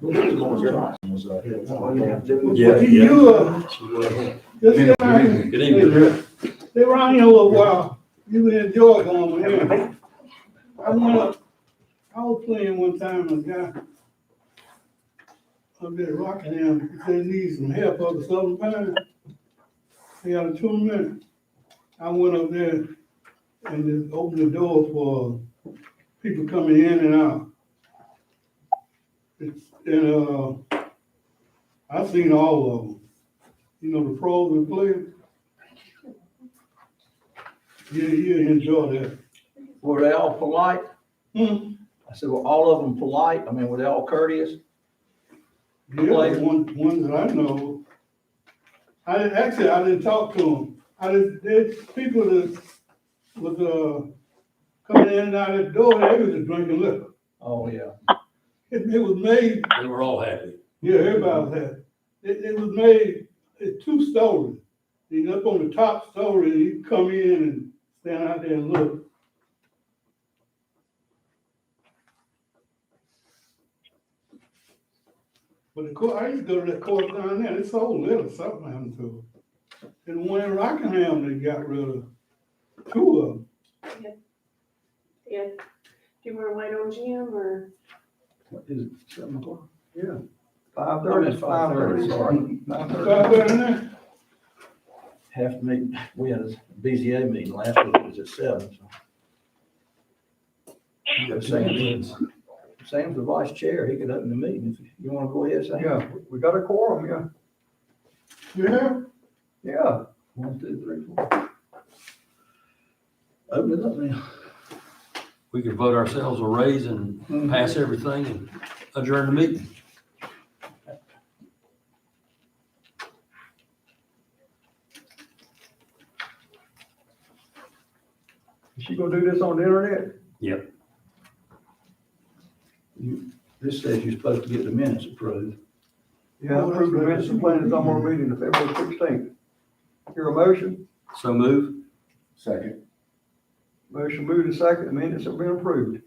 They were on here a little while. You enjoy going with him. I went up, I was playing one time with a guy up there rocking him. He said he needs some help up the Southern Pine. He got a 2 minutes. I went up there and just opened the door for people coming in and out. And I've seen all of them. You know, the pros and players. Yeah, you enjoy that. Were they all polite? I said, were all of them polite? I mean, were they all courteous? Yeah, one that I know. I didn't talk to them. There's people that was coming in and out of the door, they was just drinking liquor. Oh, yeah. It was made. They were all happy. Yeah, everybody was happy. It was made, it's 2 stories. He's up on the top story, and you come in and stand out there and look. But the court, I used to go to that court down there, they sold it or something happened to it. And the one in Rockingham, they got rid of 2 of them. Yeah. Do you want to wait on Jim or? What is it, 7 o'clock? Yeah. 5:30, 5:30, sorry. 5:30. Have to meet, we had a BZA meeting last week, it was at 7, so. Sam's the vice chair, he could open the meeting if you want to go ahead, Sam. Yeah, we got a quorum, yeah. Yeah, Yeah. 1, 2, 3, 4. Open it up now. We could vote ourselves a raise and pass everything and adjourn the meeting. Is she gonna do this on the internet? Yep. This says you're supposed to get the minutes approved. Yeah, approve the minutes of planning zone board meeting of February 16th. Hear a motion? So move. Second. Motion moved and second, the minutes have been approved.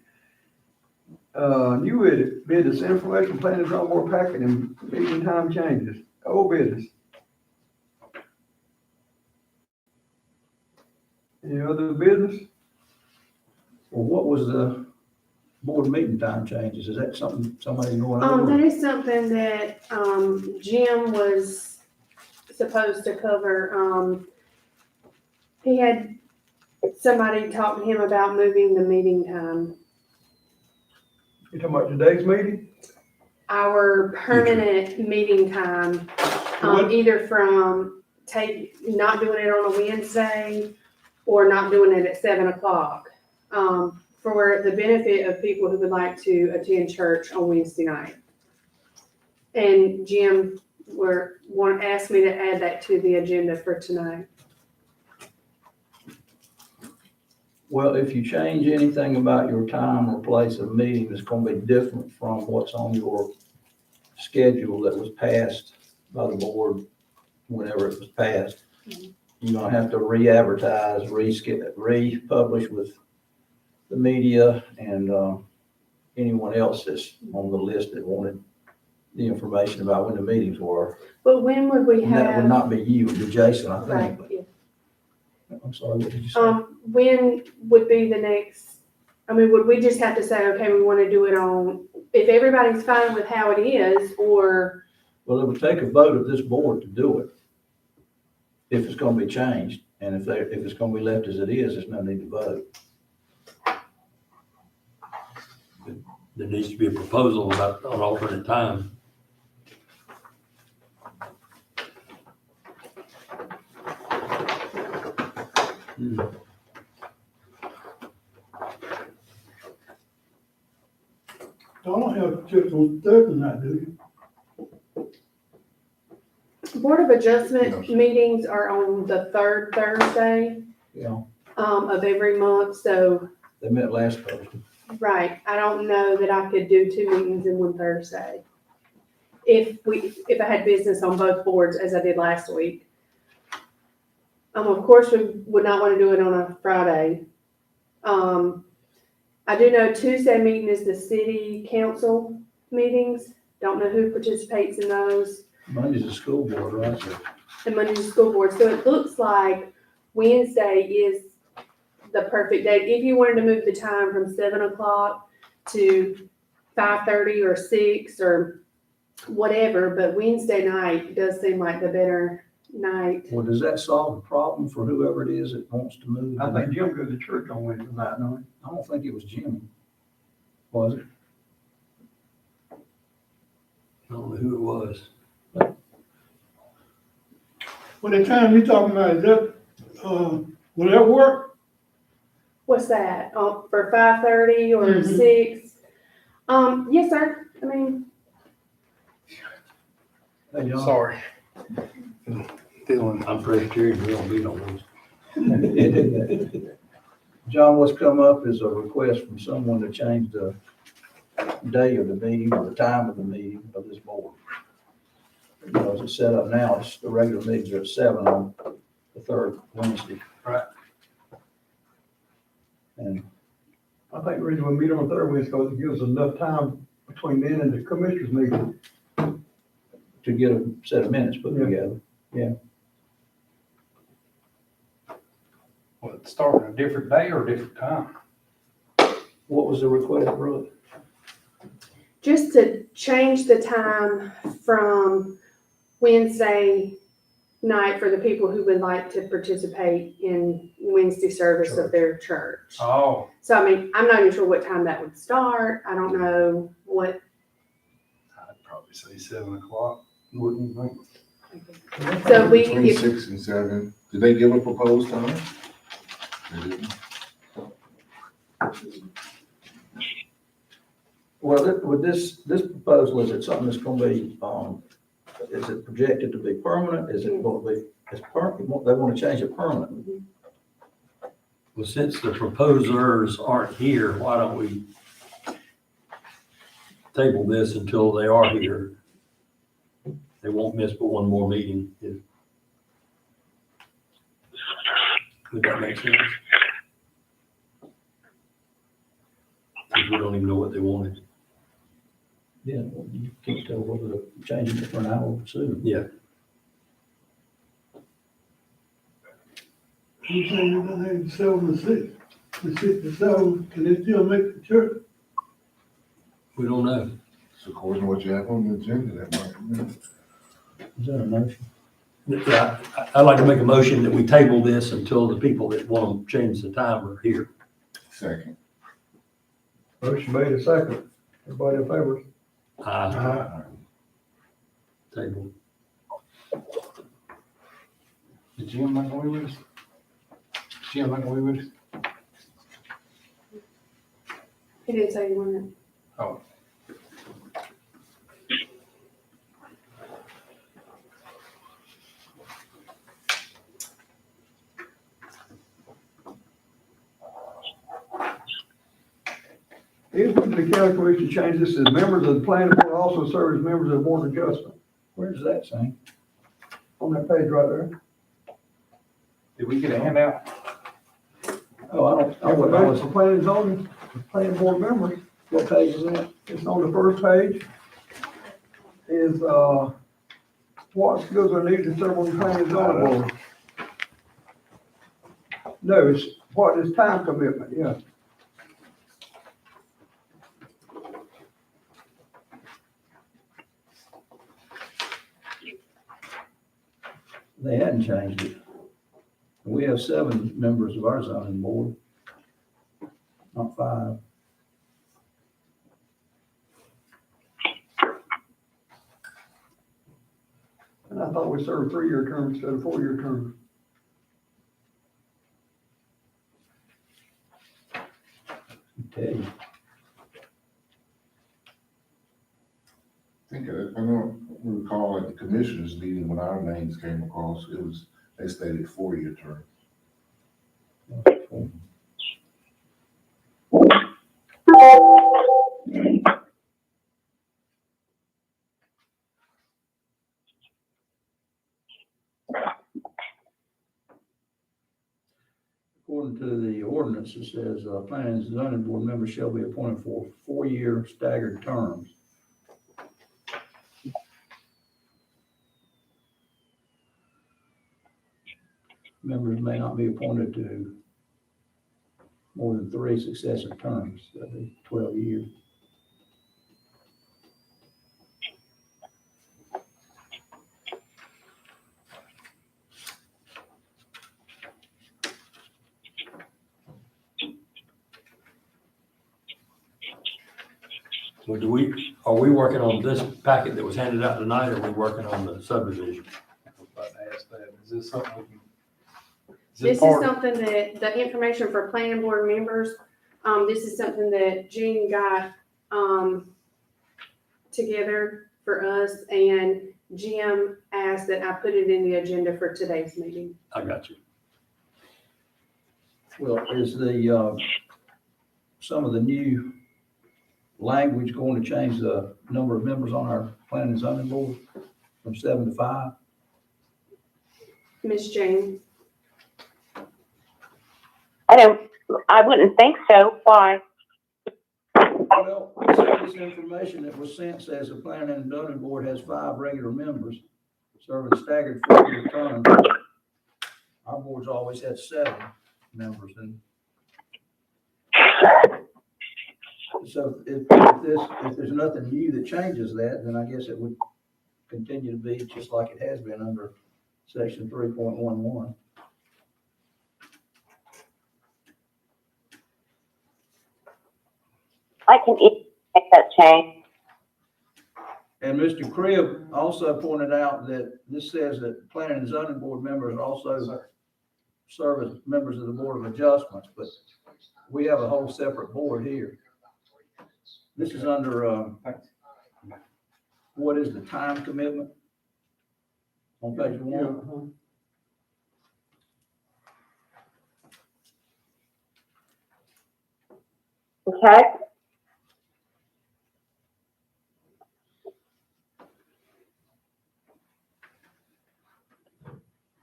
New business information planning zone board packet and meeting time changes. Old business. Any other business? Well, what was the board meeting time changes? Is that something, somebody going over? That is something that, Jim was supposed to cover. He had somebody talk to him about moving the meeting time. You talking about today's meeting? Our permanent meeting time, either from not doing it on a Wednesday or not doing it at 7 o'clock. For the benefit of people who would like to attend church on Wednesday night. And Jim asked me to add that to the agenda for tonight. Well, if you change anything about your time or place of meeting, it's gonna be different from what's on your schedule that was passed by the board whenever it was passed. You're gonna have to re-advertise, republish with the media and anyone else that's on the list that wanted the information about when the meetings were. But when would we And that would have? not be you, it would be Jason, I Right, think. yeah. I'm sorry, what did you say? When would be the next, would we just have to say, okay, we want to do it on, if everybody's fine with how it is, or? Well, it would take a vote of this board to do it. If it's gonna be changed, and if it's gonna be left as it is, there's no need to vote. There needs to be a proposal about an alternate time. y'all don't have church on Thursday night, do you? Board of Adjustment meetings are on the 3rd Thursday, Yeah, of every month, so, they met last Thursday. right, I don't know that I could do 2 meetings in one Thursday. If I had business on both boards, as I did last week. Of course, we would not want to do it on a Friday. I do know Tuesday meeting is the city council meetings, Don't know who participates in those. Monday's a school board, right? And Monday's the school board. So it looks like Wednesday is the perfect date. If you wanted to move the time from 7 o'clock to 5:30 or 6 or whatever, but Wednesday night does seem like the better night. Well, does that solve the problem for whoever it is that wants to move? I think Jim goes to church on Wednesday night, don't I don't think it was Jimmy. Was it? I don't know who it was. Well, the time you talking about, is that, will that work? What's that? For 5:30 or Mhm. 6? Yes, sir. I mean, Hey, John. Sorry. Dylan. I'm Presbyterian, we don't meet on those. John, what's come up is a request from someone to change the day of the meeting or the time of the meeting of this board. You know, as it's set up now, it's, the regular meetings are at 7 on the third Wednesday. Right. And I think the reason we meet on Thursday is because it gives enough time between then and the commissioners meeting. to get a set of minutes put Yeah. together. Well, it start on a different day or a different time? What was the request, Brooke? just to change the time from Wednesday night for the people who would like to participate in Wednesday service of their church. Oh, So, I mean, I'm not even sure what time that would start. I don't know what. I'd probably say 7 o'clock, wouldn't you think? So we, Between if, 6 and 7. Did they give a proposed time? They didn't. Well, with this proposal, is it something that's gonna be, is it projected to be permanent? Is it gonna be, it's permanent, they wanna change it permanently? Well, since the proposers aren't here, why don't we table this until they are here? They won't miss but one more meeting. Would that make sense? Because we don't even know what they wanted. Yeah, well, you can't tell whether they're changing it for an hour soon. Yeah. I'm saying you're gonna have 7 to 6. From 6 to 7, can they still make the church? We don't know. So according to what you have on the agenda, that might be. Is that a motion? Yeah, I'd like to make a motion that we table this until the people that want to change the time are here. Second. Motion made a second. Everybody in favor? Table. Did Jim make away with us? Jim make away with us? he didn't say he wanted. Oh. It would the county commission change this as members of the planning board also serve as members of the board of adjustment. Where's that saying? On that page right there. Did we get a handout? Oh, I If was, votes for planning and zoning, the planning board members, what page is that? it's on the first page. Is, what skills are needed to serve on the planning and zoning board? No, it's, what is time commitment, yeah. They hadn't changed it. We have 7 members of our zoning board, not 5. And I thought we served 3-year terms instead of 4-year terms. Tell you. I think, I don't recall at the commissioners meeting when our names came across, it was, they stated 4-year term. According to the ordinance, it says, planning and zoning board members shall be appointed for 4-year staggered terms. members may not be appointed to more than 3 successive terms, that'd be 12 years. Well, are we working on this packet that was handed out tonight, or are we working on the subdivision? I was about to ask that. Is this something we can? This is part of- something that, the information for planning board members, this is something that Jean got, together for us, and Jim asked that I put it in the agenda for today's meeting. I got you. Well, is the, some of the new language going to change the number of members on our planning and zoning board from 7 to 5? Miss Jane? I wouldn't think so. Why? Well, some of this information that was sent says the planning and zoning board has 5 regular members serving staggered 4-year terms. Our board's always had 7 members, and so if there's nothing new that changes that, then I guess it would continue to be just like it has been under section 3.11. I can make that change. And Mr. Cribb also pointed out that this says that planning and zoning board members also serve as members of the Board of Adjustments, but we have a whole separate board here. This is under, what is the time commitment? On page 1. Okay.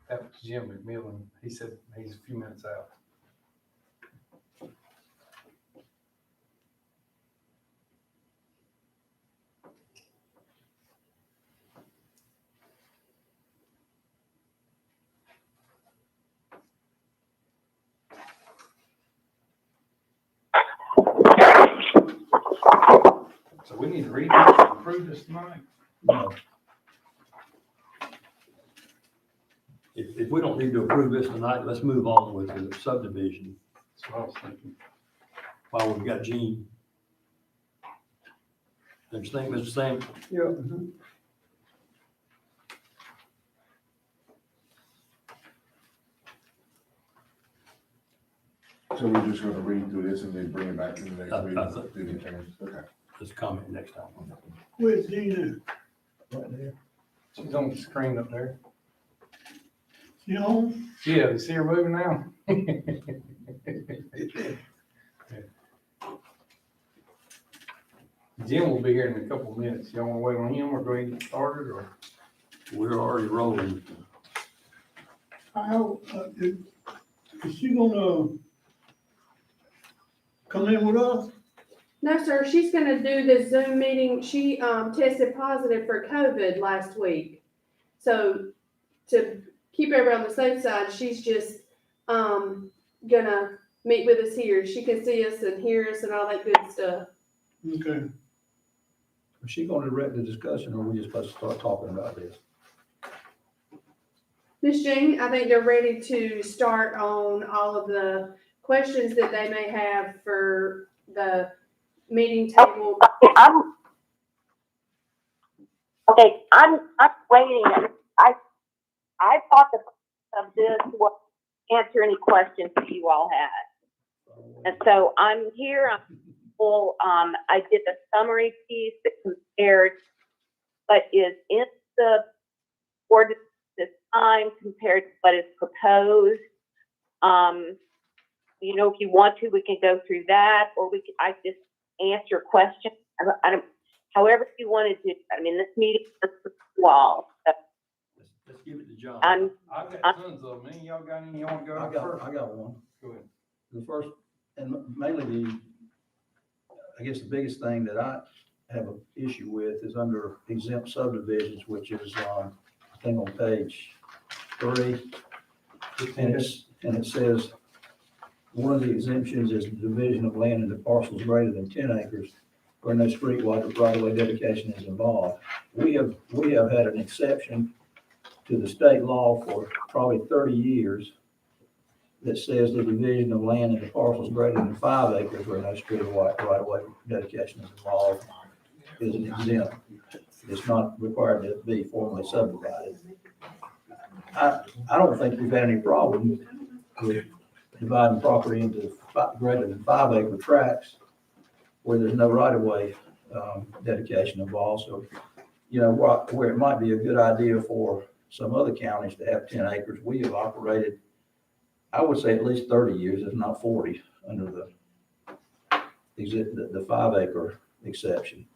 That was Jim McMillan. He said he's a few minutes out. So we need to read this and approve this tonight? No. If we don't need to approve this tonight, let's move on with the subdivision That's what I was thinking. while we've got Gene. Don't you think, Mr. Sam? Yeah. So we're just gonna read through this and then bring it back to the next I meeting? think- Do the changes? Okay. Let's comment next time. Where's Gina? Right there. She's on the screen up there. She home? Yeah, you see her moving now? Jim will be here in a couple of minutes. Y'all wanna wait on him or go ahead and get started, or? We're already rolling. How, is she gonna come in with us? No, sir, she's gonna do the Zoom meeting. She, tested positive for COVID last week. So to keep everyone on the safe side, she's just, gonna meet with us here. She can see us and hear us and all that good stuff. Okay. Is she going to direct the discussion, or are we just supposed to start talking about this? Ms. Jean, I think they're ready to start on all of the questions that they may have for the meeting table. I'm waiting. I thought the purpose of this was answer any questions that you all had. And so I'm here, I did the summary piece that compared what is in the ordinance this time compared to what is proposed. You know, if you want to, we can go through that, or I just answer questions. I don't, however you want to do. I mean, this meeting is for you all. So Let's give it to John. I've got tons of them. Any of y'all got any you wanna go I first? got one. Go ahead. The first, and mainly I guess the biggest thing that I have an issue with is under exempt subdivisions, which is, I think on page 3. And it says, one of the exemptions is the division of land into parcels greater than 10 acres where no street right-of-way dedication is involved. We have had an exception to the state law for probably 30 years that says the division of land into parcels greater than 5 acres where no street right-of-way dedication is involved is an exempt. It's not required to be formally subdivided. I don't think we've had any problem with dividing property into greater than 5 acre tracts where there's no right-of-way dedication involved. So, you know, where it might be a good idea for some other counties to have 10 acres, we have operated, I would say at least 30 years, if not 40, under the 5 acre exception.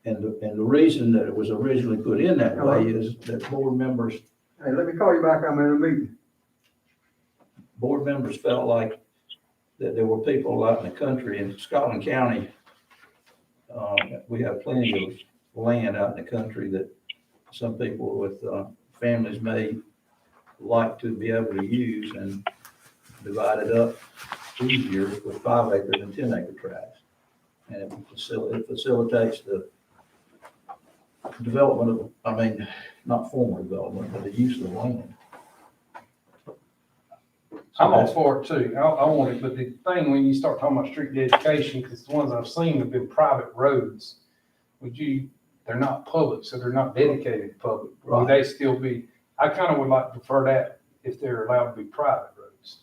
And the reason that it was originally put in that way is that board members Hey, let me call you back, I'm in a meeting. felt like that there were people out in the country in Scotland County. We have plenty of land out in the country that some people with families may like to be able to use and divide it up easier with 5 acre and 10 acre tracts. And it facilitates the development of, not formal development, but the use of the land. I'm all for it too. I want it, but the thing, when you start talking about street dedication, because the ones I've seen have been private roads, they're not public, so they're not dedicated to public. Would they still be, I kind of would like to prefer that if they're allowed to be private roads.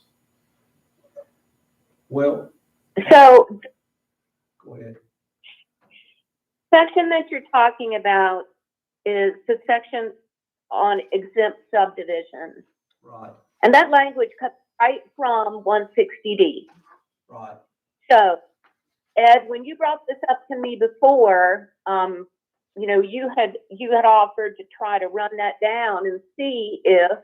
Well, So go ahead. section that you're talking about is the section on exempt subdivisions. Right, And that language comes right from 160D. right. So, Ed, when you brought this up to me before, you know, you had offered to try to run that down and see if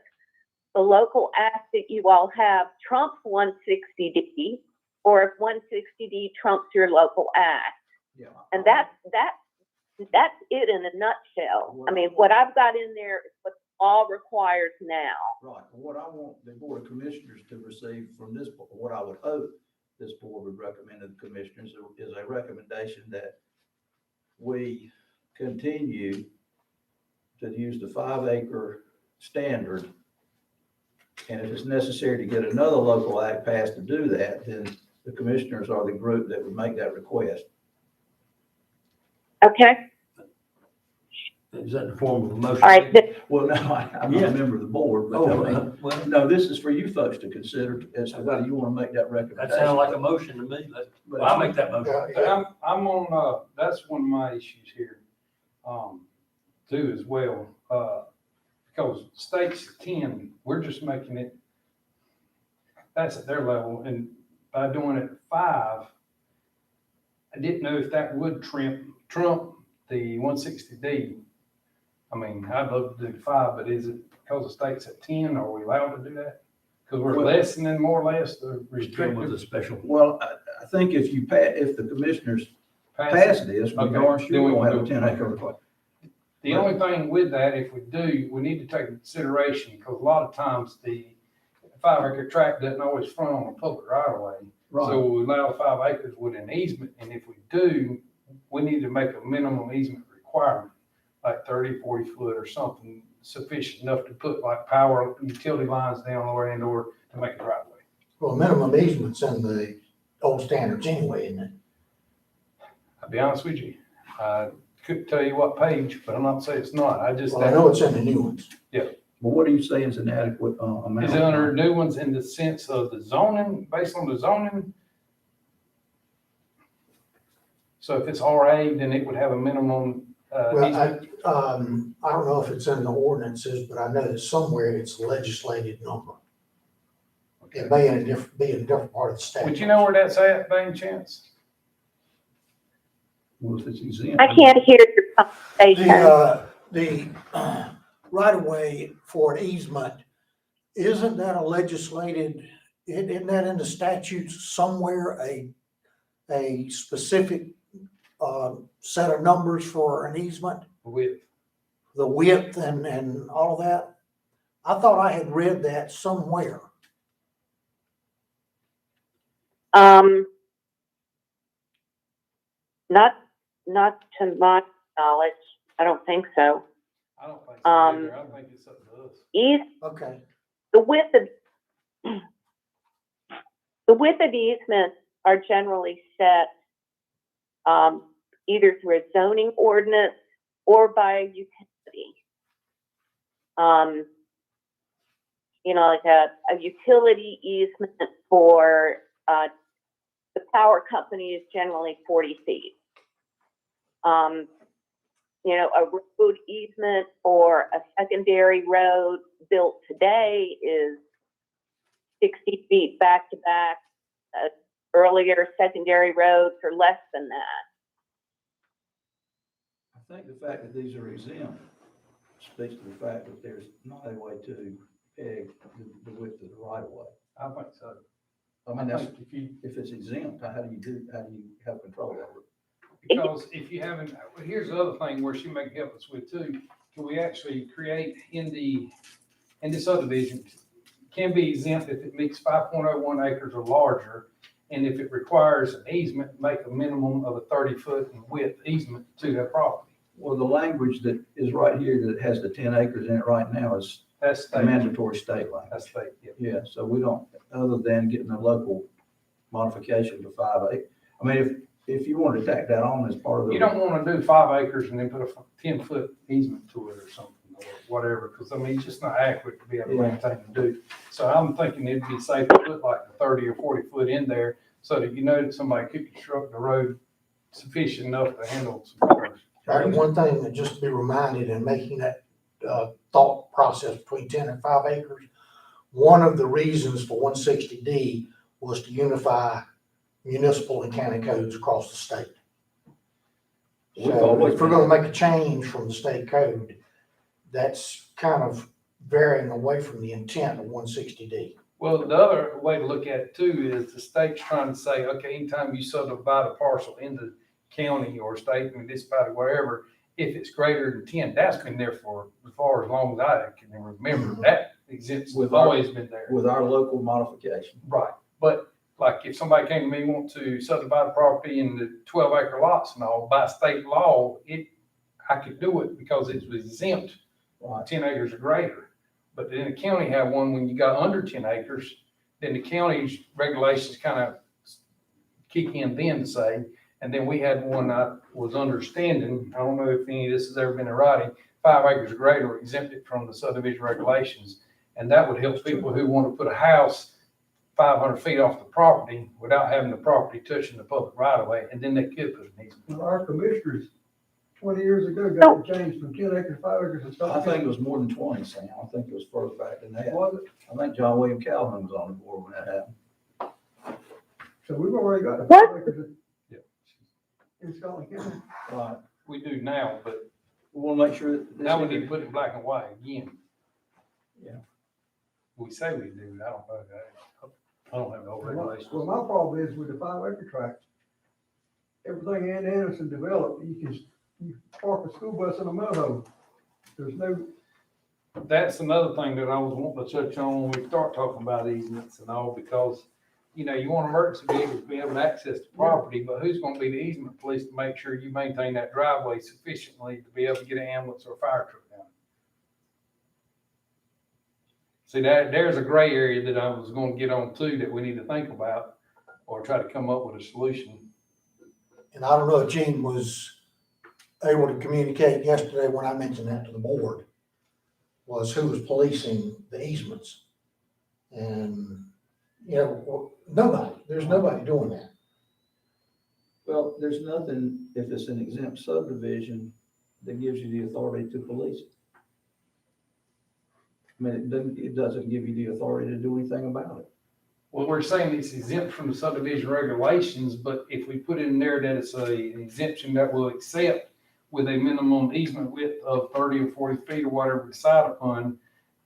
the local act that you all have trumps 160D, or if 160D trumps your local act. Yeah. And that's it in a nutshell. I mean, what I've got in there is what the law requires now. Right. What I want the Board of Commissioners to receive from this, what I would hope this board would recommend to the commissioners is a recommendation that we continue to use the 5 acre standard. And if it's necessary to get another local act passed to do that, then the commissioners are the group that would make that request. Okay? Is that in the form of a motion? All right. Well, no, I'm not a member of the board, but Well, no, this is for you folks to consider as to whether you want to make that recommendation. that sounds like a motion to me. Well, I'll make that motion. I'm on, that's one of my issues here, too, as well. Because state's 10, we're just making it, that's at their level, and by doing it 5, I didn't know if that would trump the 160D. I mean, I'd love to do 5, but is it because the state's at 10, are we allowed to do that? Because we're lessening more or less the With restrictive. the special. Well, I think if the commissioners pass this, we darn sure we won't have a 10 acre requirement. The only thing with that, if we do, we need to take into consideration, because a lot of times the 5 acre tract doesn't always front on a public right of way. So we allow 5 acres with an easement, and if we do, we need to make a minimum easement requirement, like 30, 40 foot or something sufficient enough to put like power utility lines down or to make it right of way. Well, minimum easements in the old standards anyway, isn't it? I'll be honest with you, I couldn't tell you what page, but I'm not saying it's not. I just. Well, I know it's in the new ones. Well, what are you saying is an adequate amount? Is it under new ones in the sense of the zoning, based on the zoning? So if it's RA, then it would have a minimum, Well, easement. I don't know if it's in the ordinances, but I know that somewhere it's legislated number. It may be in a different part of the state. Would you know where that's at, by any chance? Well, if it's exempt. I can't hear your conversation. The right of way for an easement, isn't that a legislated, isn't that in the statutes somewhere, a specific set of numbers for an easement? With, The width and all of that? I thought I had read that somewhere. Not to my knowledge, I don't think so. I don't think so either. I think it's up to us. Okay. The width of easements are generally set, either through a zoning ordinance or by a utility. Like a utility easement for, the power company is generally 40 feet. A road easement for a secondary road built today is 60 feet back to back. Earlier secondary roads are less than that. I think the fact that these are exempt speaks to the fact that there's not a way to peg the width of the right of way. I think so. I mean, that's, think if it's exempt, how do you have control over it? because if you haven't, here's the other thing where she may help us with too. Can we actually create in the subdivision, can be exempt if it meets 5.01 acres or larger, and if it requires an easement, make a minimum of a 30-foot in width easement to that property. Well, the language that is right here that has the 10 acres in it right now is That's a state. mandatory state language. That's state, yeah. Yeah, so we don't, other than getting a local modification to 5 acres. I mean, if you want to tack that on as part of the. You don't want to do 5 acres and then put a 10-foot easement to it or something, or whatever, because I mean, it's just not accurate to be able to maintain and do. So I'm thinking it'd be safe to put like a 30 or 40 foot in there so that you know that somebody could construct the road sufficient enough to handle some cars. Right, one thing that just to be reminded in making that, thought process between 10 and 5 acres, one of the reasons for 160D was to municipal and county codes across the state. So if we're gonna make a change from the state code, that's kind of varying away from the intent of 160D. Well, the other way to look at it too is the state's trying to say, okay, anytime you subdivide a parcel into county or state, municipality, wherever, if it's greater than 10, that's been there for as far as long as I can remember. That exempts have always been there. With our local modification. Right, but like if somebody came to me and want to subdivide a property into 12-acre lots and all, by state law, I could do it because it was exempt, 10 acres or greater. But then the county had one when you got under 10 acres, then the county's regulations kind of kick in then to say, and then we had one I was understanding, I don't know if any of this has ever been in writing, 5 acres or greater were exempted from the subdivision regulations. And that would help people who want to put a house 500 feet off the property without having the property touching the public right of way, and then they could put an easement. Our commissioners 20 years ago got it changed from 10 acres, 5 acres and stuff. I think it was more than 20, Sam. I think it was further back than that. Was it? I think John William Calhoun was on the board when that happened. So we've already got the What? 5 acres Yeah. in Scotland County. Right. We do now, but We want to make sure that. now we need to put it in black and white again. Yeah. We say we do, I don't know. I don't have no regulations. Well, my problem is with the 5 acre tract, everything Ann Anderson developed, you park a school bus in a mud hole. There's no, That's another thing that I was wanting to touch on when we start talking about easements and all, because, you know, you want emergency vehicles to be able to access the property, but who's gonna be the easement police to make sure you maintain that driveway sufficiently to be able to get an ambulance or a fire truck down? See, there's a gray area that I was gonna get on too, that we need to think about, or try to come up with a solution. And I don't know if Gene was able to communicate yesterday when I mentioned that to the board, was who was policing the easements. And, you know, there's nobody doing that. Well, there's nothing, if it's an exempt subdivision, that gives you the authority to police it. I mean, it doesn't give you the authority to do anything about it. Well, we're saying it's exempt from the subdivision regulations, but if we put in there that it's an exemption that will accept with a minimum easement width of 30 or 40 feet or whatever we decide upon,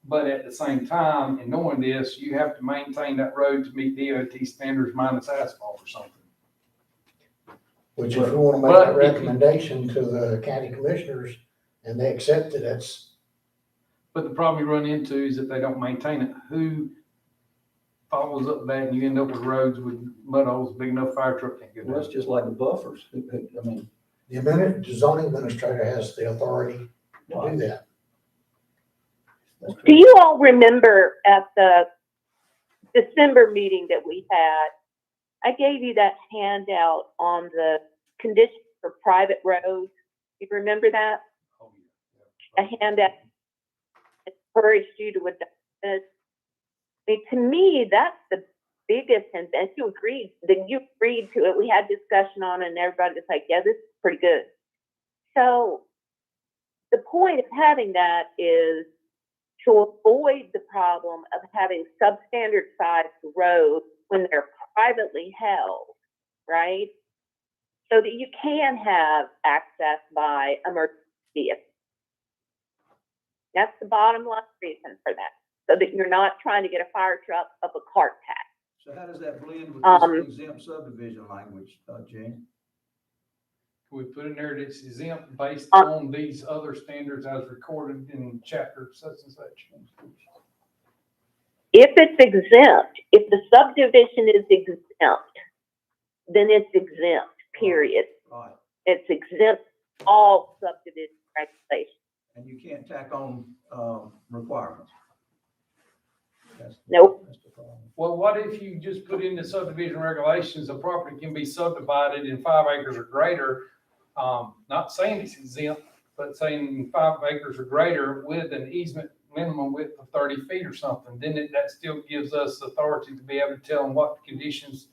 but at the same time, in knowing this, you have to maintain that road to meet DOT standards minus asphalt or something. Which if we want to make that recommendation to the county commissioners and they accept it, But the problem you run into is if they don't maintain it, who follows up that and you end up with roads with mud holes big enough fire truck can't get Well, down. it's just like the buffers. I mean, The zoning administrator has the authority to do that. that's Do true. you all remember at the December meeting that we had, I gave you that handout on the conditions for private roads? You remember that? Oh, yeah. A handout that encouraged you to adopt it. I mean, to me, that's the biggest, and you agreed to it. We had discussion on it and everybody was like, yeah, this is pretty good. So the point of having that is to avoid the problem of having substandard sized roads when they're privately held, right? So that you can have access by emergency vehicles. That's the bottom line reason for that, so that you're not trying to get a fire truck up a cart path. So how does that blend with this exempt subdivision language, Jenny? Can we put in there that it's exempt based on these other standards as recorded in chapter such and such? If it's exempt, if the subdivision is exempt, then it's exempt, period. Right. It's exempt all subdivision regulations. And you can't tack on, requirements. Nope. That's the problem. Well, what if you just put in the subdivision regulations, a property can be subdivided in 5 acres or greater, not saying it's exempt, but saying 5 acres or greater with an easement minimum width of 30 feet or something, then that still gives us authority to be able to tell them what conditions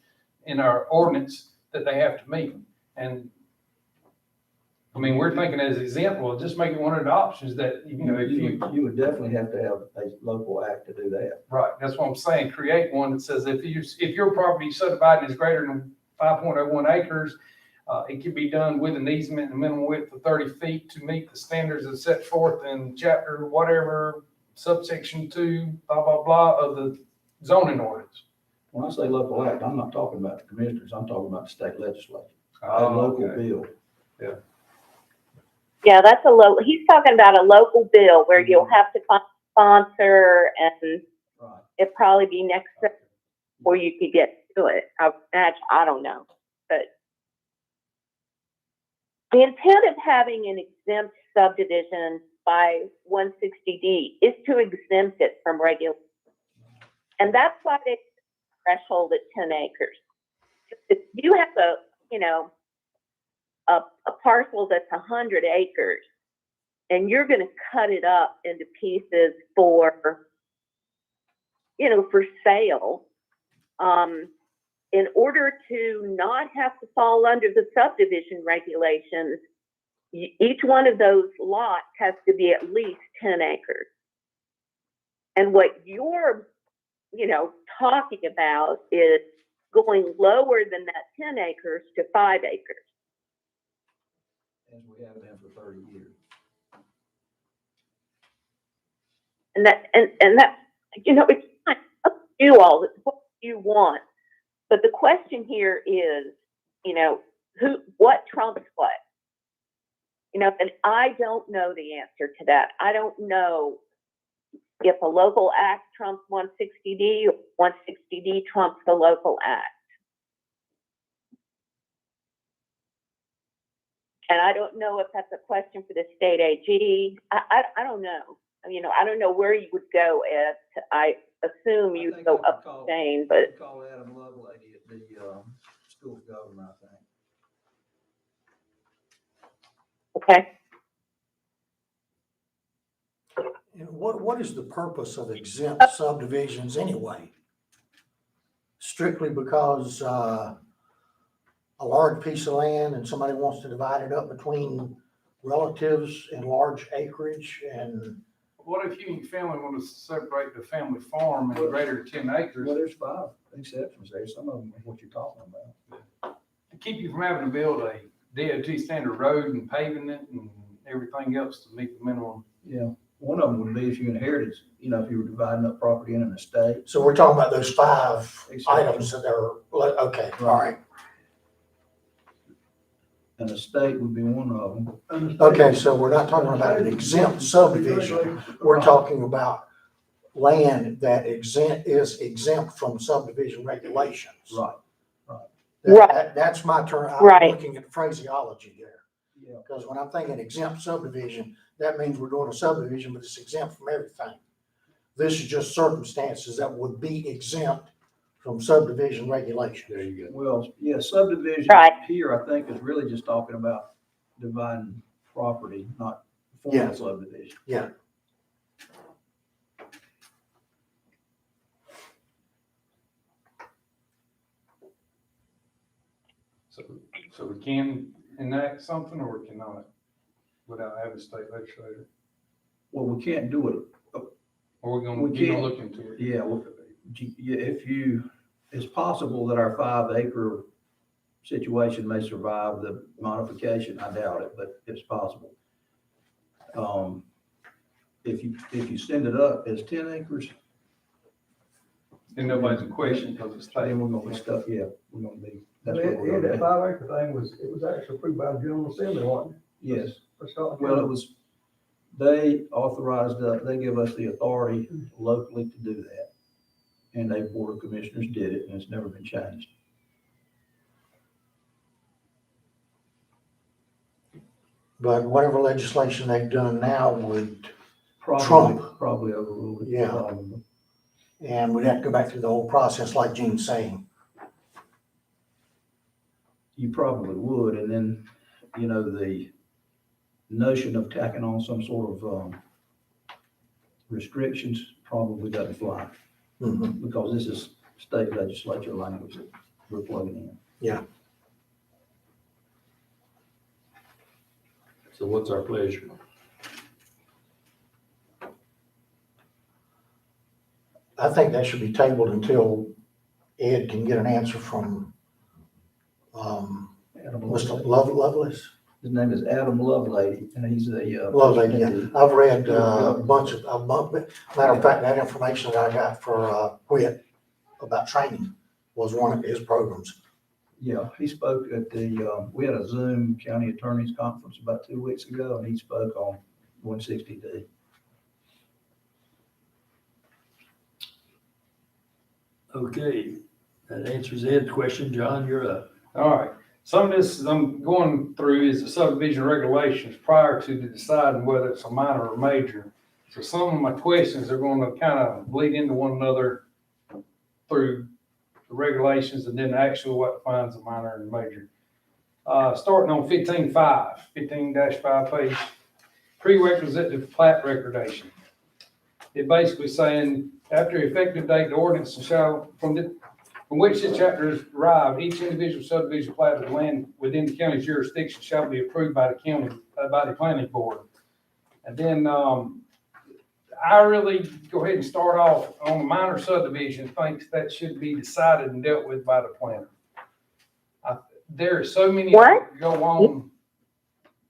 in our ordinance that they have to meet. And I mean, we're thinking as an example, just make it one of the options that, you know, if You would definitely have to have a local act to do that. right, that's what I'm saying, create one that says if your property subdivided is greater than 5.01 acres, it can be done with an easement and a minimum width of 30 feet to meet the standards that set forth in chapter whatever, subsection 2, blah, blah, blah, of the zoning ordinance. When I say local act, I'm not talking about the commissioners, I'm talking about the state legislature. A local bill. Yeah, that's he's talking about a local bill where you'll have to find a sponsor and Right. it'd probably be next before you could get to it. I don't know, but the intent of having an exempt subdivision by 160D is to exempt it from regulation. And that's why they threshold at 10 acres. If you have a parcel that's 100 acres and you're going to cut it up into pieces for sale, in order to not have to fall under the subdivision regulations, each one of those lots has to be at least 10 acres. And what you're, talking about is going lower than that 10 acres to 5 acres. As we have been for 30 years. And that, it's not up to you all, it's what you want. But the question here is, what trumps what? And I don't know the answer to that. I don't know if a local act trumps 160D or 160D trumps the local act. And I don't know if that's a question for the state AG. I don't know. I don't know where you would go if I assume you go up the chain, but. Call Adam Lovelady at the, school of government, I think. Okay. What is the purpose of exempt subdivisions anyway? Strictly because, a large piece of land and somebody wants to divide it up between relatives in large acreage and. What if you and your family want to separate the family farm in greater than 10 acres? Well, there's 5 exceptions there. Some of them are what you're talking about. To keep you from having to build a DOT standard road and paving it and everything else to meet the minimum. Yeah. One of them would be if you inherited, if you were dividing up property in an estate. So we're talking about those 5 items that are, okay, all right. An estate would be one of them. Okay, so we're not talking about an exempt subdivision. We're talking about land that is exempt from subdivision regulations. Right. That's my term. I'm Right. looking at phraseology there. Yeah. Because when I'm thinking exempt subdivision, that means we're doing a subdivision, but it's exempt from everything. This is just circumstances that would be exempt from subdivision regulations. There you go. Well, yeah, subdivision Right. here, I think, is really just talking about dividing property, not Yeah. formal subdivision. Yeah. So we can enact something or we cannot without having a state legislator? Well, we can't do it. Or we're gonna, We you gonna can't. look into it? Yeah, well, if you, it's possible that our 5 acre situation may survive the modification. I doubt it, but it's possible. If you send it up as 10 acres, And nobody's in question because it's state. then we're gonna be stuck, yeah, we're gonna be, that's Yeah, what we're gonna that be. 5 acre thing it was actually approved by the General Assembly, wasn't it? Yes. For Scotland Well, it County. was, they authorized, they give us the authority locally to do that. And a board of commissioners did it, and it's never been changed. But whatever legislation they've done now would, Probably, Trump. probably overruled it. Yeah. Probably. and we'd have to go back through the whole process like Gene's saying. You probably would, and then, you know, the notion of tacking on some sort of, restrictions probably doesn't fly, Mhm. because this is state legislature language that we're plugging in. So what's our pleasure? I think that should be tabled until Ed can get an answer from, Adam Mr. Lovelady. Lovelace. His name is Adam Lovelady, and he's a, Lovelady, yeah. I've read a bunch of, matter of fact, that information that I got for, Whit about training was one of his programs. Yeah, he spoke at the, we had a Zoom county attorneys conference about 2 weeks ago, and he spoke on 160D. Okay, that answers Ed's question. John, you're up. All right, some of this I'm going through is the subdivision regulations prior to deciding whether it's a minor or major. So some of my questions are going to kind of bleed into one another through the regulations and then actually what defines a minor and major. Starting on 15-5 page, prerequisite to plat recordation. It basically saying, after effective date, the ordinance shall, from which this chapter is derived, each individual subdivision plat of land within the county's jurisdiction shall be approved by the county, by the planning board. And then, I really go ahead and start off on a minor subdivision, thinks that should be decided and dealt with by the planner. There are so many What? go on.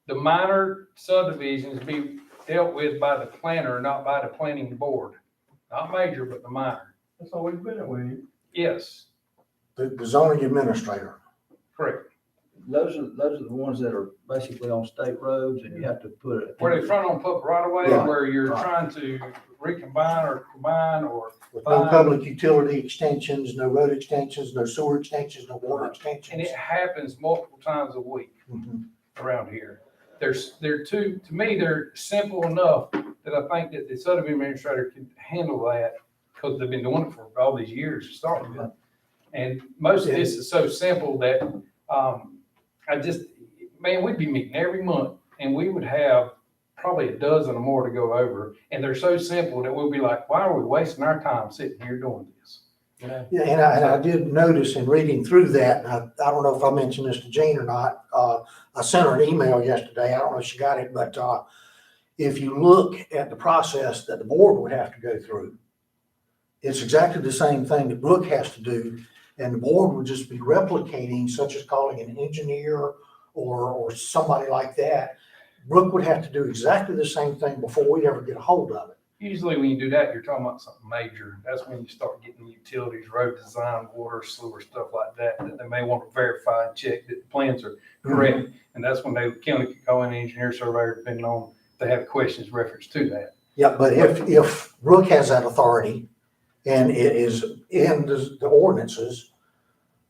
The minor subdivisions be dealt with by the planner, not by the planning board. Not major, but the minor. That's always been that way. Yes, The zoning administrator. correct. Those are the ones that are basically on state roads, and you have to put it. Where they front on public right away, Right. where you're Right. trying to recombine or combine or With no public utility extensions, no road extensions, no sewer extensions, no water and extensions. it happens multiple times a week Mhm. around here. They're to me, they're simple enough that I think that the subdivision administrator can handle that because they've been doing it for all these years to start with. And most of this is so simple that, we'd be meeting every month and we would have probably a dozen or more to go over. And they're so simple that we'll be like, why are we wasting our time sitting here doing this? You know? Yeah, and I did notice in reading through that, and I don't know if I mentioned this to Jane or not, I sent her an email yesterday, I don't know if she got it, but, if you look at the process that the board would have to go through, it's exactly the same thing that Brooke has to do, and the board would just be replicating, such as calling an engineer or somebody like that. Brooke would have to do exactly the same thing before we ever get a hold of it. Usually when you do that, you're talking about something major. That's when you start getting utilities, road design, water, sewer, stuff like that, that they may want to verify and check that the plans are correct. And that's when the county could call in an engineer surveyor, depending on if they have questions reference to that. Yeah, but if Brooke has that authority and it is in the ordinances,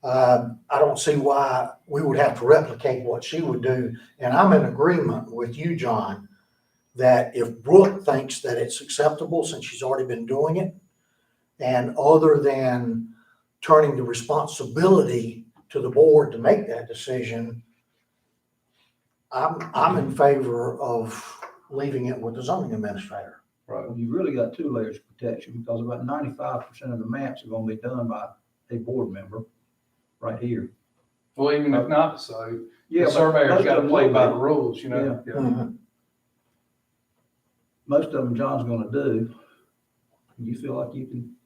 I don't see why we would have to replicate what she would do. And I'm in agreement with you, John, that if Brooke thinks that it's acceptable since she's already been doing it, and other than turning the responsibility to the board to make that decision, I'm in favor of leaving it with the zoning administrator. Right, well, you've really got two layers of protection, because about 95% of the maps are gonna be done by a board member right here. Well, even if not so, Yeah, the but surveyor's most got of to them play will by be. the rules, you know? Yeah. Mhm. Most of them John's gonna do. You feel like you can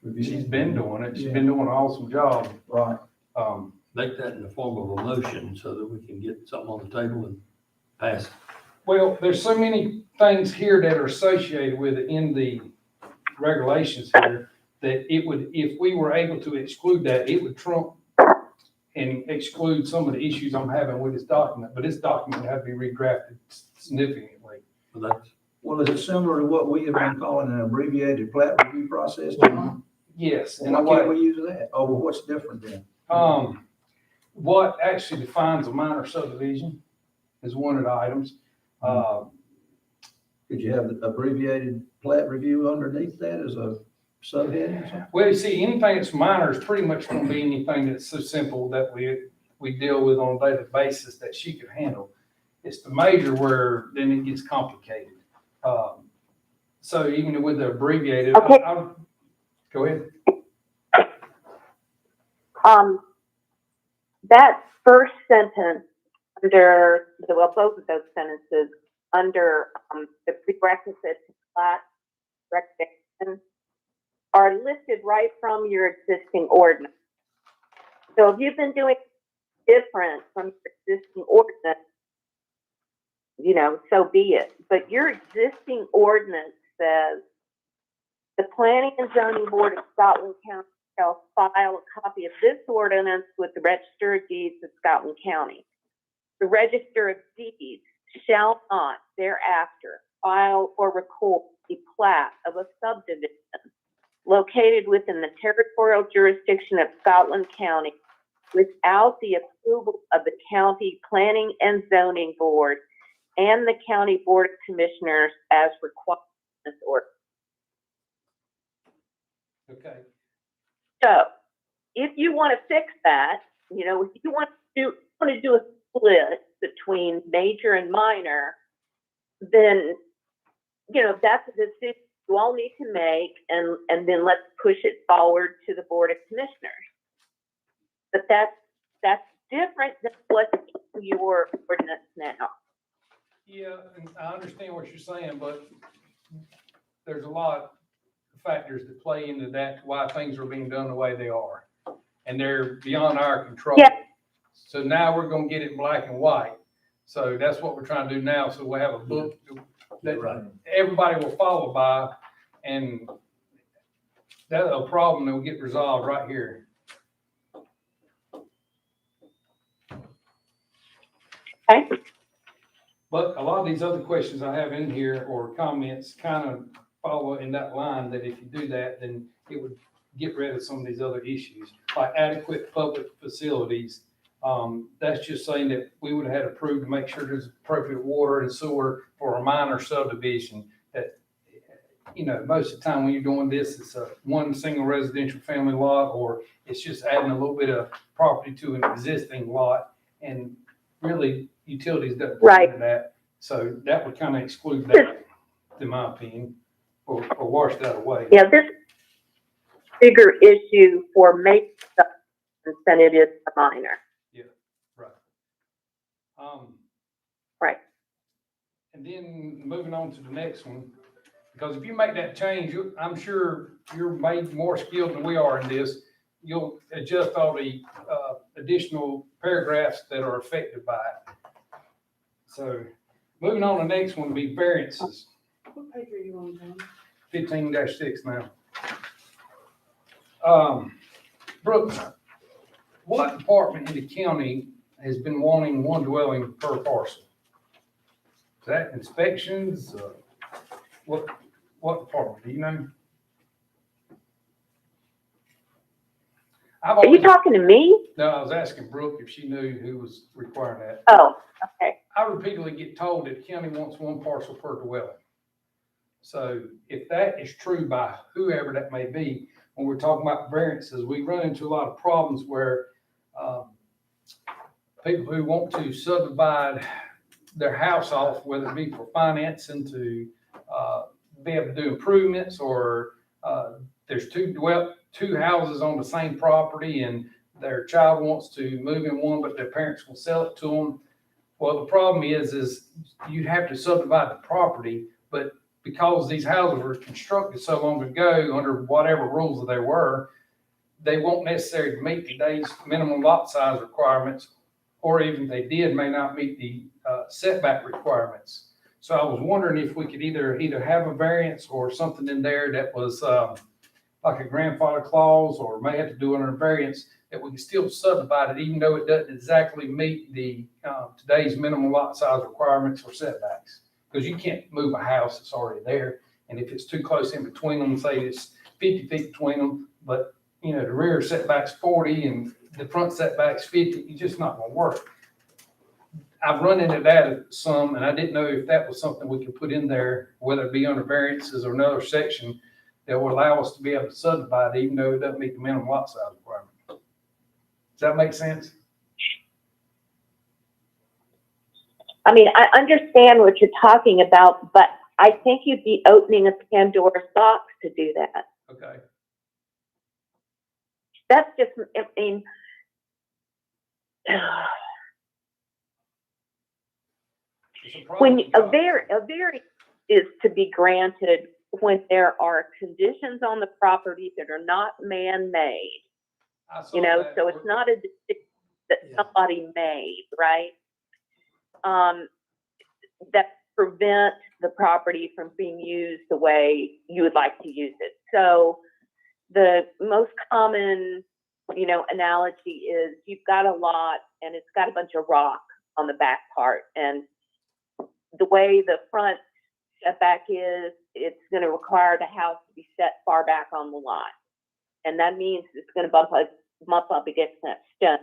review? She's been doing it. She's Yeah. been doing an awesome job. Right. Make that in the form of a motion so that we can get something on the table and pass. Well, there's so many things here that are associated with it in the regulations here that it would, if we were able to exclude that, it would trump and exclude some of the issues I'm having with this document, but this document would have to be redrafted significantly. So that's, Well, is it similar to what we have been calling an abbreviated plat review process, John? Yes, And and why can't what, we use that? Oh, well, what's different then? what actually defines a minor subdivision is one of the items. Could you have the abbreviated plat review underneath that as a subheading or something? Well, you see, anything that's minor is pretty much gonna be anything that's so simple that we deal with on a daily basis that she could handle. It's the major where then it gets complicated. So even with the abbreviated, Okay. Go ahead. That first sentence under, well, both of those sentences under the prerequisite plat recognition are listed right from your existing ordinance. So if you've been doing different from your existing ordinance, you know, so be it. But your existing ordinance says the Planning and Zoning Board of Scotland County shall file a copy of this ordinance with the Register of Deeds of Scotland County. The Register of Deeds shall not thereafter file or record a plat of a subdivision located within the territorial jurisdiction of Scotland County without the approval of the County Planning and Zoning Board and the County Board of Commissioners as required in this ordinance. Okay. So if you want to fix that, you know, if you want to do a split between major and minor, then, you know, that's a decision you all need to make, and then let's push it forward to the Board of Commissioners. But that's different than what's in your ordinance now. Yeah, and I understand what you're saying, but there's a lot of factors that play into that, why things are being done the way they are. And they're beyond our control. Yeah. So now we're gonna get it black and white. So that's what we're trying to do now. So we'll have a book that Right. everybody will follow by, and that's a problem that will get resolved right here. Okay. But a lot of these other questions I have in here or comments kind of follow in that line, that if you do that, then it would get rid of some of these other issues, like adequate public facilities. That's just saying that we would have had approved to make sure there's appropriate water and sewer for a minor subdivision. That, you know, most of the time when you're doing this, it's a one single residential family lot, or it's just adding a little bit of property to an existing lot, and really utilities doesn't Right. consider that. So that would kind of exclude that, in my opinion, or wash that away. Yeah, this is a bigger issue for major subdivisions than it is for minor. Right. And then moving on to the next one, because if you make that change, I'm sure you're made more skilled than we are in this. You'll adjust all the additional paragraphs that are affected by it. So moving on, the next one would be variances. What page are you on, John? 15-6 now. Brooks, what department in the county has been wanting one dwelling per parcel? Is that inspections? What department, do you know? Are you talking to me? No, I was asking Brooke if she knew who was requiring that. Oh, okay. I repeatedly get told that the county wants one parcel per dwelling. So if that is true by whoever that may be, when we're talking about variances, we run into a lot of problems where people who want to subdivide their house off, whether it be for financing to be able to do improvements, or there's two houses on the same property and their child wants to move in one, but their parents will sell it to them. Well, the problem is you have to subdivide the property, but because these houses were constructed so long ago under whatever rules they were, they won't necessarily meet today's minimum lot size requirements, or even if they did, may not meet the setback requirements. So I was wondering if we could either have a variance or something in there that was like a grandfather clause, or may have to do under a variance, that we can still subdivide it, even though it doesn't exactly meet the today's minimum lot size requirements or setbacks. Because you can't move a house that's already there. And if it's too close in between them, say it's 50 feet between them, but the rear setback's 40 and the front setback's 50, it's just not gonna work. I've run into that some, and I didn't know if that was something we could put in there, whether it be under variances or another section that would allow us to be able to subdivide, even though it doesn't meet the minimum lot size requirement. Does that make sense? I mean, I understand what you're talking about, but I think you'd be opening a Pandora's box to do that. Okay. That's just, I mean, when a variance is to be granted when there are conditions on the property that are not man-made, so it's not a decision that somebody made, right? That prevent the property from being used the way you would like to use it. So the most common, analogy is you've got a lot and it's got a bunch of rock on the back part, and the way the front setback is, it's going to require the house to be set far back on the lot, and that means it's going to bump up against that stone.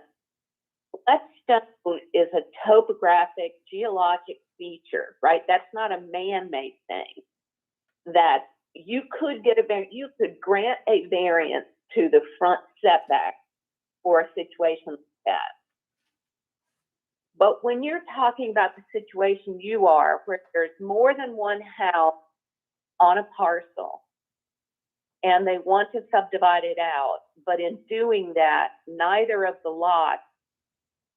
That stone is a topographic, geologic feature, right? That's not a man-made thing. That you could you could grant a variance to the front setback for a situation like that. But when you're talking about the situation you are, where there's more than one house on a parcel, and they want to subdivide it out, but in doing that, neither of the lots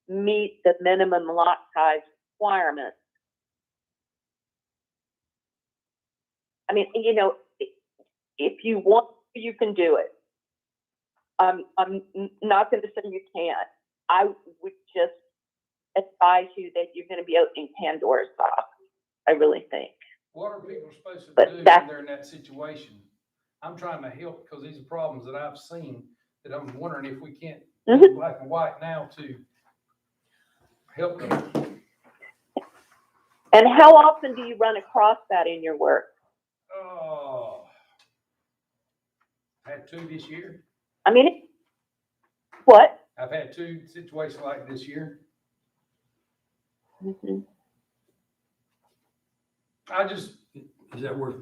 meet the minimum lot size requirements. I mean, if you want, you can do it. I'm not going to say you can't. I would just advise you that you're going to be opening Pandora's box. I really think. What are people supposed to do when they're in that situation? I'm trying to help, because these are problems that I've seen, that I'm wondering if we can't do black and white now to help them. And how often do you run across that in your work? Oh, I had 2 this year. I mean, what? I've had 2 situations like this year. Mm-hmm. Is that where,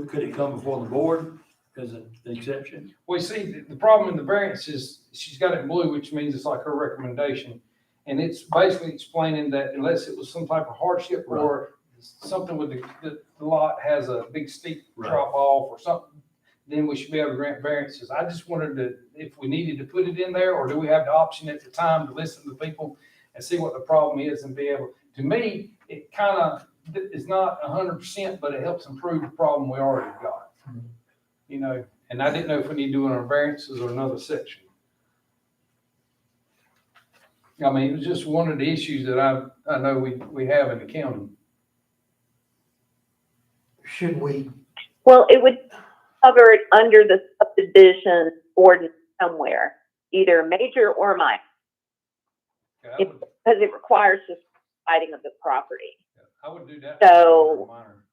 could it come before the board as an exception? Well, see, the problem in the variance is she's got it in blue, which means it's like her recommendation. And it's basically explaining that unless it was some type of hardship or something with the lot has a big steep drop off or something, then we should be able to grant variances. I just wondered if we needed to put it in there, or do we have the option at the time to listen to people and see what the problem is and be able, to me, it kind of is not 100%, but it helps improve the problem we already got. And I didn't know if we need to do it on variances or another section. I mean, it was just one of the issues that I know we have in the county. Should we Well, it would cover it under the subdivision ordinance somewhere, either major or minor, Okay, because it requires the dividing of the property. I would do that. So- Minor.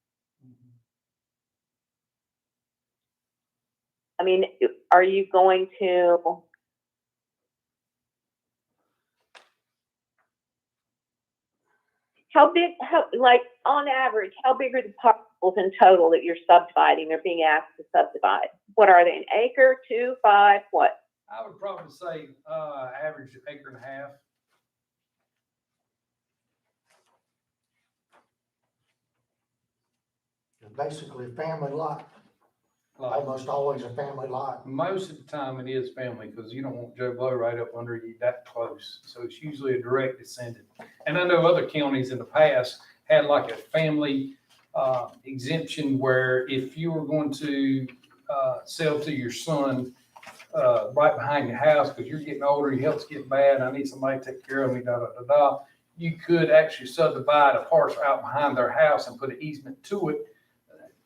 I mean, are you going to? Like, on average, how big are the parcels in total that you're subdividing or being asked to subdivide? What are they, an acre, 2, 5, what? I would probably say, average acre and a half. Basically a family lot, Like, almost always a family lot. most of the time it is family, because you don't want Joe Blow right up under you that close. So it's usually a direct descendant. And I know other counties in the past had like a family exemption where if you were going to sell to your son right behind your house, because you're getting older, your health's getting bad, I need somebody to take care of me, da, da, da, da. You could actually subdivide a parcel out behind their house and put an easement to it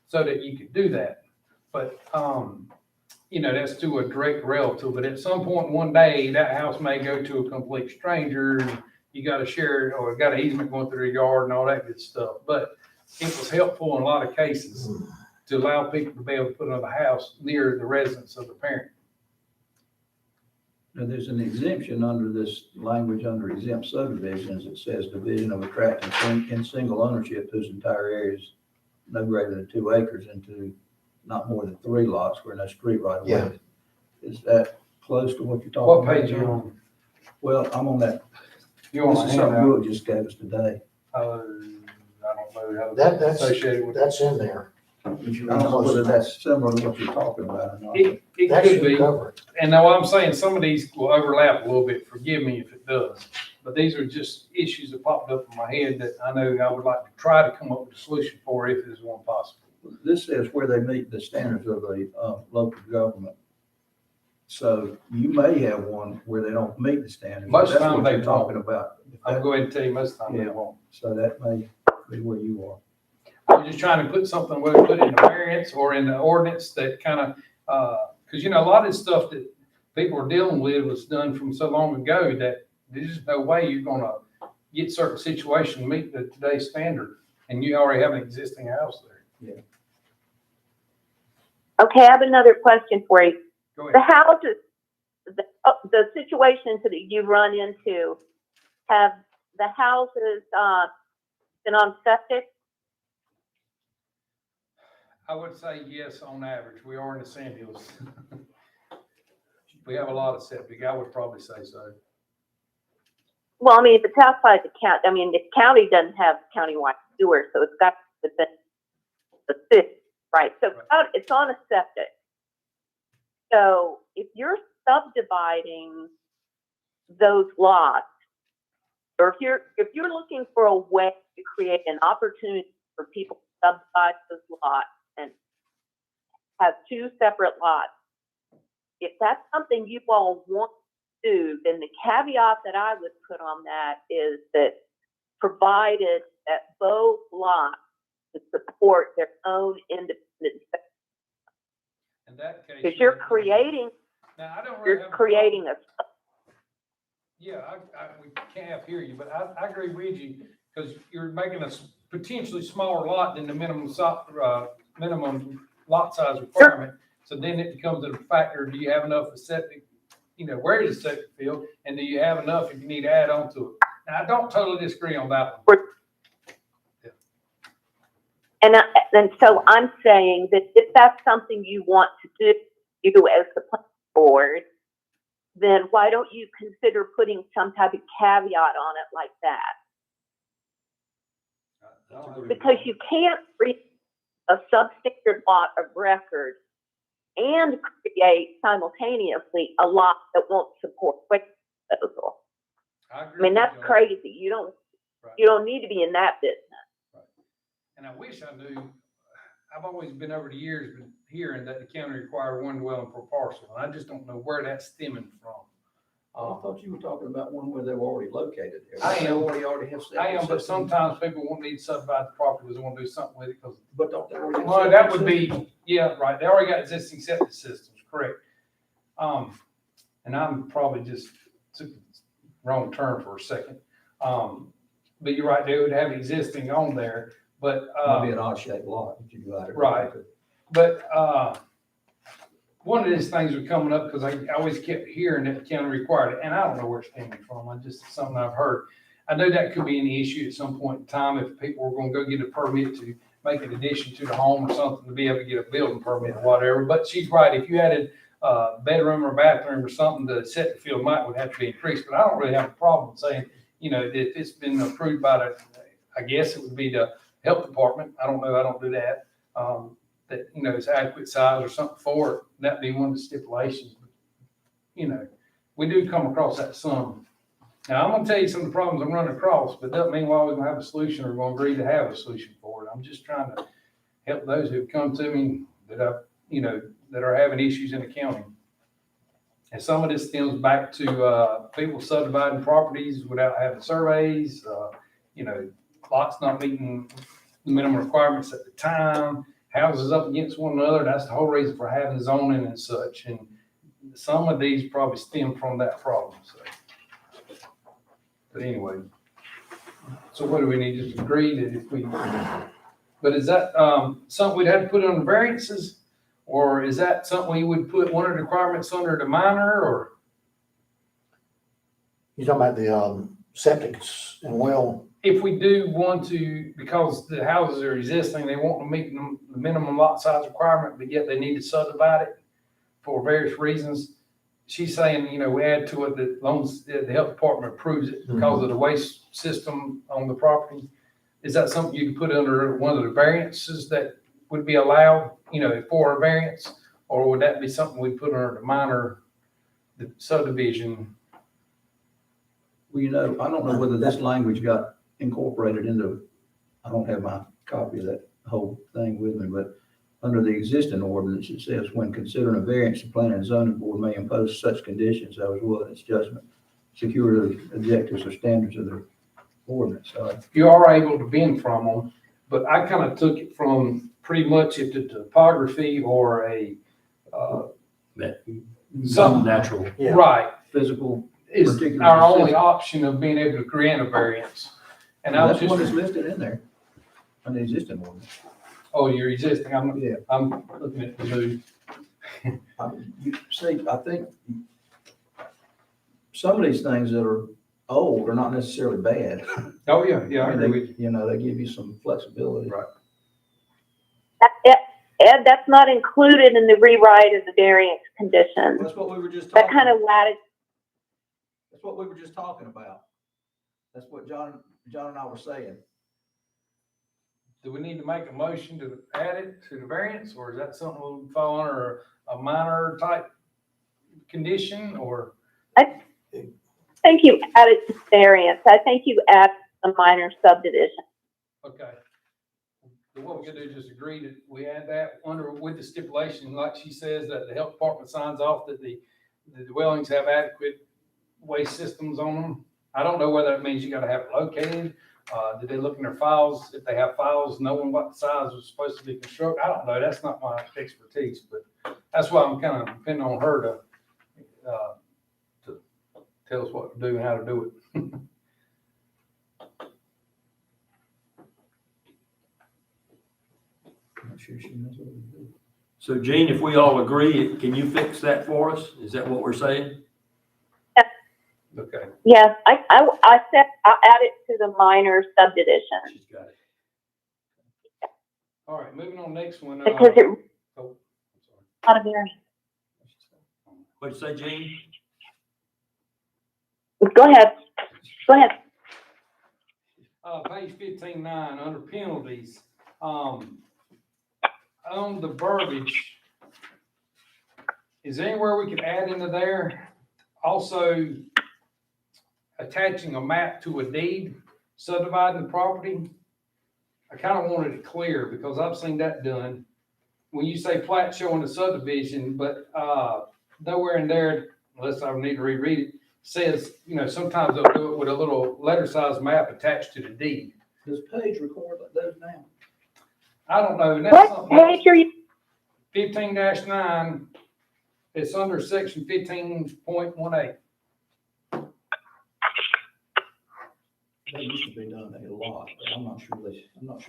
so that you could do that. But, you know, that's to a direct relative, but at some point one day, that house may go to a complete stranger, and you gotta share it, or got an easement going through the yard and all that good stuff. But it was helpful in a lot of cases to allow people to be able to put another house near the residence of the parent. Now, there's an exemption under this language under exempt subdivisions. It says division of a tract in single ownership whose entire area is no greater than 2 acres into not more than 3 lots where no street right of way. Yeah. Is that close to what you're talking What about? page you on? Well, I'm on that. You on This the is something handout? Will just gave us today. I don't know how That's- associated with. That's in there. I don't know whether that's similar to what you're talking about or not. It That could should be. cover it. And now what I'm saying, some of these will overlap a little bit, forgive me if it does. But these are just issues that popped up in my head that I know I would like to try to come up with a solution for if there's one possible. This says where they meet the standards of a local government. So you may have one where they don't meet the standards. Most of the That's time what they you're talking about. I'll go ahead and tell you most of the time they Yeah. won't. So that may be where you are. I'm just trying to put something, whether put in the variance or in the ordinance that kind of, because you know, a lot of this stuff that people are dealing with was done from so long ago that there's just no way you're gonna get certain situations meet the today's standard, and you already have an existing house there. Okay, I have another question for you. Go The ahead. houses, the situations that you run into, have the houses, been on septic? I would say yes, on average. We are in the sand hills. We have a lot of septic. I would probably say so. Well, I mean, if it's outside the county, I mean, the county doesn't have countywide sewer, so it's got to be the city, right? So it's on a septic. So if you're subdividing those lots, or if you're looking for a way to create an opportunity for people to subdivide those lots and have 2 separate lots, if that's something you all want to do, then the caveat that I would put on that is that provided that both lots to support their own independent, In that case. because you're creating Now, I don't really a Yeah, we can't hear you, but I agree with you, because you're making a potentially smaller lot than the minimum lot size requirement. So then it becomes a factor, do you have enough for septic, you know, where is the septic field, and do you have enough if you need to add on to it? Now, I don't totally disagree on that one. and so I'm saying that if that's something you want to do as the planning board, then why don't you consider putting some type of caveat on it like that? Because you can't create a substandard lot of record and create simultaneously a lot that won't support quick disposal. I mean, that's crazy. You don't need to be in that business. Right. And I wish I knew, I've always been over the years been hearing that the county require 1 dwelling per parcel, and I just don't know where that's stemming from. I thought you were talking about one where they were already located there. I am. They already have. I am, but sometimes people won't need to subdivide the property because they want to do something with it, because But don't they already have? well, that would be, Yeah, right, they already got existing septic systems, correct. And I'm probably just took the wrong turn for a second. But you're right, they would have existing on there, but, Maybe an odd-shaped lot, if you got it. Right. But, one of these things was coming up because I always kept hearing that the county required it, and I don't know where it's coming from. I just, something I've heard. I know that could be an issue at some point in time if people were gonna go get a permit to make an addition to the home or something to be able to get a building permit or whatever. But she's right. If you added a bedroom or bathroom or something, the septic field might would have to be increased. But I don't really have a problem saying, you know, if it's been approved by the, I guess it would be the health department. I don't know. I don't do that. That, you know, it's adequate size or something for it. That'd be one of the stipulations. You know, we do come across that some. Now, I'm gonna tell you some of the problems I'm running across, but doesn't mean we're always gonna have a solution or gonna agree to have a solution for it. I'm just trying to help those who've come to me that I, you know, that are having issues in the county. And some of this stems back to, people subdividing properties without having surveys, you know, lots not meeting the minimum requirements at the time, houses up against one another. That's the whole reason for having zoning and such. And some of these probably stem from that problem, so. But anyway, so what do we need? Just agree that if we, but is that, something we'd have to put on the variances? Or is that something we would put one of the requirements under the minor, or? You're talking about the septics and well, If we do want to, because the houses are existing, they want to meet the minimum lot size requirement, but yet they need to subdivide it for various reasons. She's saying, you know, we add to it that as long as the health department approves it because of the waste system on the property. Is that something you can put under one of the variances that would be allowed, you know, for a variance? Or would that be something we put under the minor, the subdivision? Well, you know, I don't know whether this language got incorporated into, I don't have my copy of that whole thing with me, but under the existing ordinance, it says when considering a variance, the planning and zoning board may impose such conditions as will in its judgment secure the objectives or standards of the ordinance. You are able to bend from them, but I kind of took it from pretty much if the topography or a, Something natural. Yeah. right, Physical. is particular our only specific. option of being able to grant a variance. And I was That's what is just, listed in there, on the existing ordinance. oh, you're existing, Yeah. I'm looking at the new. You see, I think some of these things that are old are not necessarily bad. Oh, yeah, yeah, I I mean, agree with you. you know, they give you some flexibility. Right. Ed, that's not included in the rewrite of the variance conditions. That's what we were just That talking kind about. of latitude. That's what we were just talking about. That's what John and I were saying. Do we need to make a motion to add it to the variance, or is that something that would fall under a minor type condition, or? I think you added to variance. I think you add a minor subdivision. Okay. So what we could do is just agree that we add that under, with the stipulation, like she says, that the health department signs off that the dwellings have adequate waste systems on them. I don't know whether it means you gotta have it located. Did they look in their files? If they have files, knowing what size was supposed to be constructed? I don't know. That's not my expertise, but that's why I'm kind of depending on her to tell us what to do and how to do it. I'm not sure she knows what to do. So Gene, if we all agree, can you fix that for us? Is that what we're saying? Okay. Yes, I said I'll add it to the minor subdivision She's got it. All right, moving on, next one. because it's Oh, I'm sorry. not a variance. What'd you say, Gene? Go ahead. Go ahead. Page 15-9, under penalties, on the verbiage, is there anywhere we could add into there? Also, attaching a map to a deed, subdividing the property. I kind of wanted it clear because I've seen that done. When you say plat showing the subdivision, but nowhere in there, unless I need to reread it, says, you know, sometimes they'll do it with a little letter size map attached to the deed. Does Paige record those now? I don't know. And that's What something page are you? 15-9, it's under section 15.18. That used to be done a lot, but I'm not sure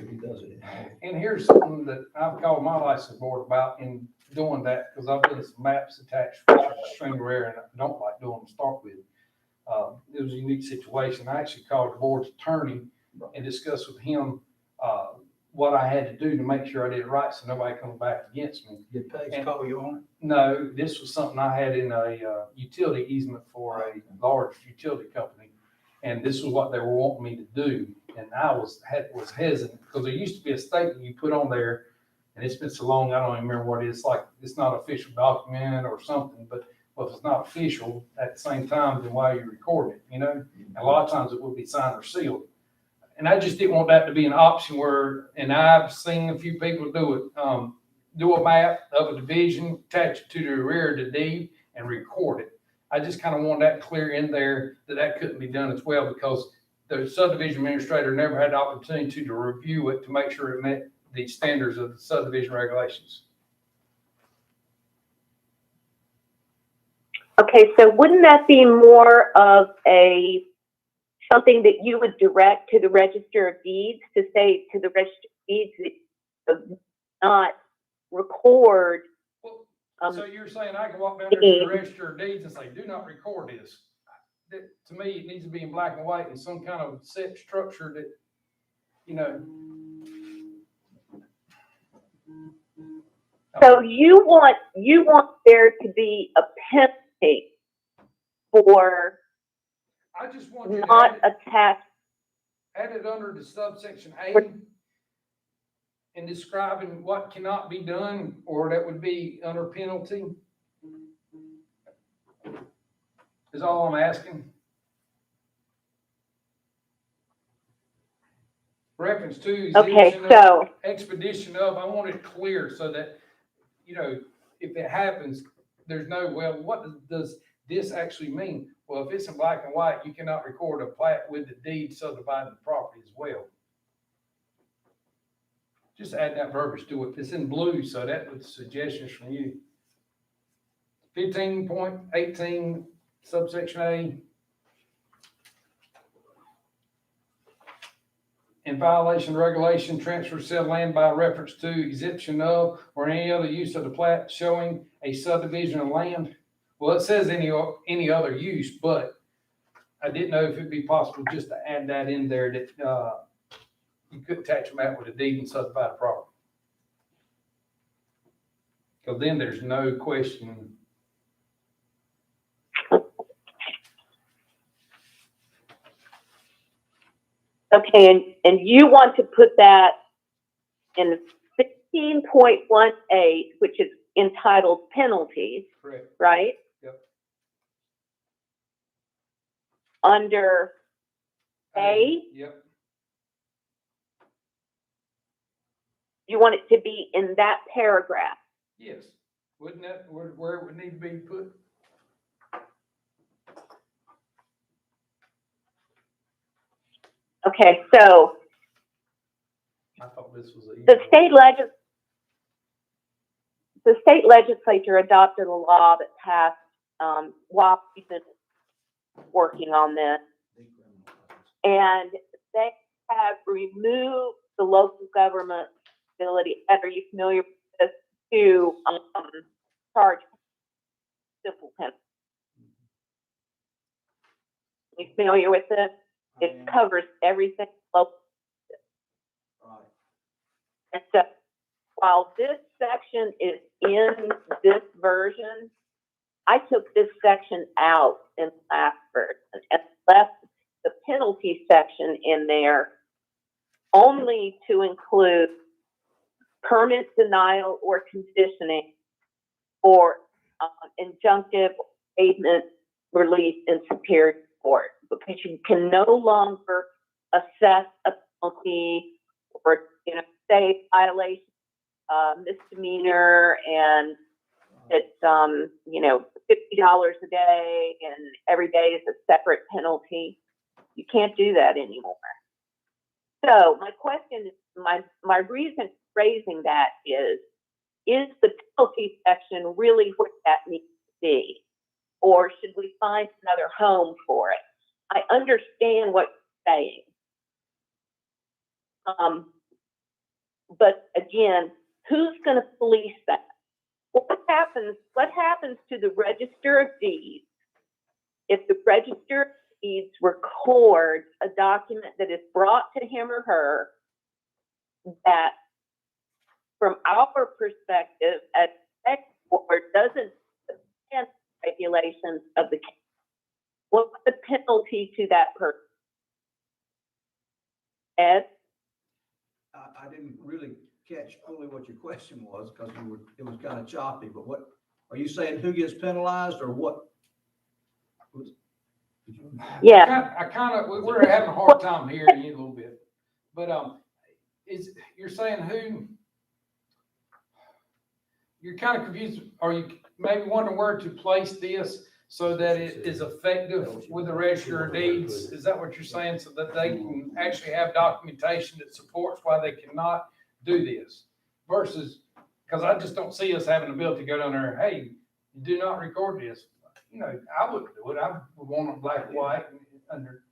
he does it anymore. And here's something that I've called my license board about in doing that, because I've done some maps attached, which are extremely rare, and I don't like doing them to start with. It was a unique situation. I actually called the board's attorney and discussed with him, what I had to do to make sure I did it right, so nobody comes back against me. Did Paige call you on it? No, this was something I had in a utility easement for a large utility company. And this was what they were wanting me to do. And I was hesitant, because there used to be a statement you put on there, and it's been so long, I don't even remember what it is. Like, it's not an official document or something, but well, if it's not official at the same time, then why are you recording it, you know? And a lot of times it would be signed or sealed. And I just didn't want that to be an option where, and I've seen a few people do it, do a map of a division, attach it to the rear of the deed, and record it. I just kind of want that clear in there that couldn't be done as well, because the subdivision administrator never had the opportunity to review it to make sure it met the standards of the subdivision regulations. Okay, so wouldn't that be more of something that you would direct to the Register of Deeds, to say to the Register of Deeds that not record? So you're saying I can walk down there to the Register of Deeds and say, do not record this? That, to me, it needs to be in black and white in some kind of set structure that, you know. So you want there to be a penalty for I just want you to not attached. add it under the subsection A and describing what cannot be done, or that would be under penalty. Is all I'm asking. Reference to Okay, so expedition of, I want it clear so that, you know, if it happens, there's no, well, what does this actually mean? Well, if it's in black and white, you cannot record a plat with the deed subdividing the property as well. Just add that verbiage to it. It's in blue, so that was suggestions from you. 15.18, subsection A. In violation of regulation, transfer said land by reference to, exemption of, or any other use of the plat showing a subdivision of land. Well, it says any other use, but I didn't know if it'd be possible just to add that in there, that you could attach them out with a deed and subdivide a property. Because then there's no question. okay, and you want to put that in 15.18, which is entitled penalties, Correct. right? Yep. Under A, Yep. you want it to be in that paragraph. Yes. Wouldn't that, where it would need to be put? Okay, so I thought this was a. the state legislature adopted a law that passed while we've been working on this, and they have removed the local government ability. Are you familiar with this? To charge civil penalties. You familiar with this? It covers everything local. Right. And so while this section is in this version, I took this section out in the last version and left the penalty section in there only to include permit denial or conditioning or injunctive abatement relief in Superior Court, because you can no longer assess a penalty or, you know, say violation, misdemeanor, and it's, you know, $50 a day and every day is a separate penalty. You can't do that anymore. So my question is, my reason for raising that is, is the penalty section really where that needs to be? Or should we find another home for it? I understand what you're saying. But again, who's gonna police that? What happens to the Register of Deeds if the Register of Deeds records a document that is brought to him or her that, from our perspective, as a board, doesn't understand the regulations of the county? What's the penalty to that person? Ed? I didn't really catch fully what your question was, because it was kind of choppy, but what, are you saying who gets penalized or what? Yeah. I kind of, we're having a hard time hearing you a little bit, but, you're saying who? You're kind of confused. Are you maybe wondering where to place this so that it is effective with the Register of Deeds? Is that what you're saying? So that they can actually have documentation that supports why they cannot do this versus, because I just don't see us having the ability to go down there, hey, you do not record this. You know, I wouldn't do it. I would want it black and white and under,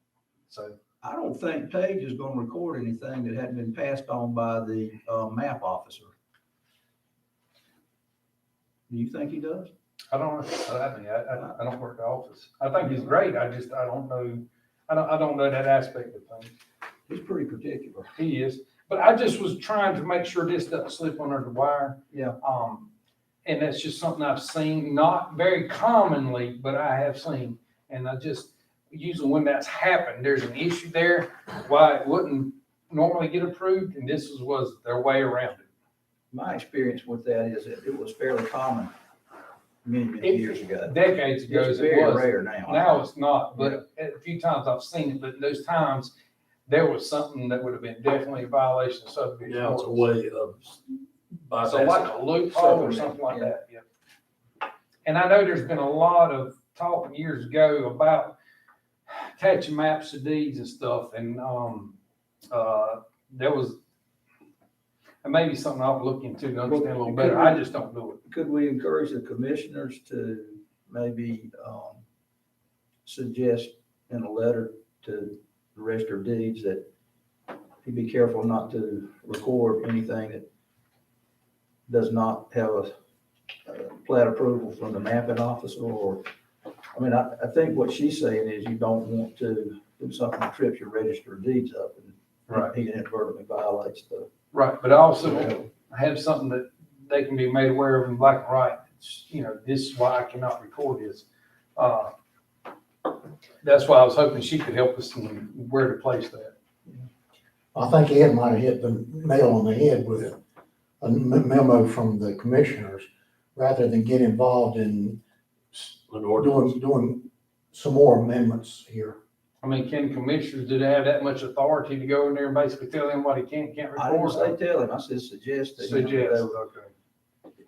so. I don't think Paige is gonna record anything that hadn't been passed on by the, map officer. Do you think he does? I don't know. I don't work the office. I think he's great. I don't know. I don't know that aspect of things. He's pretty particular. He is, but I just was trying to make sure this doesn't slip under the wire. Yeah. And that's just something I've seen, not very commonly, but I have seen. And I just, usually when that's happened, there's an issue there, why it wouldn't normally get approved, and this was their way around it. My experience with that is that it was fairly common many years ago. Decades ago, It's it very was. rare now. Now it's not, but a few times I've seen it, but in those times, there was something that would have been definitely a violation of subdivision. Now it's a way of bypassing. So like a loophole or something like that, yeah. And I know there's been a lot of talk years ago about attaching maps to deeds and stuff, and, there was, and maybe something I'll look into to understand a little better. I just don't do it. Could we encourage the commissioners to maybe, suggest in a letter to the Register of Deeds that he be careful not to record anything that does not have a plat approval from the mapping officer? Or, I mean, I think what she's saying is you don't want to do something that trips your Register of Deeds up and Right. he inadvertently violates the. Right, but I also have something that they can be made aware of in black and white. It's, you know, this is why I cannot record this. That's why I was hoping she could help us in where to place that. I think Ed might have hit the nail on the head with a memo from the commissioners, rather than get involved in doing some more amendments here. I mean, can commissioners, do they have that much authority to go in there and basically tell him what he can't I didn't record? say tell him, I said suggest. that, you know, Suggest, they would- okay.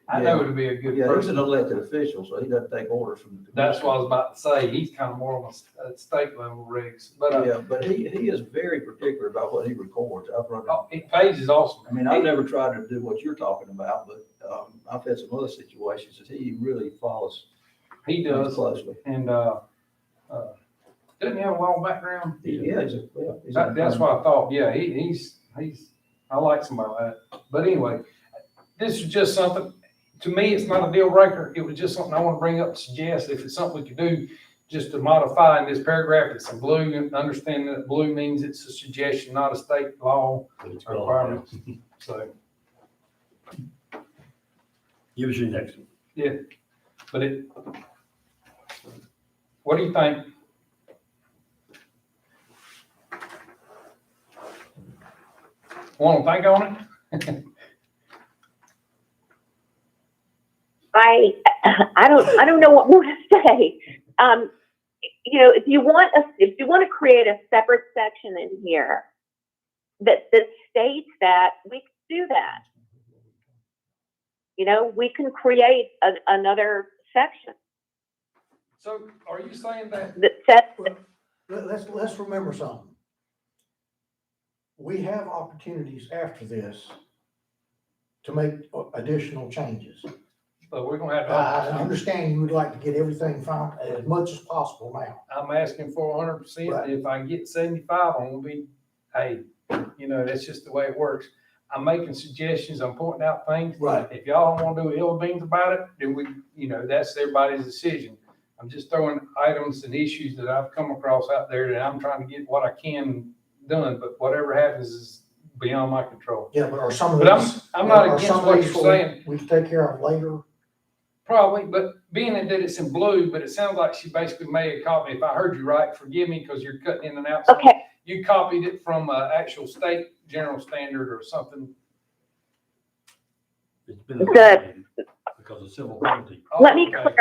I know it'd be a good Yeah, he's person. an elected official, so he doesn't take orders from the. That's what I was about to say. He's kind of more on a state level regs, but, Yeah, but he is very particular about what he records. I've run, Paige is awesome. I mean, I've never tried to do what you're talking about, but, I've had some other situations that he really follows. He things does, closely. and, doesn't he have a long background? Yeah, That's what I thought. Yeah, he's, I like somebody like that. But anyway, this is just something, to me, it's not a deal breaker. It was just something I want to bring up, suggest if it's something we could do, just to modify in this paragraph. It's in blue, and understanding that blue means it's a suggestion, not a state law requirement. So, Give us your next one. yeah, but what do you think? Want to think on it? I don't know what more to say. You know, if you want to create a separate section in here that states that, we can do that. You know, we can create another section So are you saying that? that says, Let's remember something. We have opportunities after this to make additional changes. But we're gonna have I to, understand you would like to get everything found as much as possible now. I'm asking for 100%. Right. If I get 75, I'm gonna be, hey, that's just the way it works. I'm making suggestions, I'm pointing out things. Right. If y'all don't wanna do ill beans about it, then that's everybody's decision. I'm just throwing items and issues that I've come across out there that I'm trying to get what I can done, but whatever happens is beyond my control. Yeah, but are some of But these? I'm not are against some of what these you're what saying. We can take care of later. Probably, but being that it's in blue, but it sounds like she basically made a copy. If I heard you right, forgive me because you're cutting in and out. Okay, You copied it from an actual state general standard or something. It's been Good. because of civil penalty. let me Okay.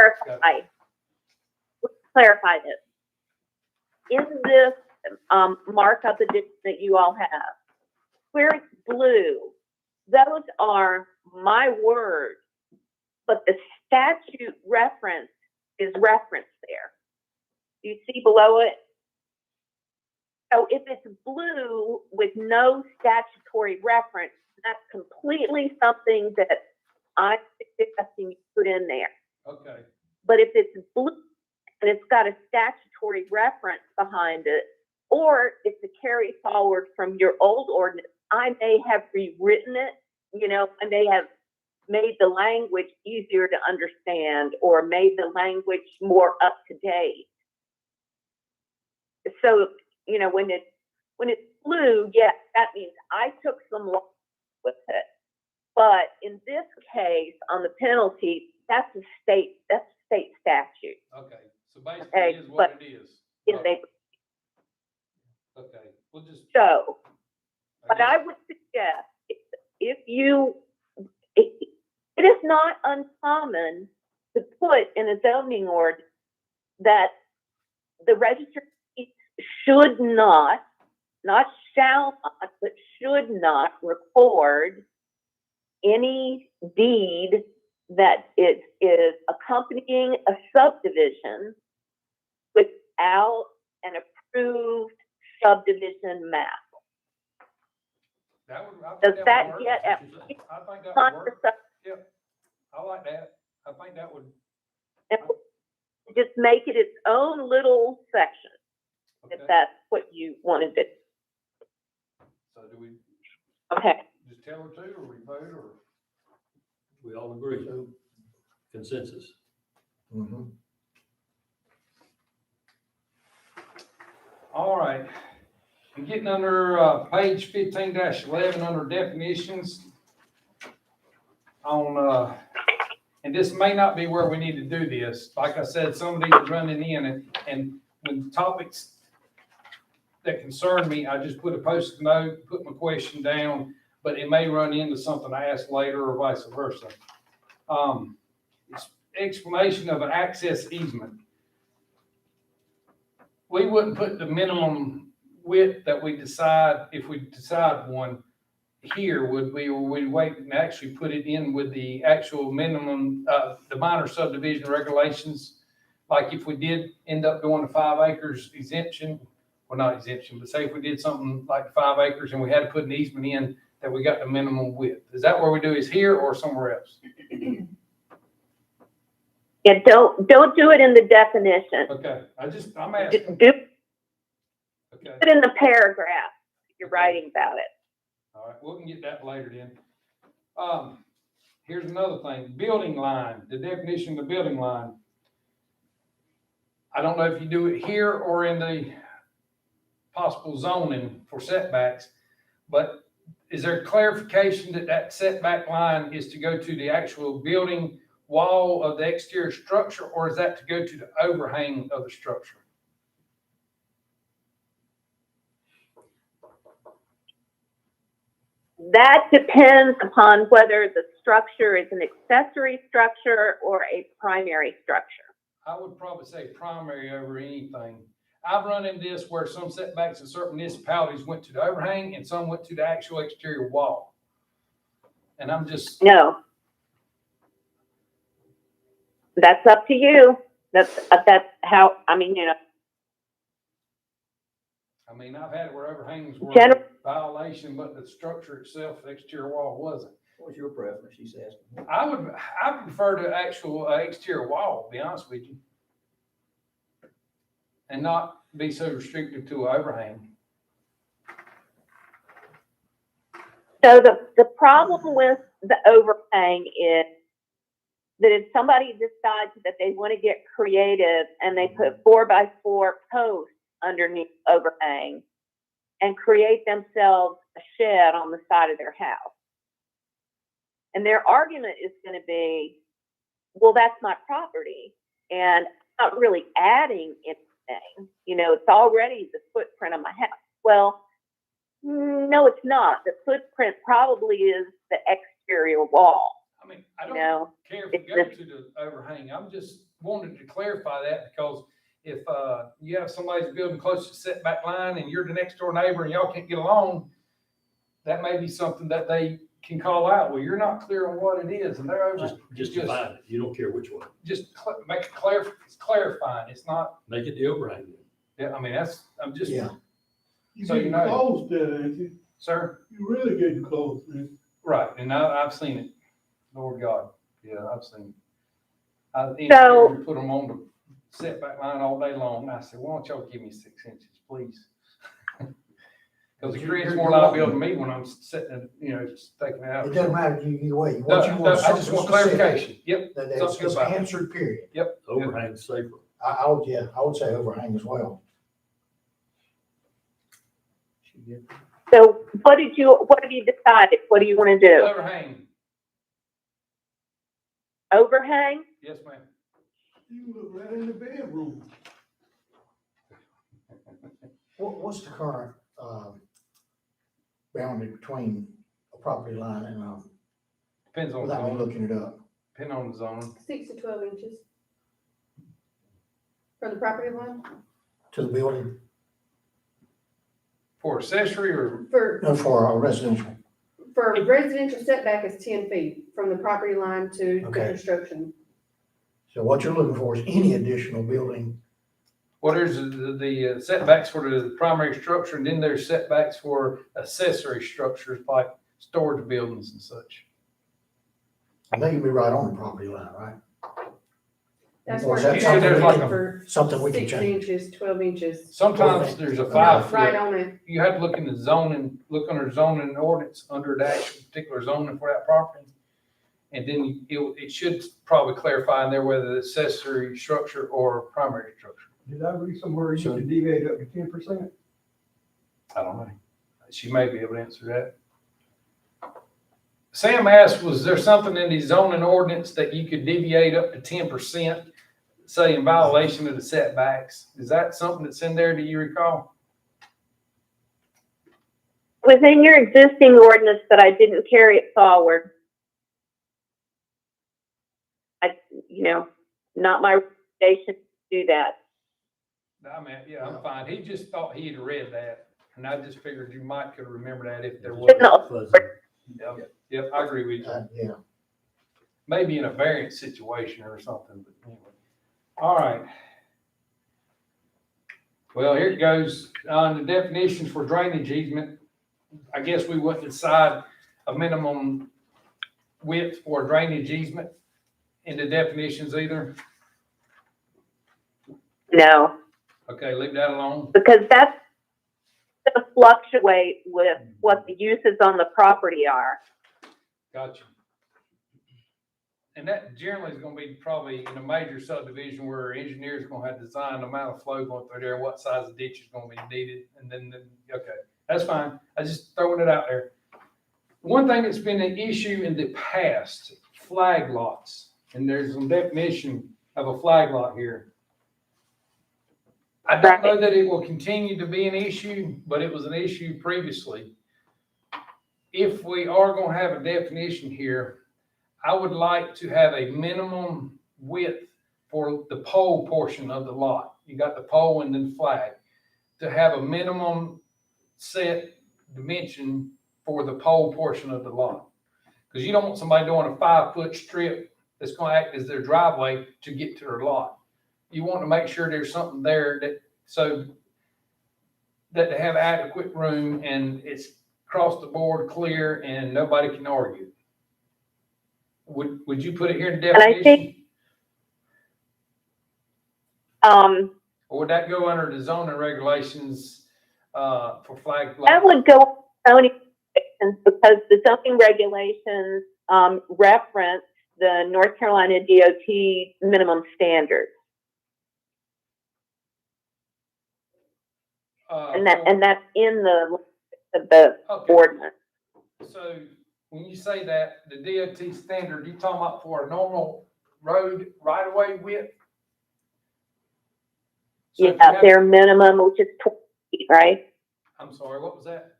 clarify this. In this markup edition that you all have, where it's blue, those are my words, but the statute reference is referenced there. Do you see below it? So if it's blue with no statutory reference, that's completely something that I'm suggesting you put in there. Okay. But if it's blue and it's got a statutory reference behind it, or it's a carry forward from your old ordinance, I may have rewritten it, I may have made the language easier to understand or made the language more up to date. So, when it's blue, yes, that means I took some law with it. But in this case, on the penalty, that's a state statute. Okay. So basically Okay, it is what it is. Okay. We'll just. So, but guess- I would suggest it is not uncommon to put in a zoning ordinance that the register should not shall not, but should not record any deed that is accompanying a subdivision without an approved subdivision map. I Does think that would work. get at I think that would time work. for Yep. I like that. I think that would. just make it its own little section, if Okay. that's what you wanted to. So do we Okay. just tell her to, or we vote, or? We all agree. Consensus. Mhm. All right. I'm getting under, page 15-11 under definitions. And this may not be where we need to do this. Like I said, some of these are running in and when topics that concern me, I just put a post-it note, put my question down, but it may run into something I ask later or vice versa. Explanation of an access easement. We wouldn't put the minimum width that we decide, if we decide one here, would we, or would we wait and actually put it in with the actual minimum, the minor subdivision regulations? Like if we did end up going to 5 acres exemption, well, not exemption, but say if we did something like 5 acres and we had to put an easement in that we got the minimum width. Is that where we do is here or somewhere else? Yeah, don't do it in the definition. Okay, I'm asking. Do Okay, it in the paragraph you're writing about it. all right, we can get that later then. Here's another thing, building line, the definition of the building line. I don't know if you do it here or in the possible zoning for setbacks, but is there clarification that that setback line is to go to the actual building wall of the exterior structure, or is that to go to the overhang of the structure? That depends upon whether the structure is an accessory structure or a primary structure. I would probably say primary over anything. I've run into this where some setbacks in certain municipalities went to the overhang and some went to the actual exterior wall. And I'm just. No. That's up to you. That's how, I mean, I've had it where overhangs were General- a violation, but the structure itself, the exterior wall wasn't. What's your preference, she's asking? I prefer the actual exterior wall, to be honest with you. And not be so restricted to an overhang. So the problem with the overhang is that if somebody decides that they want to get creative and they put 4x4 posts underneath the overhang and create themselves a shed on the side of their house. And their argument is going to be, well, that's my property and I'm not really adding anything. You know, it's already the footprint of my house. Well, no, it's not. The footprint probably is the exterior wall. I mean, I You don't know, care if you go to the overhang. I'm just wanted to clarify that because if you have somebody's building close to the setback line and you're the next door neighbor and y'all can't get along, that may be something that they can call out. Well, you're not clear on what it is, and they're over. Just divide it. You don't care which one. Just make it clear. It's clarifying. It's not. Make it the overhang. Yeah, I mean I'm just. Yeah. You So you getting know. close there, ain't you? Sir. You really getting close, man. Right, and I've seen it. Lord God, yeah, I've seen it. So- Put them on the setback line all day long. I said, why don't y'all give me 6 inches, please? Because it creates more liability to me when I'm sitting, you know, just taking it out. It doesn't matter either way. No, What you no, want I just something want specific clarification. Yep, that it's something just about it. answered, period. Yep. Overhang's safer. I would say overhang as well. So what have you decided? What do you want to do? Overhang. Overhang? Yes, ma'am. You look right in the bedroom. What's the current, boundary between a property line and, Depends on the without me zone. looking it up? Depending on the zone. 6 to 12 inches. From the property line? To the building, For accessory or, no, for a residential? For residential setback is 10 feet from the property line to the Okay. construction. So what you're looking for is any additional building. well, there's the setbacks for the primary structure, and then there's setbacks for accessory structures like storage buildings and such. And they can be right on the property line, right? That's Or where is that it's something we looking can- for Something we can 6 change. inches, 12 inches. Sometimes there's a Okay. 5 Right foot. on it. You have to look in the zoning, look under zoning ordinance, under the actual particular zoning for that property. And then it should probably clarify in there whether it's accessory structure or primary structure. Did I read somewhere you can deviate up to 10%? I don't know. She may be able to answer that. Sam asked, was there something in the zoning ordinance that you could deviate up to 10%, say in violation of the setbacks? Is that something that's in there, do you recall? Within your existing ordinance, but I didn't carry it forward. Not my recommendation to do that. I mean, yeah, I'm fine. He just thought he'd read that, and I just figured you might could remember that if there was. No. Yep, I agree with you. Yeah. Maybe in a variant situation or something, but anyway. All right. Well, here it goes. On the definitions for drainage easement, I guess we wouldn't decide a minimum width for a drainage easement in the definitions either. No, Okay, leave that alone. because that's going to fluctuate with what the uses on the property are. Gotcha. And that generally is gonna be probably in a major subdivision where engineers are gonna have to design the amount of flow going through there, what size of ditch is gonna be needed, and then, okay, that's fine. I just throwing it out there. One thing that's been an issue in the past, flag lots, and there's some definition of a flag lot here. I don't know that it will continue to be an issue, but it was an issue previously. If we are gonna have a definition here, I would like to have a minimum width for the pole portion of the lot. You got the pole and then flag. To have a minimum set dimension for the pole portion of the lot. Because you don't want somebody doing a 5-foot strip that's gonna act as their driveway to get to their lot. You want to make sure there's something there so that they have adequate room and it's across the board clear and nobody can argue. Would you put it here in And I definition? think, Or would that go under the zoning regulations, for flag that lots? would go zoning regulations because the zoning regulations, reference the North Carolina DOT minimum standards. And that's in the Okay. ordinance. So when you say that, the DOT standard, you talking about for a normal road right-of-way width? So if you Yeah, have- their minimum, which is 20 feet, right? I'm sorry, what was that?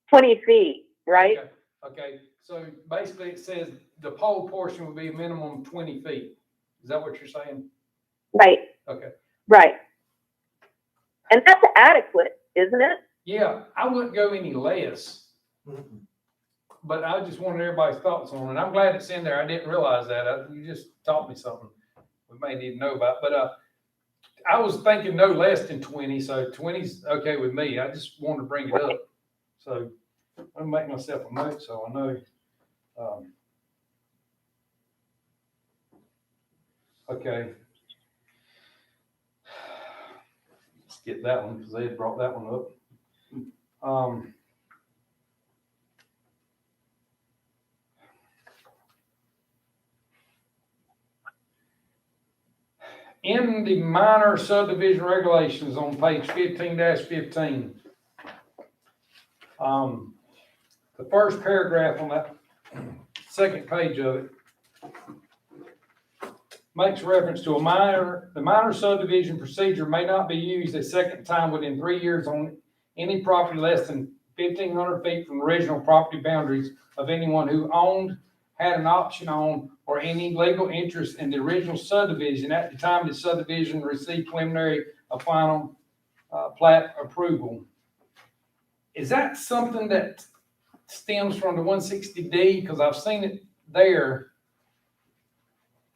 20 feet, right? Okay, so basically it says the pole portion would be a minimum 20 feet. Is that what you're saying? Right, Okay. right. And that's adequate, isn't it? Yeah, I wouldn't go any less, but I just wanted everybody's thoughts on it. I'm glad it's in there. I didn't realize that. You just taught me something we may need to know about. But I was thinking no less than 20, so 20's okay with me. I just wanted to bring it up. So I'm making myself a note so I know. Okay. Let's get that one because they had brought that one up. In the minor subdivision regulations on page 15-15, the first paragraph on that second page of it makes reference to the minor subdivision procedure may not be used a second time within 3 years on any property less than 1,500 feet from the original property boundaries of anyone who owned, had an option on, or any legal interest in the original subdivision at the time the subdivision received preliminary or final plat approval. Is that something that stems from the 160D? Because I've seen it there.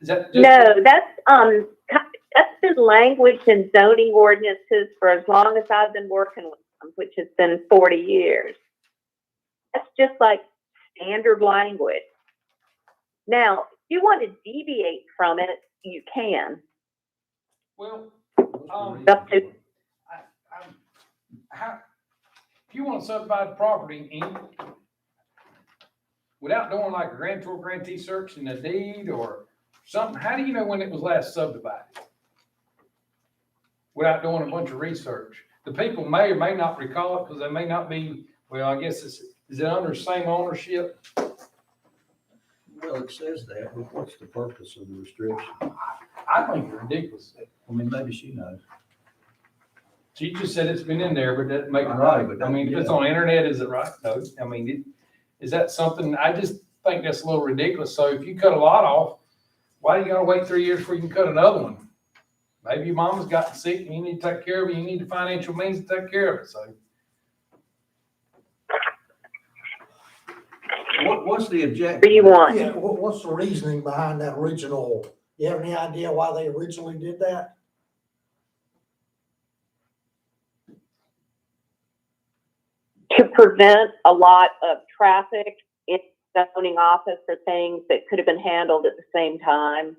Is that just No, that's been language in zoning ordinances for as long as I've been working with them, which has been 40 years. That's just like standard language. Now, if you want to deviate from it, you can. well? Up to If you want to subdivide the property without doing like a grantor grantee search in the deed or something, how do you know when it was last subdivided? Without doing a bunch of research. The people may or may not recall it because they may not be, well, I guess is it under the same ownership? Well, it says that, but what's the purpose of the restriction? I think it's ridiculous. I mean, maybe she knows. She just said it's been in there, but that make it Right, right. but I mean, if it's on the internet, is it right? No. I mean, is that something, I just think that's a little ridiculous. So if you cut a lot off, why do you gotta wait 3 years before you can cut another one? Maybe your mama's gotten sick and you need to take care of it. You need the financial means to take care of it, so. What's the objection? what do you want? Yeah, what's the reasoning behind that original? You have any idea why they originally did that? To prevent a lot of traffic in the zoning office for things that could have been handled at the same time.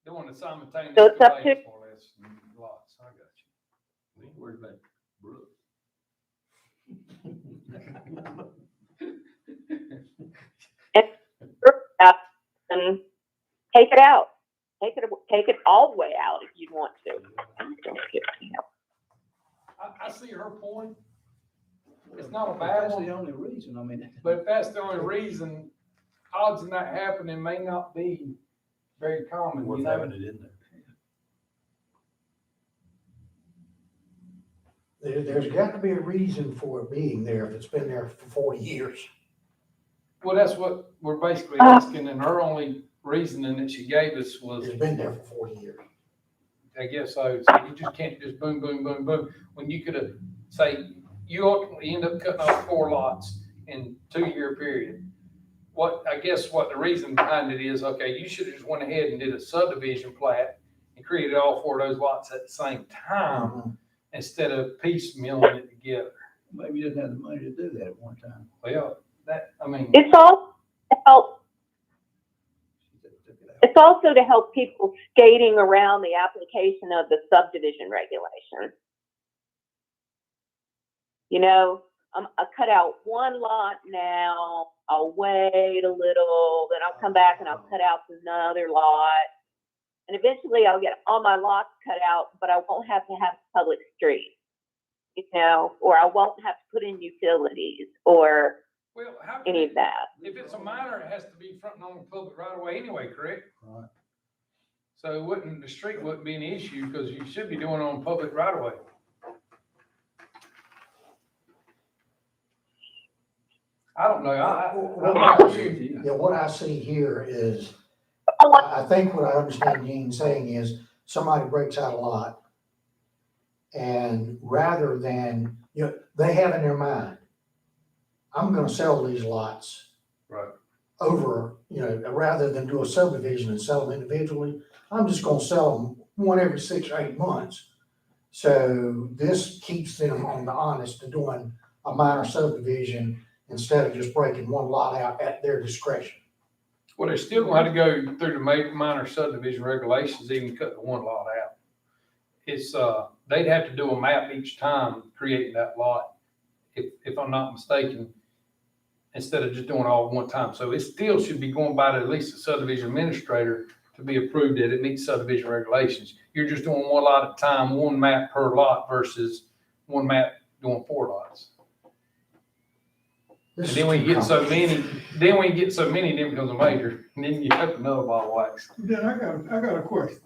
Doing the simultaneous. So it's up to- surveillance more or less, lots. I got you. We ain't worried about Brooke. And take it out. Take it all the way out if you want to. I see her point. It's not a bad That's one. the only reason, I mean. But if that's the only reason, odds of that happening may not be very common, you Worth know? having it in there. There's got to be a reason for it being there if it's been there for 40 years. Well, that's what we're basically asking, and her only reasoning that she gave us was, It's been there for 40 years. I guess so. So you just can't just boom, boom, boom, boom. When you could have, say, you ultimately end up cutting off 4 lots in 2-year period. I guess what the reason behind it is, okay, you should have just went ahead and did a subdivision plat and created all 4 of those lots at the same time instead of piecemealing it together. Maybe you didn't have the money to do that at one time. Well, I mean. It's all help, it's also to help people skating around the application of the subdivision regulations. You know, I cut out one lot now, I'll wait a little, then I'll come back and I'll cut out another lot. And eventually I'll get all my lots cut out, but I won't have to have a public street, you know, or I won't have to put in utilities or Well, how can any of that. if it's a minor, it has to be fronting on the public right away anyway, correct? Right. So the street wouldn't be an issue because you should be doing it on public right away. I don't know, What I see here is, Oh, I think what I understand Gene saying is somebody breaks out a lot. And rather than, they have in their mind, I'm gonna sell these lots. Right. Over, rather than do a subdivision and sell them individually, I'm just gonna sell them one every 6 or 8 months. So this keeps them on the honest to doing a minor subdivision instead of just breaking one lot out at their discretion. well, they're still gonna have to go through the minor subdivision regulations, even cut the one lot out. It's, they'd have to do a map each time creating that lot, if I'm not mistaken, instead of just doing it all at one time. So it still should be going by to at least the subdivision administrator to be approved that it meets subdivision regulations. You're just doing one lot at a time, one map per lot versus one map doing 4 lots. And then when you get so many, then it becomes a major, and then you have another ball of wax. Then I got a question.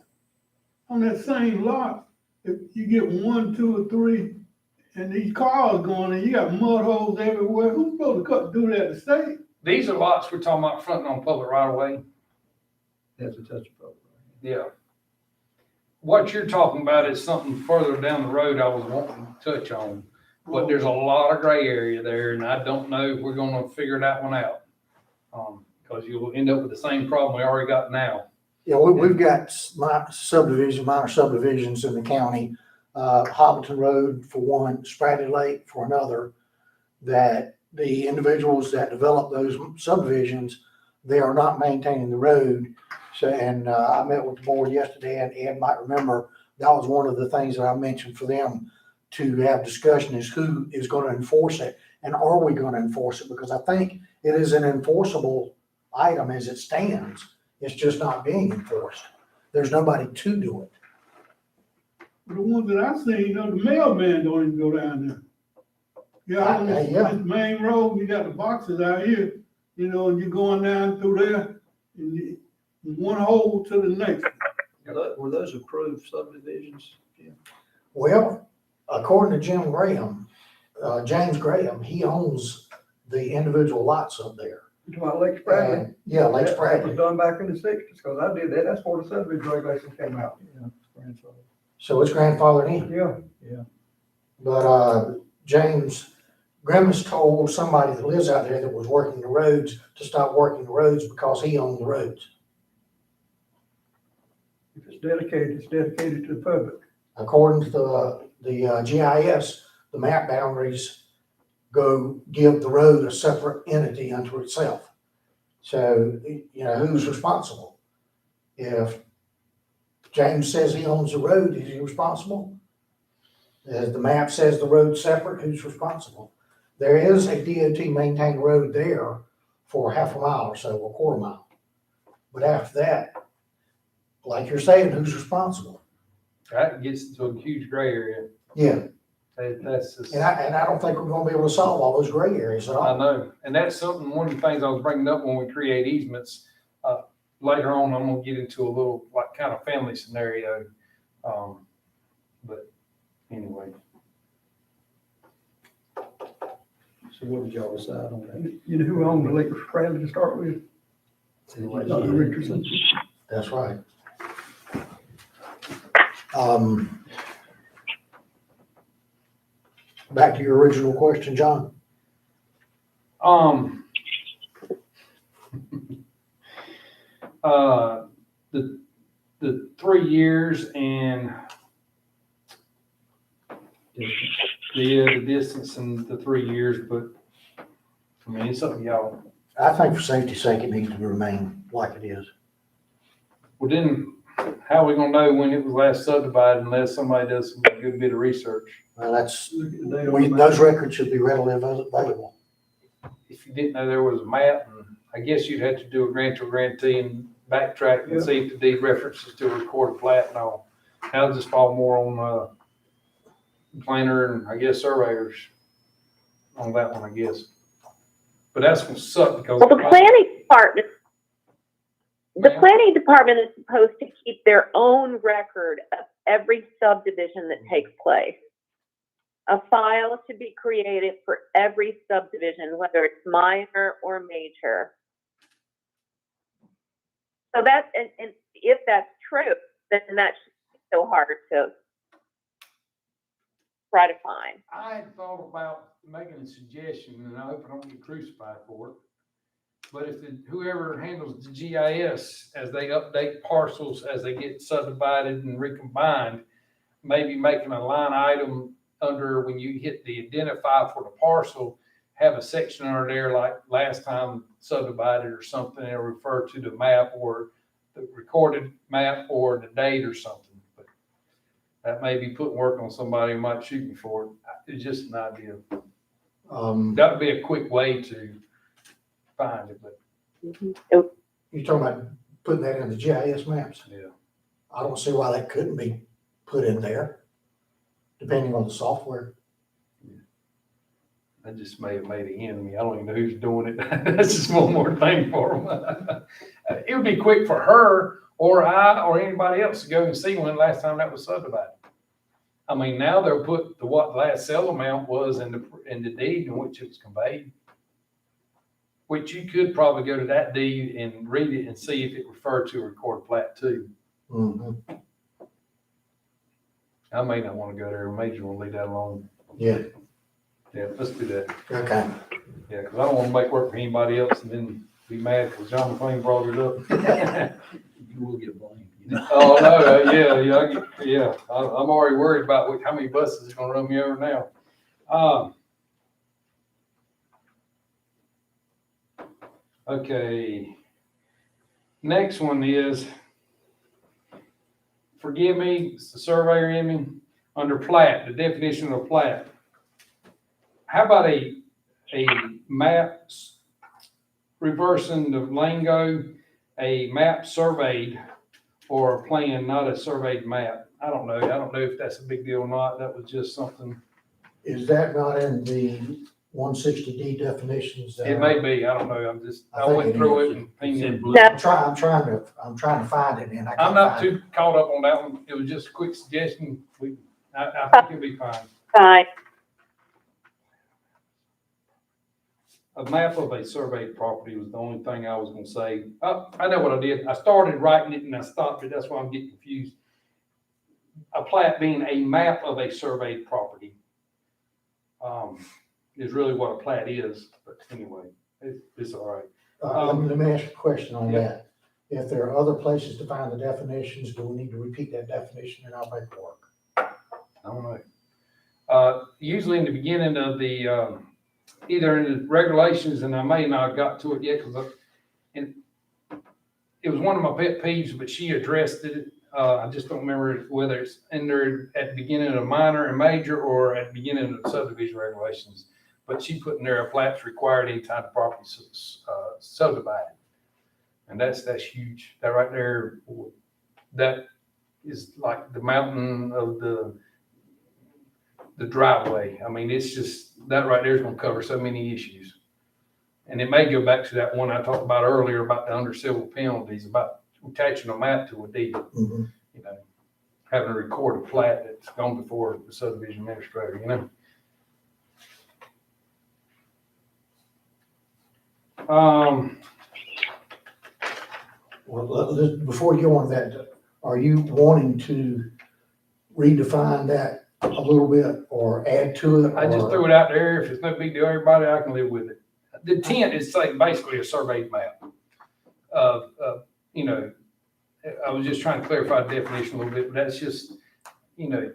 On that same lot, if you get 1, 2, or 3, and these cars going, and you got mud holes everywhere, who's supposed to do that, the state? These are lots we're talking about fronting on public right away. Have to touch public. Yeah. What you're talking about is something further down the road I was wanting to touch on. But there's a lot of gray area there, and I don't know if we're gonna figure that one out. Because you'll end up with the same problem we already got now. Yeah, we've got minor subdivisions in the county, Hobbiton Road for one, Spratly Lake for another, that the individuals that develop those subdivisions, they are not maintaining the road. So, and I met with the board yesterday, and Ed might remember, that was one of the things that I mentioned for them to have discussion is who is going to enforce it, and are we going to enforce it? Because I think it is an enforceable item as it stands. It's just not being enforced. There's nobody to do it. The ones that I seen, the mailman don't even go down there. Yeah, on this main road, you got the boxes out here, and you're going down through there, and one hole to the next. Were those approved subdivisions? Yeah. Well, according to James Graham, he owns the individual lots up there. You talking about Lake Spratly? Yeah, Lake That Spratly. was done back in the 60s, because I did that. That's before the subdivision regulations came out. So it's grandfathered in. Yeah. But James Graham has told somebody that lives out there that was working the roads to stop working the roads because he owned the roads. If it's dedicated to the public. According to the GIS, the map boundaries give the road a separate entity unto itself. So, who's responsible? If James says he owns the road, is he responsible? If the map says the road's separate, who's responsible? There is a DOT maintained road there for half a mile or so, or 1/4 mile. But after that, like you're saying, who's responsible? That gets into a huge gray area. Yeah, That's just. and I don't think we're gonna be able to solve all those gray areas at I all. know, and that's something, one of the things I was bringing up when we create easements. Later on, I'm gonna get into a little, like, kind of family scenario. But anyway. So what did y'all decide on that? You know who owned the Lake Spratly to start with? Dr. Richardson. That's right. Back to your original question, John. The 3 years and the distance and the 3 years, but I mean, it's up to y'all. I think for safety's sake, it needs to remain like it is. Well, then, how are we gonna know when it was last subdivided unless somebody does a good bit of research? Well, that's, Look at the date on the map. those records should be readily available. If you didn't know there was a map, and I guess you'd have to do a grant or grantee and backtrack and see if the deed references to a recorded plat and all. That'll just fall more on, planner and I guess surveyors on that one, I guess. But that's gonna suck because. Well, the planning department is supposed to keep their own record of every subdivision that takes place. A file should be created for every subdivision, whether it's minor or major. So that, and if that's true, then that should be so hard to try to find. I had thought about making a suggestion, and I hope I don't get crucified for it. But if whoever handles the GIS, as they update parcels, as they get subdivided and recombined, maybe making a line item under when you hit the identify for the parcel, have a section under there like last time subdivided or something, and refer to the map or the recorded map or the date or something. But that may be putting work on somebody who might shoot me for it. It's just an idea. That would be a quick way to find it, but You're talking about putting that in the GIS maps? yeah. I don't see why that couldn't be put in there, depending on the software. I just may have made an enemy. I don't even know who's doing it. That's just one more thing for them. It would be quick for her or I or anybody else to go and see when last time that was subdivided. I mean, now they'll put what the last sale amount was in the deed in which it was conveyed, which you could probably go to that deed and read it and see if it referred to a recorded plat too. Mm-hmm. I may not want to go there. I may just want to leave that alone. Yeah, Yeah, let's do that. okay. Yeah, because I don't want to make work for anybody else and then be mad because John McLean brought it up. You will get blamed. Oh, no, I'm already worried about how many buses are gonna run me over now. Okay. Next one is, forgive me, it's the surveyor in me, under plat, the definition of plat. How about a map reversing the lingo, a map surveyed or a plan, not a surveyed map? I don't know. I don't know if that's a big deal or not. That was just something. Is that not in the 160D definitions? It may be. I don't know. I think went it through is. it and opinion. I'm trying to find it, and I can't I'm not find it. too caught up on that one. It was just a quick suggestion. I think it'll be fine. Fine. A map of a surveyed property was the only thing I was gonna say. I know what I did. I started writing it and I stopped it. That's why I'm getting confused. A plat being a map of a surveyed property, is really what a plat is. But anyway, it's all right. Let me ask you a question on Yeah. that. If there are other places to find the definitions, do we need to repeat that definition in our paperwork? I don't know. Usually in the beginning of the, either in the regulations, and I may not have got to it yet because it was one of my pet peeves, but she addressed it. I just don't remember whether it's in there at the beginning of minor and major or at the beginning of the subdivision regulations. But she put in there a plat's required anytime the property subdivided. And that's huge. That right there, that is like the mountain of the driveway. I mean, it's just, that right there is going to cover so many issues. And it may go back to that one I talked about earlier about the under civil penalties, about attaching a map to a deed, Mhm. you know, having a recorded plat that's gone before the subdivision administrator, you know. Well, before you go on that, are you wanting to redefine that a little bit or add to it? I just threw it out there. If it's no big deal, everybody, I can live with it. The intent is like basically a surveyed map of, you know, I was just trying to clarify the definition a little bit, but that's just, you know,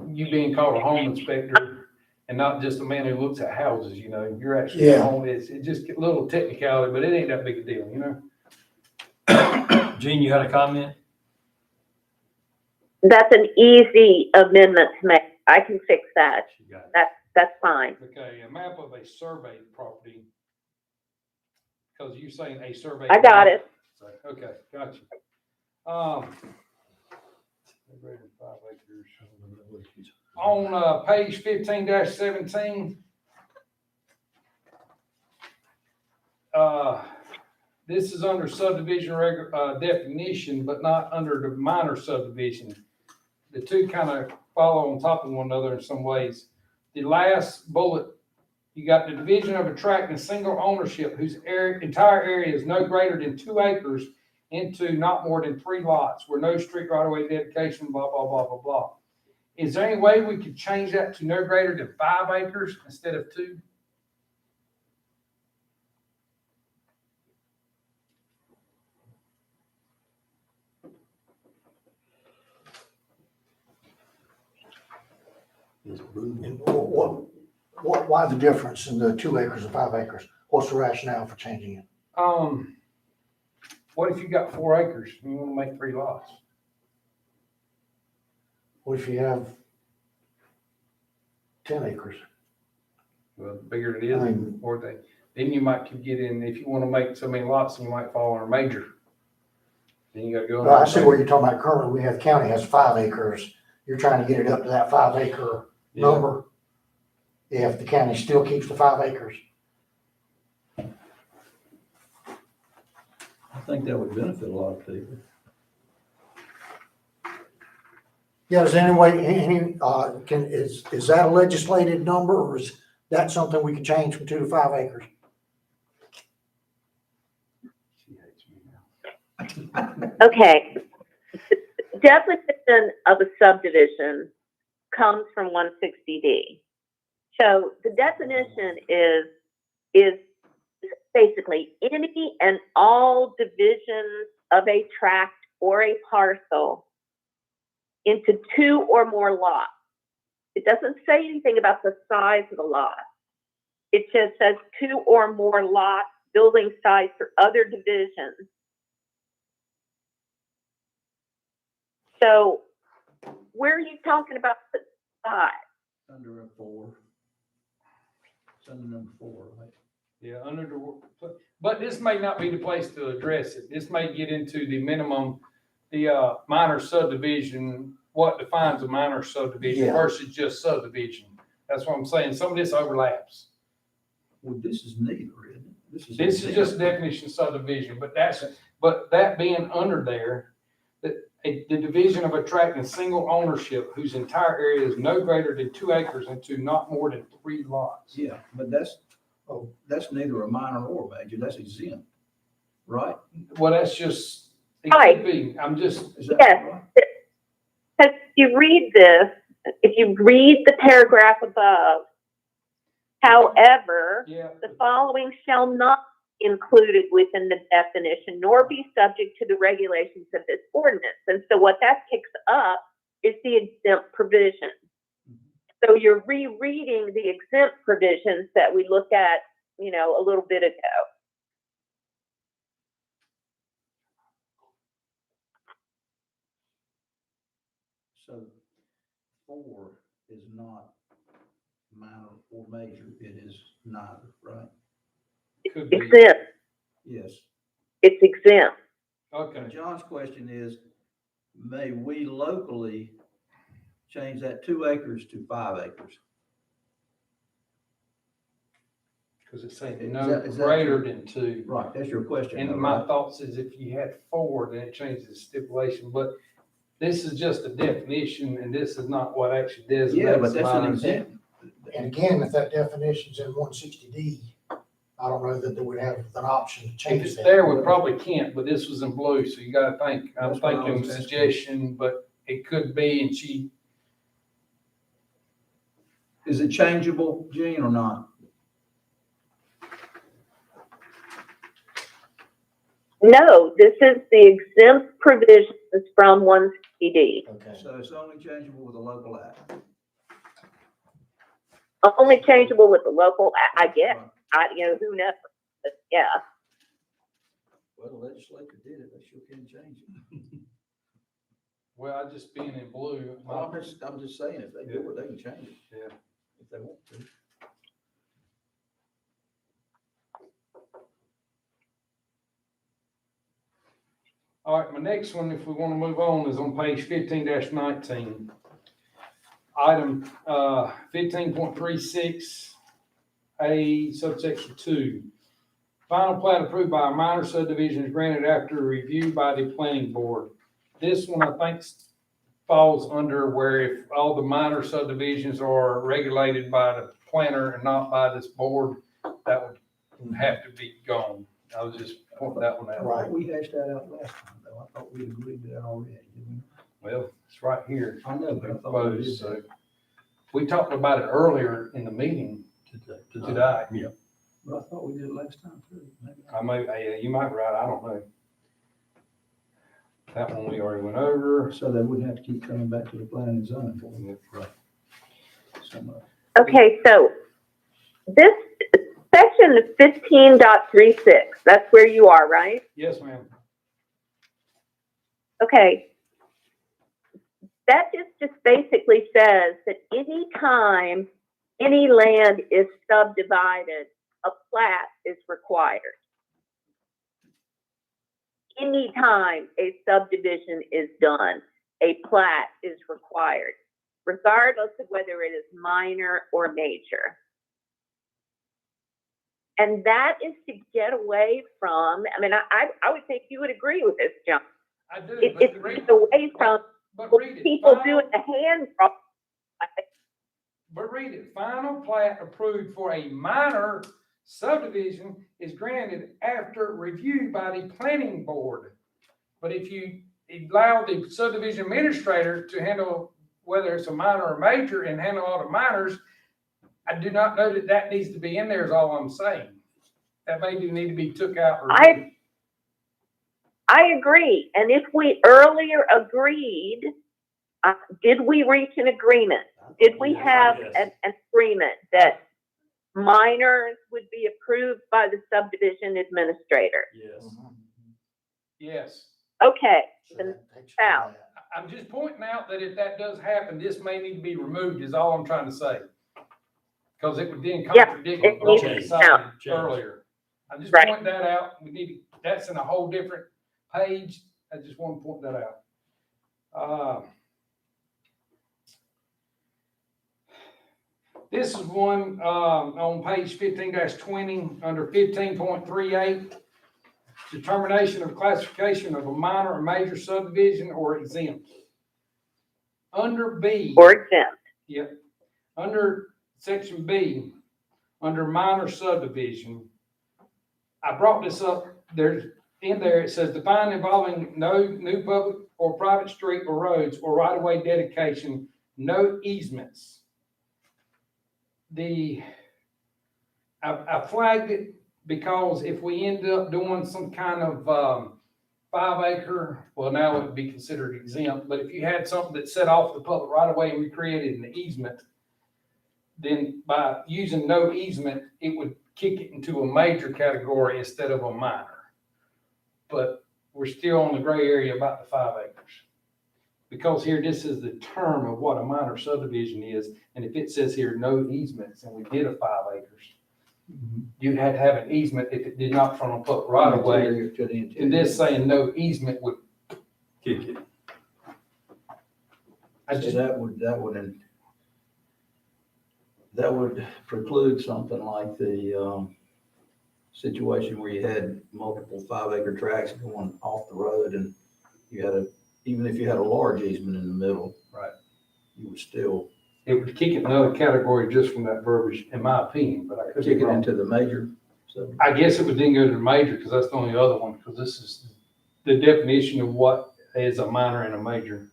you being called a home inspector and not just a man who looks at houses, you know, you're actually Yeah. on, it just get a little technicality, but it ain't that big a deal, you know? Gene, you had a comment? That's an easy amendment to make. I can fix that. She got it. That's fine. Okay, a map of a surveyed property. Because you're saying a survey. I got it. Okay, got you. Greater than 5 acres. On, page 15-17. This is under subdivision definition, but not under the minor subdivision. The two kind of follow on top of one another in some ways. The last bullet, you got the division of a tract in single ownership whose entire area is no greater than 2 acres into not more than 3 lots, where no strict right-of-way dedication, blah, blah, blah, blah, blah. Is there any way we could change that to no greater than 5 acres instead of 2? And why the difference in the 2 acres and 5 acres? What's the rationale for changing it? What if you got 4 acres and you want to make 3 lots? What if you have 10 acres? Well, the bigger it is, I the mean- more then you might could get in, if you want to make so many lots, then you might fall on a major. Then you gotta go. Well, I see what you're talking about. Currently, we have county has 5 acres. You're trying to get it up to that 5 acre Yeah. number. If the county still keeps the 5 acres. I think that would benefit a lot of people. Yeah, is there any way, is that a legislated number, or is that something we can change from 2 to 5 acres? She hates me now. Okay. The definition of a subdivision comes from 160D. So the definition is basically any and all divisions of a tract or a parcel into 2 or more lots. It doesn't say anything about the size of the lot. It just says 2 or more lots, building sites, or other divisions. So where are you talking about the size? Under a 4. It's under number 4, right? Yeah, but this may not be the place to address it. This may get into the minimum, the minor subdivision, what defines a minor subdivision Yeah. versus just subdivision. That's what I'm saying. Some of this overlaps. Well, this is neither, isn't it? This is just definition of subdivision, but that being under there, the division of a tract in single ownership whose entire area is no greater than 2 acres into not more than 3 lots. Yeah, but that's neither a minor or a major, that's exempt, right? Well, that's just, it Right. could be, I'm just, Is that Yes. right? Because if you read this, if you read the paragraph above, however, yeah. the following shall not be included within the definition, nor be subject to the regulations of this ordinance. And so what that picks up is the exempt provision. So you're rereading the exempt provisions that we looked at, a little bit ago. So 4 is not minor or major, it is neither, right? Could be. Exempt, Yes. it's exempt. Okay. John's question is, may we locally change that 2 acres to 5 acres? Because it's saying Is no that greater your- than 2. Right, that's your question. though, And my right? thoughts is if you had 4, then it changes the stipulation, but this is just a definition and this is not what actually designates. Yeah, but that's an minors. exempt. And again, if that definition's in 160D, I don't know that they would have an option to If change it's that. there, we probably can't, but this was in blue, so you gotta think, I'm That's what I thinking was asking. suggestion, but it could be, and Is it changeable, Gene, or not? No, this is the exempt provisions from 160D. Okay. So it's only changeable with a local act. Only changeable with the local, I guess, who knows, but yeah. Well, the legislature did it, they sure can change it. Well, I just being in blue. Well, I'm just saying, if they do it, they can change it. Yeah. If they want to. All right, my next one, if we want to move on, is on page 15-19. Item 15.36A, subsection 2. Final plat approved by a minor subdivision is granted after review by the planning board. This one, I think, falls under where if all the minor subdivisions are regulated by the planner and not by this board, that would have to be gone. I was just pointing that one out. Right, we hashed that out last time, though. I thought we agreed to that already, didn't Well, it's right here. we? I know, but I thought we did So that. we talked about it earlier in the meeting today. Yeah. But I thought we did it last time too. Maybe. You might be right, I don't know. That one we already went over. So they wouldn't have to keep coming back to the planning and zoning for them. Right. Okay, so this section 15.36, that's where you are, right? Yes, ma'am. Okay. That just basically says that any time any land is subdivided, a plat is required. Anytime a subdivision is done, a plat is required, regardless of whether it is minor or major. And that is to get away from, I mean, I would think you would agree with this, John. I do. It's but read- away from but read it. people Final- doing the hand draw. But read it. Final plat approved for a minor subdivision is granted after review by the planning board. But if you allow the subdivision administrator to handle whether it's a minor or major and handle all the minors, I do not know that that needs to be in there is all I'm saying. That may need to be took out. Or I agree. And if we earlier agreed, did we reach an agreement? Did we have an agreement that minors would be approved by the subdivision administrator? Yes. Yes. Okay, So then that takes care of out. that. I'm just pointing out that if that does happen, this may need to be removed is all I'm trying to say. Because it would then Yeah, contradict it what needs we to be decided out. earlier. I'm just Right. pointing that out. We need, that's in a whole different page. I just want to point that out. This is one, on page 15-20, under 15.38. Determination of classification of a minor or major subdivision or exempt. Under B. Or exempt. Yep. Under section B, under minor subdivision, I brought this up, in there, it says define involving no new public or private street or roads or right-of-way dedication, no easements. I flagged it because if we end up doing some kind of 5 acre, well, now it would be considered exempt, but if you had something that set off the public right of way and we created an easement, then by using no easement, it would kick it into a major category instead of a minor. But we're still on the gray area about the 5 acres. Because here, this is the term of what a minor subdivision is, and if it says here, no easements, and we did a 5 acres, you'd have to have an easement if it did not front on public right of way. Interior to the interior. And this saying no easement would Kick it. So that would preclude something like the, situation where you had multiple 5 acre tracts going off the road and you had even if you had a large easement in the middle. Right. You would still it would kick it in another category just from that verbiage, in my opinion, but I could be kick it wrong. into the major. So I guess it would then go to the major, because that's the only other one, because this is the definition of what is a minor and a major.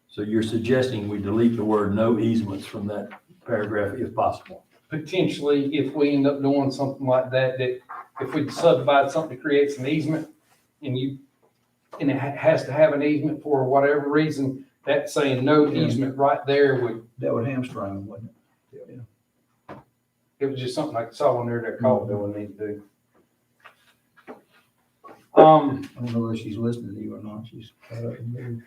So you're suggesting we delete the word no easements from that paragraph if possible? Potentially, if we end up doing something like that, that if we subdivide something that creates an easement, and you and it has to have an easement for whatever reason, that's saying no Yeah. easement right there would, That would hamstring them, wouldn't it? it was just something I saw on there that called that would need to do. I don't know whether she's listening to you or not. She's caught up in me.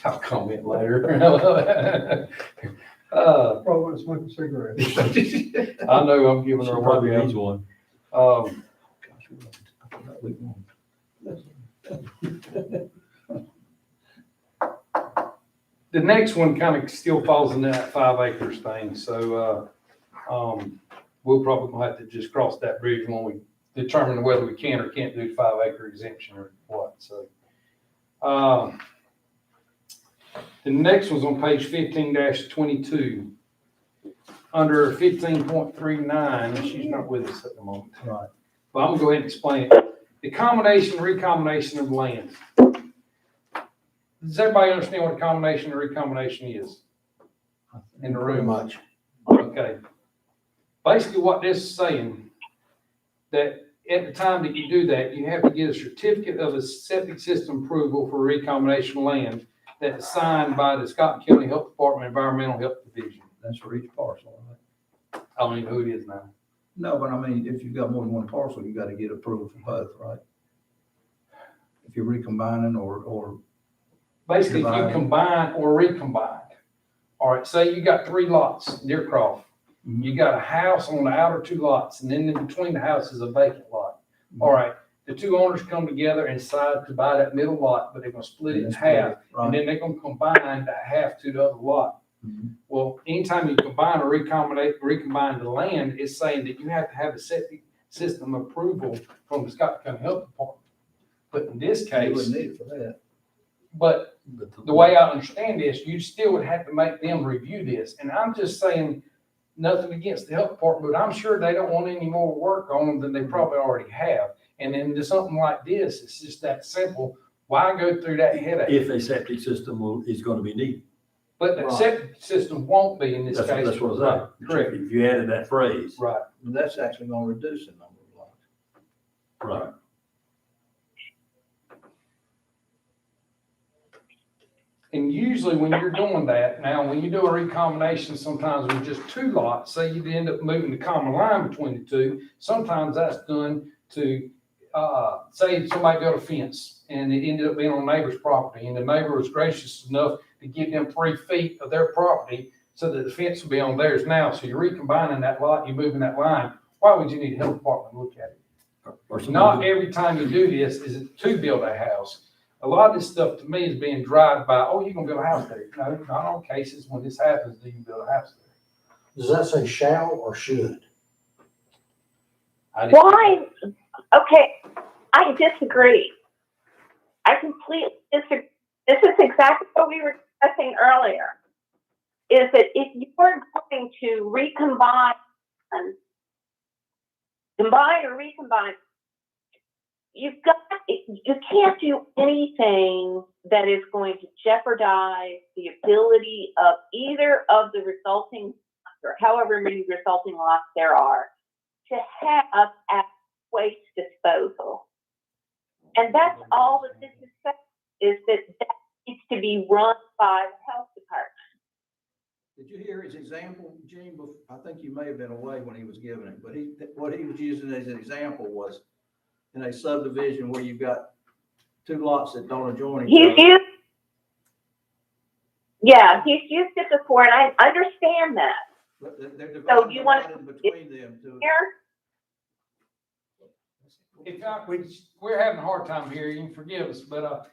I'll comment later. Probably want to smoke a cigarette. I know I'm giving She her a probably workout. needs one. Um, I forgot we won. the next one kind of still falls into that 5 acres thing, so, we'll probably gonna have to just cross that bridge when we determine whether we can or can't do 5 acre exemption or what, so. The next one's on page 15-22. Under 15.39, she's not with us at the moment. Right. But I'm gonna go ahead and explain it. The combination, recombination of land. Does everybody understand what a combination and recombination is in the Pretty room? much. Okay. Basically what this is saying, that at the time that you do that, you have to get a certificate of a septic system approval for recombination land that's signed by the Scott County Health Department Environmental Health Division. That's for each parcel, right? I don't even know who it is now. No, but I mean, if you've got more than one parcel, you gotta get approval from both, right? If you're recombining or Basically, if you Divide. combine or recombine, all right, say you got 3 lots, Deercroft. You got a house on the outer 2 lots, and then in between the house is a vacant lot. All right, the 2 owners come together and decide to buy that middle lot, but they're gonna split it in half, and Right. then they're gonna combine that half to the other lot. Mhm. Well, anytime you combine or recombine the land, it's saying that you have to have a septic system approval from the Scott County Health Department. But in this You case, wouldn't need it for that. but the way I understand this, you still would have to make them review this. And I'm just saying, nothing against the health department, but I'm sure they don't want any more work on them than they probably already have. And then to something like this, it's just that simple. Why go through that headache? If a septic system is gonna be needed. But the Right. septic system won't be in this case. That's what I'm saying. Correct. If you added that phrase. Right. And that's actually gonna reduce the number of lots. Right. And usually when you're doing that, now, when you do a recombination, sometimes with just 2 lots, say you end up moving the common line between the 2, sometimes that's done to, say somebody built a fence and it ended up being on a neighbor's property, and the neighbor was gracious enough to give them 3 feet of their property so that the fence will be on theirs now. So you're recombining that lot, you're moving that line. Why would you need a health department to look at it? Or somebody- Not every time you do this is it to build a house. A lot of this stuff to me is being driven by, oh, you're gonna build a house there. No, not all cases. When this happens, do you build a house there? Does that say shall or should? I didn't- Why? Okay, I disagree. I completely disagree. This is exactly what we were discussing earlier. Is that if you're going to combine or recombine, you can't do anything that is going to jeopardize the ability of either of the resulting, or however many resulting lots there are, to have at waste disposal. And that's all that this is saying, is that needs to be run by the health department. Did you hear his example, Gene? I think you may have been away when he was giving it, but what he was using as an example was in a subdivision where you've got 2 lots that don't adjoin each other. He's used it before, and I understand that. But they're So you want dividing between them to. Here, We're having a hard time here, you can forgive us, but,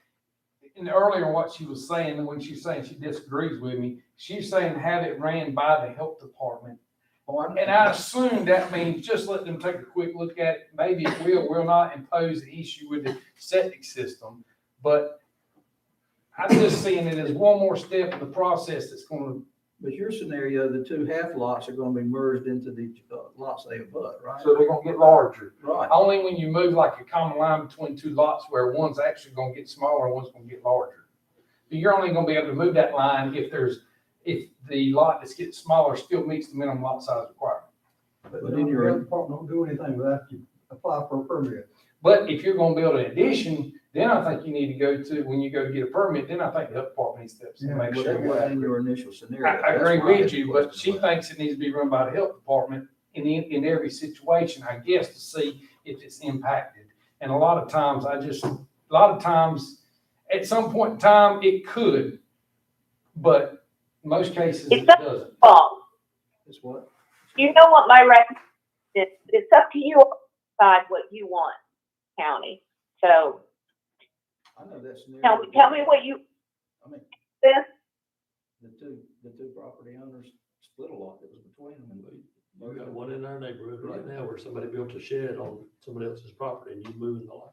in earlier what she was saying, and when she's saying she disagrees with me, she's saying have it ran by the health department. And I assume that means just let them take a quick look at it. Maybe it will not impose the issue with the septic system. But I'm just seeing it as one more step in the process that's gonna. But your scenario, the 2 half lots are gonna be merged into the lots they abut, right? So they're gonna get larger. Right. Only when you move like a common line between 2 lots where one's actually gonna get smaller and one's gonna get larger. But you're only gonna be able to move that line if the lot that's getting smaller still meets the minimum lot size requirement. But then your health department don't do anything without you apply for a permit. But if you're gonna build an addition, then I think you need to go to, when you go get a permit, then I think the health department needs to step in and make Well, sure. that you're wasn't in accurate. your initial scenario. I That's agree why I with had you, the but question she about thinks it needs to be run by the health department in every situation, I guess, to see if it's impacted. And a lot of times, at some point in time, it could, but most cases it It's up doesn't. to you all. It's what? You know what my recommendation is. It's up to you all to decide what you want, county. So I know that scenario. tell me what you, I mean, this, the two property owners split a lot that was between them. And You got one in our neighborhood right now where somebody built a shed on somebody else's property and you moving the lot.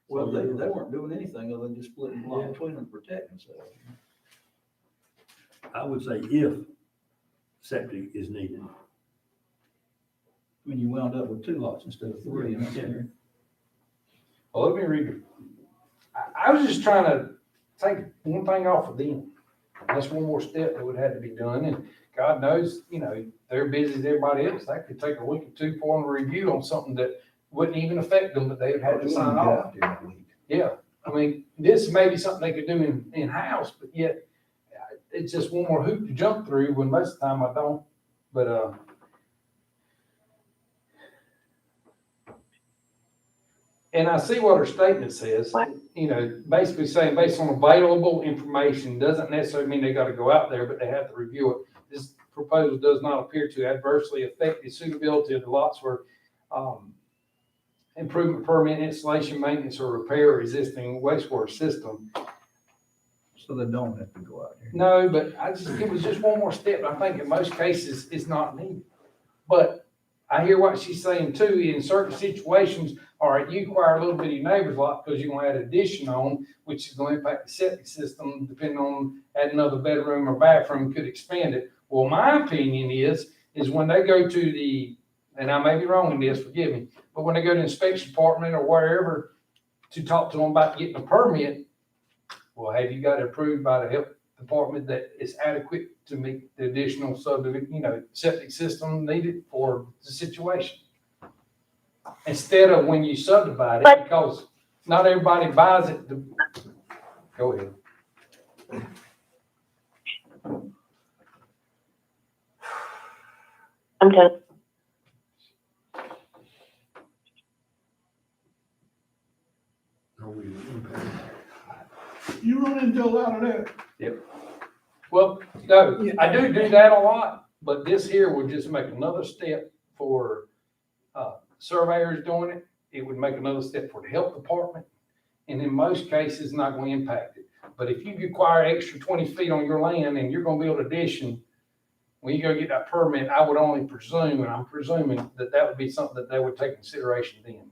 Well, they weren't doing anything other than just splitting the lot Yeah. between them to protect themselves. I would say if septic is needed. I mean, you wound up with 2 lots instead of 3 in that Yeah. scenario. Well, let me read it. I was just trying to take one thing off of them. That's one more step that would have to be done, and God knows, they're busy as everybody else. That could take a week or two for them to review on something that wouldn't even affect them, but they'd have to sign off. Yeah, I mean, this may be something they could do in-house, but yet it's just one more hoop to jump through when most of the time I don't, but, and I see what her statement says, basically saying based on available information, doesn't necessarily mean they gotta go out there, but they have to review it. This proposal does not appear to adversely affect the suitability of the lots for, improvement, permit, installation, maintenance, or repair existing wastewater system. So they don't have to go out there. No, but it was just one more step. I think in most cases, it's not needed. But I hear what she's saying too, in certain situations, all right, you acquire a little bit of your neighbor's lot because you're gonna add addition on, which is gonna impact the septic system, depending on add another bedroom or bathroom, could expand it. Well, my opinion is when they go to the, and I may be wrong in this, forgive me, but when they go to the inspection department or wherever to talk to them about getting a permit, well, have you got it approved by the health department that is adequate to meet the additional subdivision, septic system needed for the situation? Instead of when you subdivide it, because not everybody buys it. Go ahead. I'm just, You run into a lot of that. Well, no, I do that a lot, but this here would just make another step for surveyors doing it. It would make another step for the health department. And in most cases, not going to impact it. But if you acquire extra 20 feet on your land and you're going to build addition, when you go get that permit, I would only presume, and I'm presuming that would be something that they would take consideration then.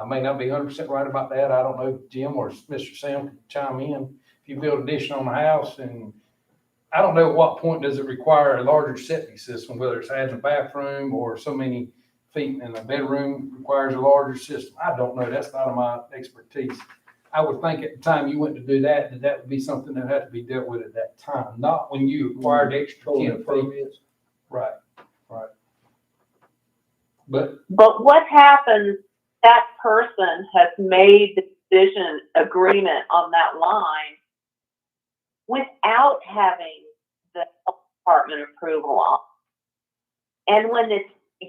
I may not be 100% right about that. I don't know if Jim or Mr. Sam can chime in. If you build addition on the house, and I don't know at what point does it require a larger septic system, whether it's adding a bathroom or so many feet in a bedroom requires a larger system. I don't know. That's not my expertise. I would think at the time you went to do that would be something that had to be dealt with at that time, not when you acquired extra 10 feet. Right. But what happens, that person has made the decision agreement on that line without having the health department approval on. And when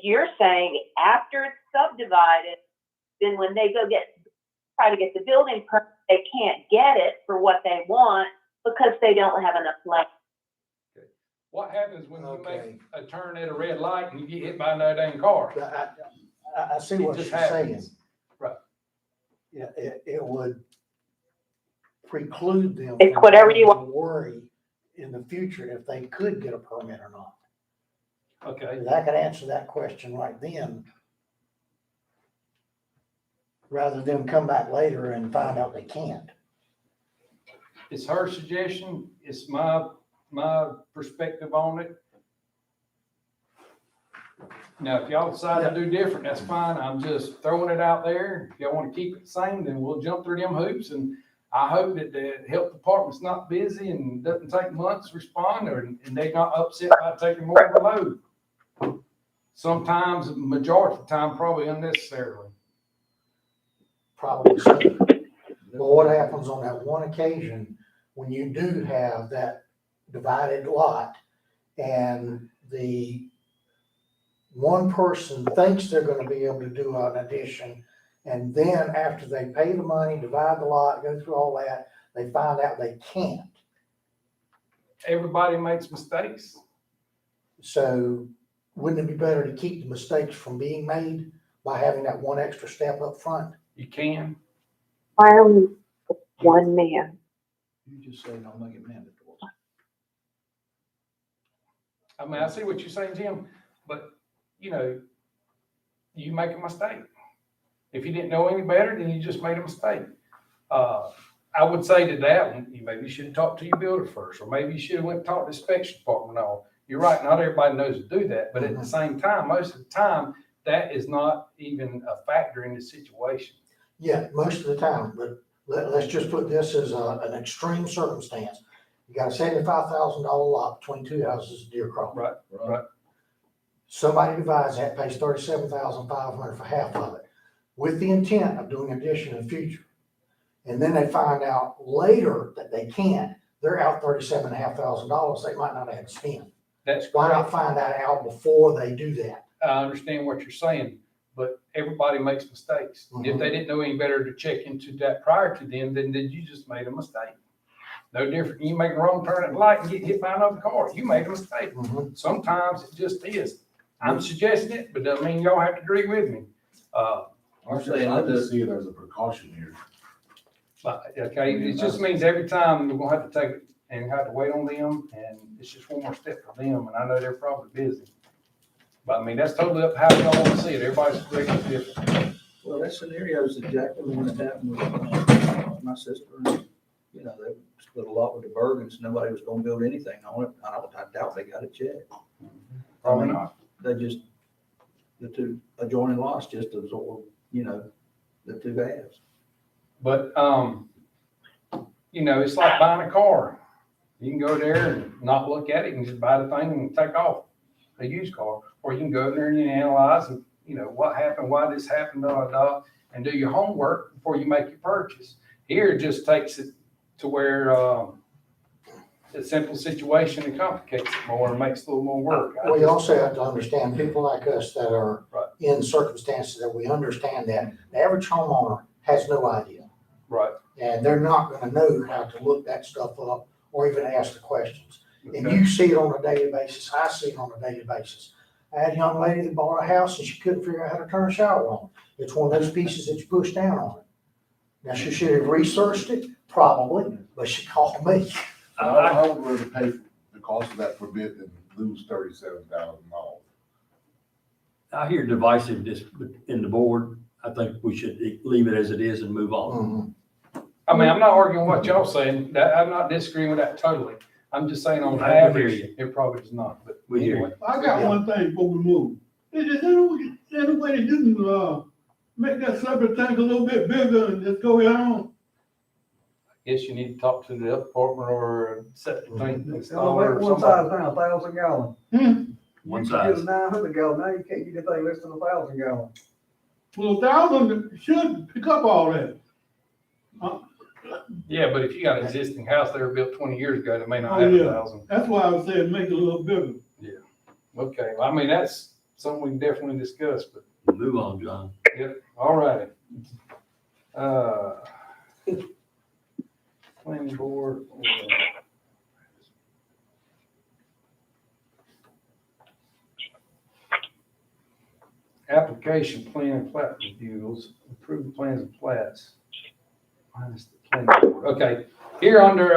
you're saying after it's subdivided, then when they go try to get the building permit, they can't get it for what they want because they don't have enough land. what happens when you Okay. make a turn at a red light and you get hit by another dang car? I see what It you're just saying. happens. Right. Yeah, it would preclude them. It's from whatever you having to worry in the future if they could get a permit or not. Okay. 'Cause I could answer that question right then, rather than come back later and find out they can't. It's her suggestion. It's my perspective on it. Now, if y'all decide to do different, that's fine. I'm just throwing it out there. If y'all want to keep it the same, then we'll jump through them hoops. And I hope that the health department's not busy and doesn't take months to respond, and they're not upset by taking more of a load. Sometimes, majority of the time, probably unnecessarily. probably so. But what happens on that one occasion, when you do have that divided lot and the one person thinks they're gonna be able to do an addition, and then after they pay the money, divide the lot, go through all that, they find out they can't. Everybody makes mistakes. So wouldn't it be better to keep the mistakes from being made by having that one extra step up front? You can. Why are we one man? You just say don't make it mandatory. I mean, I see what you're saying, Jim, but, you know, you make a mistake. If you didn't know any better, then you just made a mistake. I would say to that one, you maybe should have talked to your builder first, or maybe you should have went and talked to the inspection department. No, you're right, not everybody knows to do that, but at the same time, most of the time, that is not even a factor in the situation. Yeah, most of the time, but let's just put this as an extreme circumstance. You got a $75,000 lot between two houses, Deer Cross. Right. Somebody divides that, pays $37,500 for half of it, with the intent of doing addition in the future. And then they find out later that they can't, they're out $37,500 they might not have had to spend. That's Why correct. not find that out before they do that? I understand what you're saying, but everybody makes mistakes. If they didn't know any better to check into that prior to them, then you just made a mistake. No different. You make a wrong turn at the light and get hit by another car. You made a mistake. Sometimes it just is. I'm suggesting it, but doesn't mean y'all have to agree with me. I just see it as a precaution here. But, okay, it just means every time we're gonna have to take it and have to wait on them, and it's just one more step for them, and I know they're probably busy. But I mean, that's totally up to how y'all want to see it. Everybody's regular different. Well, that scenario is exactly what happened with my sister. You know, they split a lot with the Bergens. Nobody was gonna build anything on it. I doubt they got a check. Probably not. They just, the two adjoining lots just absorb, you know, the two halves. But, you know, it's like buying a car. You can go there and not look at it and just buy the thing and take off, a used car. Or you can go there and you analyze and, you know, what happened, why this happened, and do your homework before you make your purchase. Here, it just takes it to where, a simple situation and complicates it more and makes it a little more work. Well, you also have to understand people like us that are in circumstances that we understand that the average homeowner has no idea. Right. And they're not gonna know how to look that stuff up or even ask the questions. And Okay. you see it on a daily basis. I see it on a daily basis. I had a young lady that bought a house and she couldn't figure out how to turn a shower on. It's one of those pieces that you push down on it. Now, she should have researched it, probably, but she called me. I would rather pay the cost of that permit than lose $37,000. I hear divisiveness in the board. I think we should leave it as it is and move on. I mean, I'm not arguing what y'all saying. I'm not disagreeing with that totally. I'm just saying on I hear average, you. it probably does not, but We hear anyway. I got one thing before we move. Is there any way that you can, make that septic tank a little bit bigger and just go on? Guess you need to talk to the health department or septic tank It's installer only or one somebody. size now, 1,000 gallon. One You can size. get a 900 gallon, now you can't get anything less than 1,000 gallon. Well, 1,000 should pick up all that. Yeah, but if you got an existing house that were built 20 years ago, that may not Oh, have yeah. 1,000. That's why I was saying make it a little bigger. Okay, well, I mean, that's something we can definitely discuss, but, Move on, John. yeah, all righty. Planning board. Application plan and plat reviews, approved plans and plats. Minus the planning board. Okay, here under,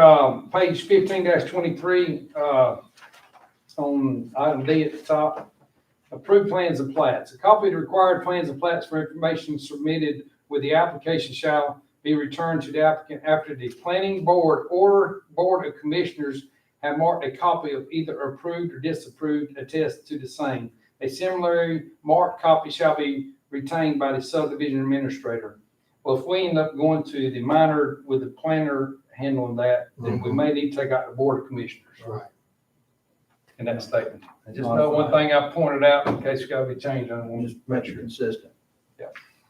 page 15-23, on item D at the top, approved plans and plats. A copy of the required plans and plats for information submitted with the application shall be returned to the applicant after the planning board or board of commissioners have marked a copy of either approved or disapproved attest to the same. A similarly marked copy shall be retained by the subdivision administrator. Well, if we end up going to the minor with the planner handling that, then we may need to take out the board of commissioners. Right. In that statement. And just know one thing I pointed out in case it's gotta be changed, I don't want Just to make make it sure. consistent.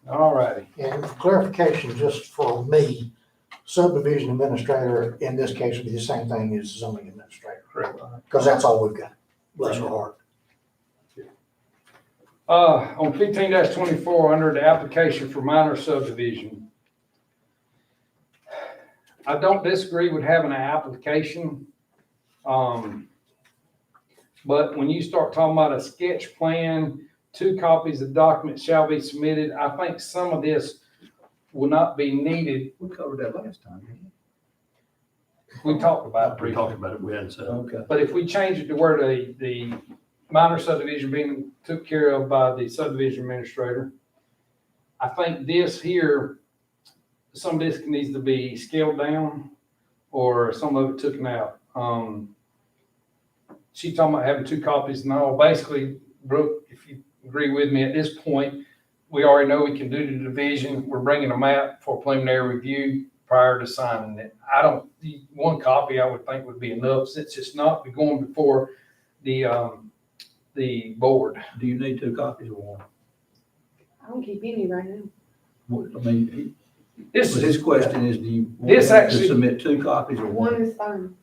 All righty. And for clarification, just for me, subdivision administrator in this case would be the same thing as zoning administrator. Correct. Because that's all we've got. Bless her heart. On 15-24, under the application for minor subdivision, I don't disagree with having an application. But when you start talking about a sketch plan, 2 copies of documents shall be submitted, I think some of this will not be needed. We covered that last time, didn't We talked about it We briefly. talked about it, we hadn't said. we? Okay. But if we change it to where the minor subdivision being took care of by the subdivision administrator, I think this here, some of this needs to be scaled down or some of it taken out. She talking about having 2 copies and all. Basically, Brooke, if you agree with me at this point, we already know we can do the division. We're bringing a map for preliminary review prior to signing it. I don't, 1 copy I would think would be enough since it's not going before the board. Do you need 2 copies or 1? I don't keep any right now. I mean, This his is question is, do you want This to actually- submit 2 copies or 1? One is fine.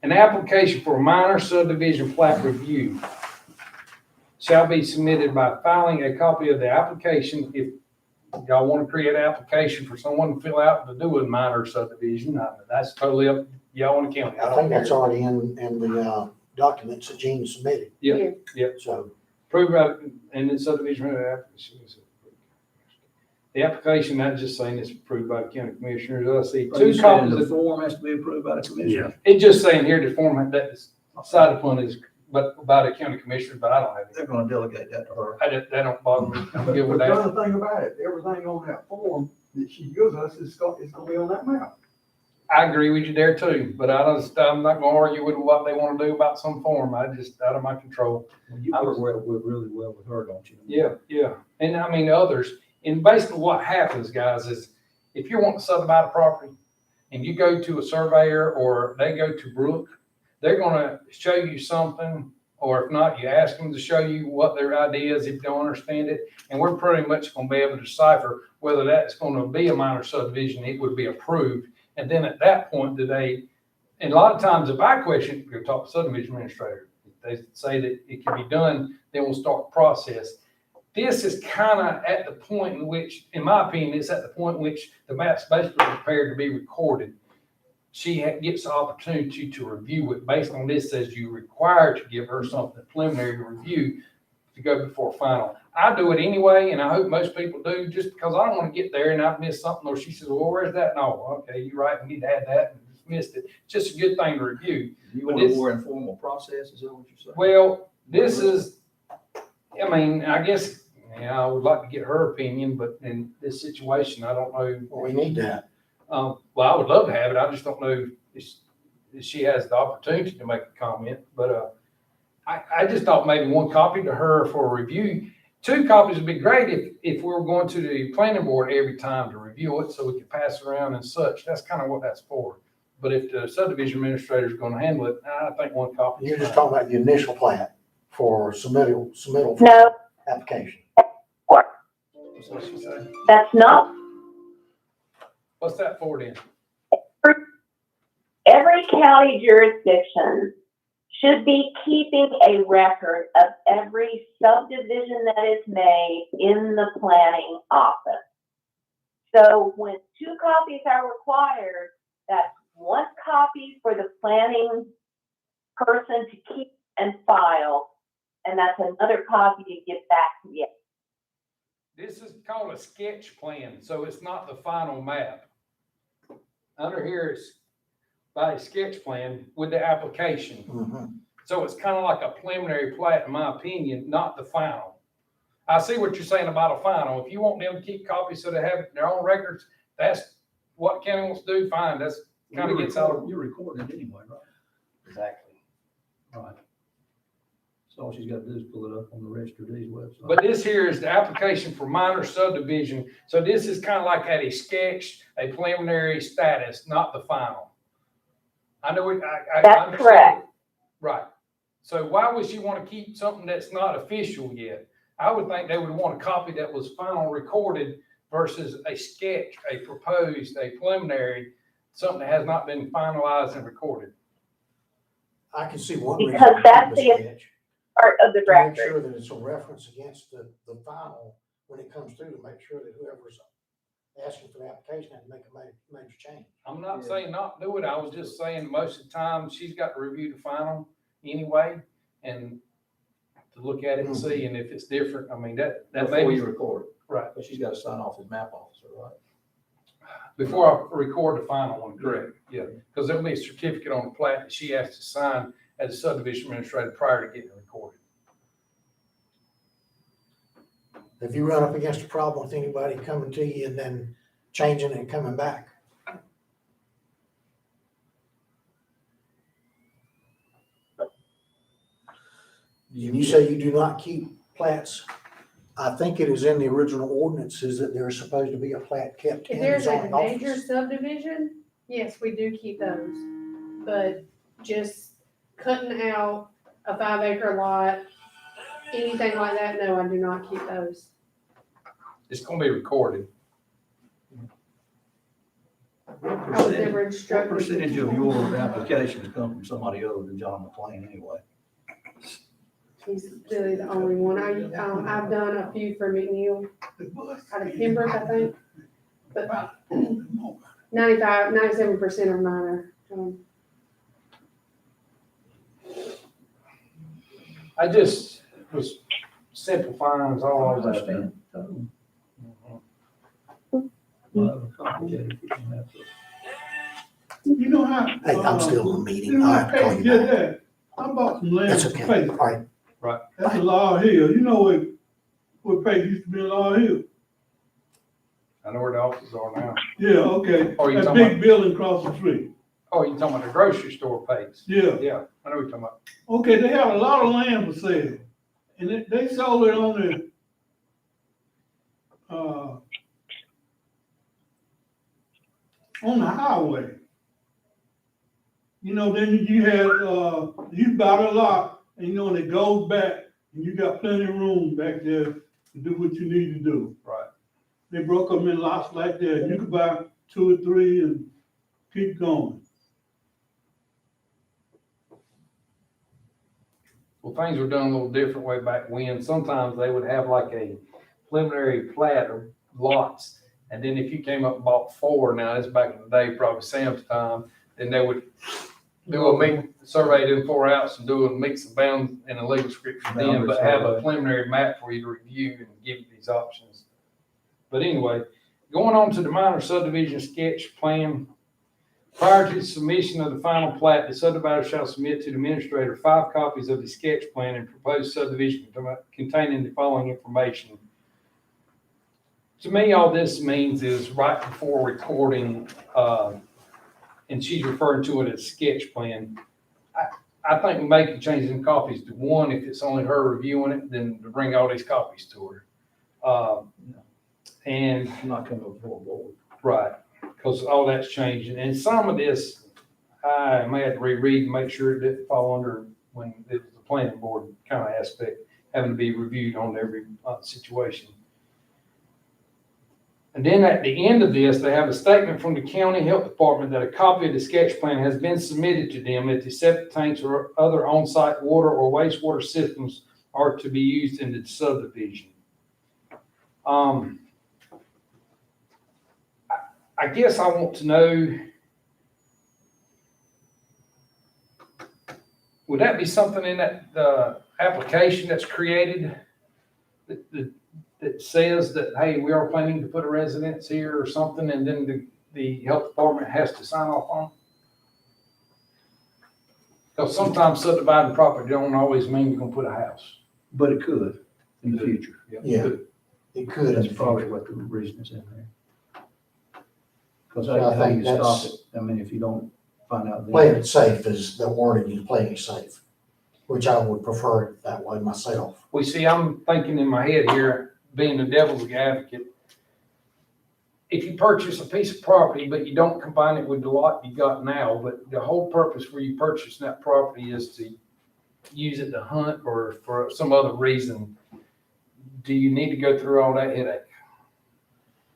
an application for minor subdivision plat review shall be submitted by filing a copy of the application. If y'all want to create an application for someone to fill out to do a minor subdivision, that's totally up to y'all in the county. I think that's already in the documents that Gene submitted. Yeah, yeah. So Approved by, and then subdivision application. The application, not just saying it's approved by the county commissioners. I see Are you 2 saying copies the of, form has to be approved by the commissioner? it's just saying here the format that is decided upon is, but by the county commissioners, but I don't have it. They're gonna delegate that to her. That don't bother me. I'm But good with the that. other thing about it, everything on that form that she gives us is gonna be on that map. I agree with you there too, but I'm not gonna argue with what they wanna do about some form. I just, out of my control. Well, you work really well with her, don't you? Yeah, yeah. And I mean, others, and basically what happens, guys, is if you're wanting to subdivide a property and you go to a surveyor or they go to Brooke, they're gonna show you something, or if not, you ask them to show you what their idea is if you don't understand it. And we're pretty much gonna be able to decipher whether that's gonna be a minor subdivision, it would be approved. And then at that point, and a lot of times if I question, you'll talk to subdivision administrator, if they say that it can be done, then we'll start the process. This is kind of at the point in which, in my opinion, it's at the point in which the map's basically prepared to be recorded. She gets the opportunity to review it. Based on this, says you're required to give her something preliminary to review to go before final. I do it anyway, and I hope most people do, just because I don't want to get there and I miss something, or she says, well, where's that? No, okay, you're right, we need to add that, and just missed it. It's just a good thing to review. Do you But want a it's- more informal process, is that what you're saying? Well, this is, I mean, I guess, I would like to get her opinion, but in this situation, I don't know. we need that. Well, I would love to have it. I just don't know if she has the opportunity to make a comment, but, I just thought maybe 1 copy to her for review. 2 copies would be great if we were going to the planning board every time to review it, so we could pass it around and such. That's kind of what that's for. But if the subdivision administrator is going to handle it, I think 1 copy. is You're just fine. talking about the initial plat for submittal for No, application. That's what she said. that's not. What's that for then? Every county jurisdiction should be keeping a record of every subdivision that is made in the planning office. So when 2 copies are required, that's 1 copy for the planning person to keep and file, and that's another copy to get back to you. This is called a sketch plan, so it's not the final map. Under here is by a sketch plan with the application. Mhm. So it's kind of like a preliminary plat, in my opinion, not the final. I see what you're saying about a final. If you want them to keep copies so they have it in their own records, that's what county wants to do, fine. That's kind of gets out of. You're recording it anyway, right? Exactly. Right. So all she's got to do is pull it up on the Register of Deeds website. But this here is the application for minor subdivision. So this is kind of like at a sketch, a preliminary status, not the final. I know it, I That's understand. correct. Right. So why would she want to keep something that's not official yet? I would think they would want a copy that was final recorded versus a sketch, a proposed, a preliminary, something that has not been finalized and recorded? I can see one reason. Because to that's keep a the sketch, part of the to make record. sure that it's a reference against the final, when it comes through, to make sure that whoever's asking for the application has to make a major change. I'm not saying not do it, I was just saying most of the time, she's got to review the final anyway, and to look at it and see, and if it's different, I mean, that may Before be, you record it. right, But she's got to sign off as map officer, right? before I record the final one, correct, yeah, because there'll be a certificate on the plat that she has to sign as a subdivision administrator prior to getting it recorded. Have you run up against a problem with anybody coming to you and then changing and coming back? You say you do not keep plats. I think it is in the original ordinances that there's supposed to be a plat kept If in the there's a zoning major office. subdivision, yes, we do keep those. But just cutting out a 5-acre lot, anything like that, no, I do not keep those. It's gonna be recorded. I was never What instructed. percentage of your applications come from somebody other than John McLean anyway? He's really the only one. I've done a few for McNeil out of Pembroke, I think. But 97% of mine are, I just was simplifying is all I was asking. understand. Totally. Well, complicated, you don't have to- You know how? Hey, I'm still in a You meeting. know I how have to call Peyton you did back. that? I bought some land That's for okay. Peyton. All right. That's a Law Hill. You know where Peyton used to be in Law Hill? I know where the offices are now. Yeah, okay. Oh, you That talking big building across the street. Oh, you talking about the grocery store place? Yeah. Yeah, I know what you're talking about. Okay, they had a lot of land for sale. And they sold it on the highway. You know, then you had, you bought a lot, and you know, and it goes back, and you got plenty of room back there to do what you need to do. Right. They broke them in lots like that. You could buy 2 or 3 and keep going. Well, things were done a little different way back when. Sometimes they would have like a preliminary plat of lots. And then if you came up and bought 4, now it's back in the day, probably Sam's time, then they would do a survey them 4 outs and do a mix of bounds and a legal description then, but have a preliminary map for you to review and give you these options. But anyway, going on to the minor subdivision sketch plan. Prior to the submission of the final plat, the subdivider shall submit to the administrator 5 copies of the sketch plan and proposed subdivision containing the following information. To me, all this means is right before recording, and she's referring to it as sketch plan. I think we make the changes in copies to 1, if it's only her reviewing it, then to bring all these copies to her. And I'm not coming before board. right, because all that's changing. And some of this, I may have to reread and make sure it didn't fall under when it was the planning board kind of aspect, having to be reviewed on every situation. And then at the end of this, they have a statement from the county health department that a copy of the sketch plan has been submitted to them if the septic tanks or other on-site water or wastewater systems are to be used in the subdivision. I guess I want to know, would that be something in that application that's created that says that, hey, we are planning to put a residence here or something, and then the health department has to sign off on it? Because sometimes subdividing property don't always mean you're gonna put a house. But it could in the future. Yeah. It could. That's probably what the reason is in there. Because So I how think you stop that's- it, I mean, if you don't find out. then- Playing it safe is the wording, is playing it safe, which I would prefer it that way myself. We see, I'm thinking in my head here, being the devil's advocate. If you purchase a piece of property, but you don't combine it with the lot you got now, but the whole purpose for you purchasing that property is to use it to hunt or for some other reason, do you need to go through all that headache?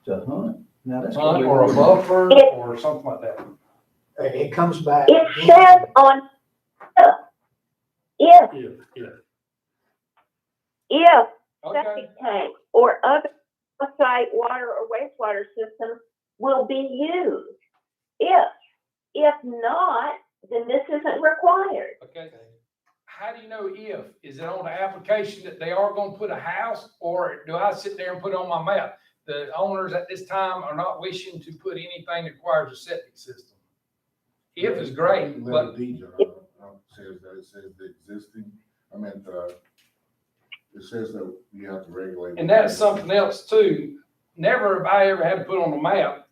To hunt? Now, that's. Hunt gonna be or a one- buffer or something like that. It comes back. It says on, if Okay, septic tanks or other site water or wastewater systems will be used. If not, then this isn't required. okay. How do you know if? Is it on the application that they are gonna put a house, or do I sit there and put it on my map? The owners at this time are not wishing to put anything that requires a septic system. If is great, but Letter D, John, says that, it says the existing, it says that you have to regulate. and that's something else too. Never have I ever had to put on the map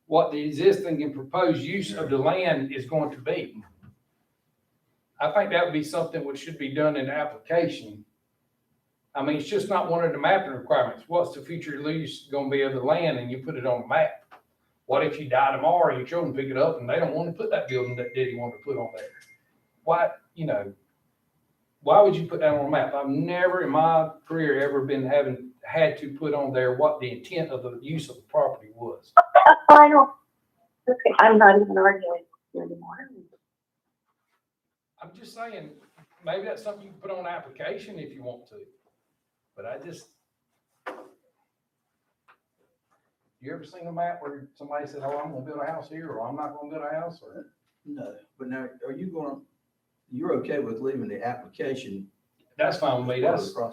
what the existing and proposed use of the land is going to be. I think that would be something which should be done in the application. I mean, it's just not one of the mapping requirements. What's the future use gonna be of the land, and you put it on the map? What if you die tomorrow, your children pick it up and they don't want to put that building that Daddy wanted to put on there? Why, why would you put that on a map? I've never in my career ever had to put on there what the intent of the use of the property was. I'm not even arguing anymore. I'm just saying, maybe that's something you can put on an application if you want to. But you ever seen a map where somebody said, oh, I'm gonna build a house here, or I'm not gonna build a house, or? No, but now, you're okay with leaving the application? That's fine with me. That's I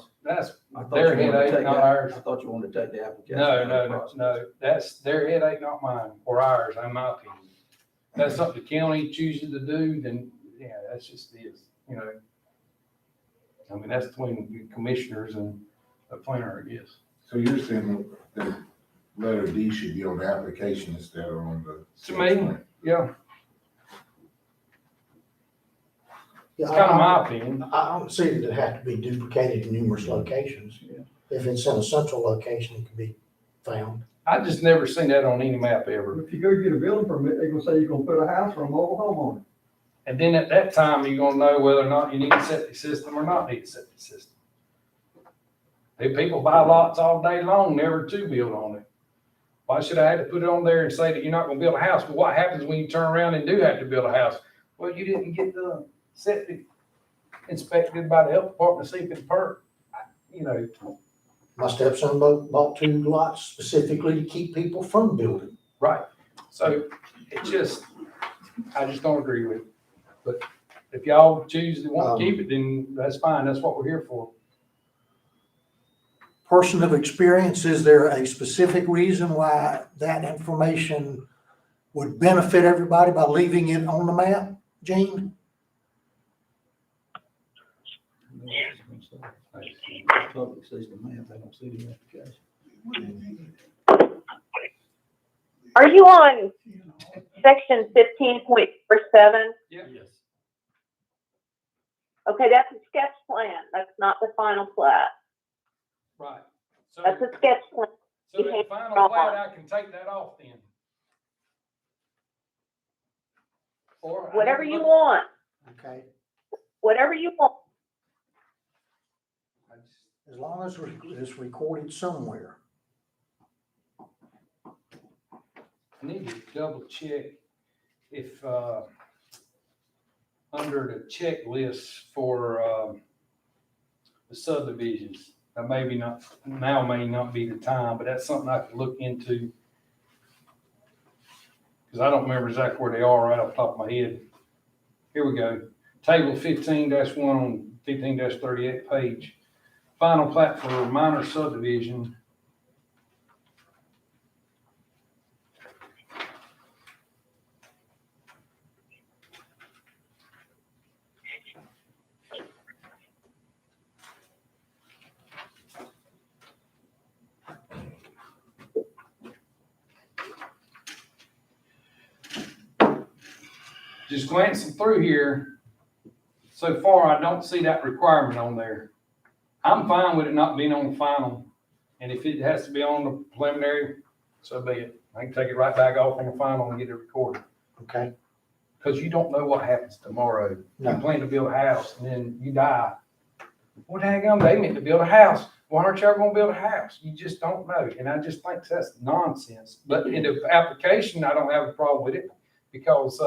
thought their you wanted to headache, take not that- ours. I thought you wanted to take the application. No, out of the no, process. no, that's their headache, not mine, or ours, in my opinion. That's something the county chooses to do, then, yeah, that's just is, I mean, that's between the commissioners and the planner, I guess. So you're saying that letter D should be on the application instead of on the. To me, yeah, Yeah, it's kind of my opinion. I don't see that it have to be duplicated in numerous locations. Yeah. If it's in a central location, it can be found. I just never seen that on any map ever. If you go get a building permit, they're gonna say you're gonna put a house or a mobile home on it. And then at that time, you're gonna know whether or not you need a septic system or not need a septic system. People buy lots all day long, never to build on it. Why should I have to put it on there and say that you're not gonna build a house? But what happens when you turn around and do have to build a house? Well, you didn't get the septic inspected by the health department to see if it's perk. Must have somebody bought 2 lots specifically to keep people from building. Right. So I just don't agree with it. But if y'all choose to want to keep it, then that's fine. That's what we're here for. Person of experience, is there a specific reason why that information would benefit everybody by leaving it on the map, Gene? Public sees the map, they don't see the application. Are you on section 15.47? Yeah. Yes. Okay, that's a sketch plan. That's not the final plat. Right. So, That's a sketch plan. so the final plat, I can take that off then. Or I Whatever can you look- want, Okay, whatever you want. I just- as long as it's recorded somewhere. I need to double check if, under the checklist for, the subdivisions, that maybe not, now may not be the time, but that's something I could look into. Cause I don't remember exactly where they are right off the top of my head. Here we go. Table 15-1 on 15-38 page. Final plat for minor subdivision. Just glancing through here, so far, I don't see that requirement on there. I'm fine with it not being on the final, and if it has to be on the preliminary, so be it. I can take it right back off on the final and get it recorded. Okay, Because you don't know what happens tomorrow. You No. plan to build a house, and then you die. What the heck, they meant to build a house. why aren't y'all gonna build a house? You just don't know, and I just think that's nonsense. But in the application, I don't have a problem with it, because,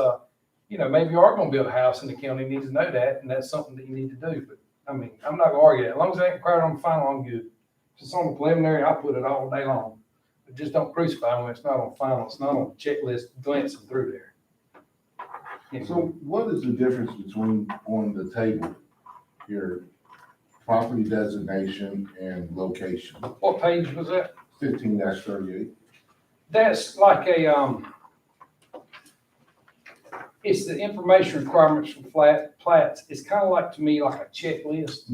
maybe you are gonna build a house and the county needs to know that, and that's something that you need to do, but, I mean, I'm not gonna argue that, as long as it ain't required on the final, I'm good. If it's on the preliminary, I'll put it all day long, but just don't crucify me when it's not on final, it's not on the checklist, glancing through there. So what is the difference between, on the table here, property designation and location? What page was that? 15-38. That's like it's the information requirements for plats. It's kind of like, to me, like a checklist.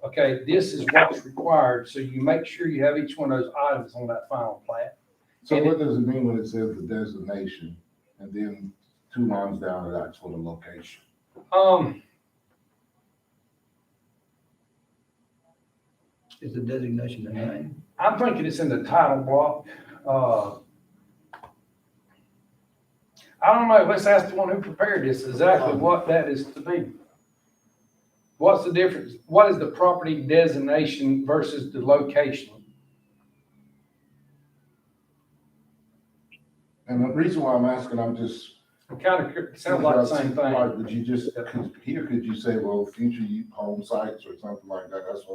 Okay, this is what's required, so you make sure you have each one of those items on that final plat. So what does it mean when it says the designation, and then 2 lines down, that's for the location? Is the designation the name? I'm thinking it's in the title block. I don't know, let's ask the one who prepared this exactly what that is to be. What's the difference? What is the property designation versus the location? And the reason why I'm asking, I'm just. It kind of sounds like the same thing. Right, but you just, could you say, well, future home sites or something like that? That's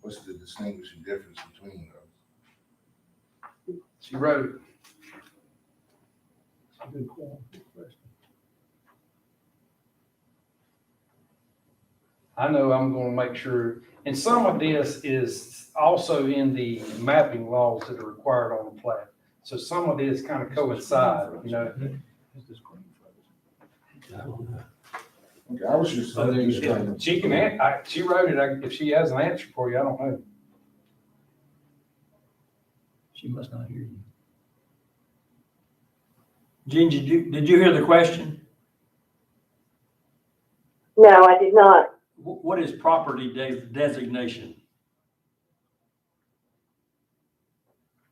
what's the distinguishing difference between those? She wrote it. I know I'm gonna make sure, and some of this is also in the mapping laws that are required on the plat. So some of this kind of coincide, Okay, I was just trying to. She can, she wrote it, if she has an answer for you, I don't know. She must not hear you. Gene, did you hear the question? No, I did not. What is property designation?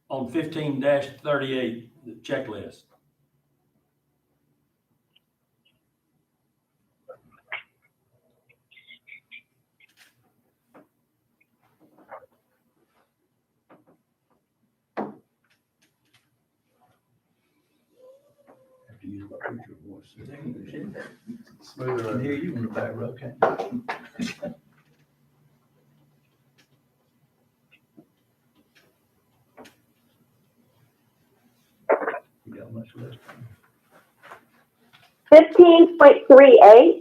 On 15-38, the checklist. I can hear you in the back row, can't you? You got much less. 15.38,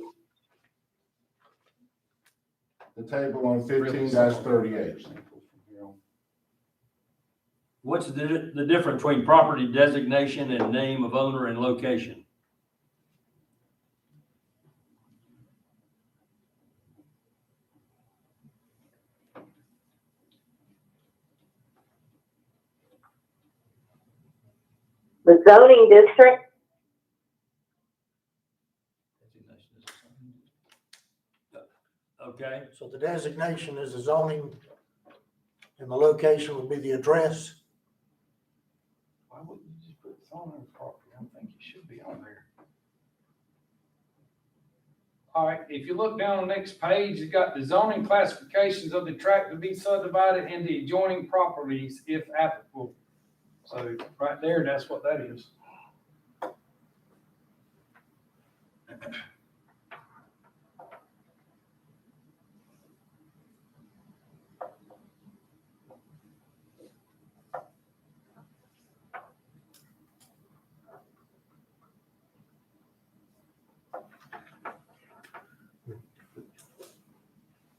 The table on 15-38. What's the difference between property designation and name of owner and location? the zoning district, Okay, So the designation is the zoning, and the location would be the address. Why wouldn't you just put zoning property? I think it should be on there. All right, if you look down on the next page, it's got the zoning classifications of the tract to be subdivided and the adjoining properties if applicable. So right there, that's what that is.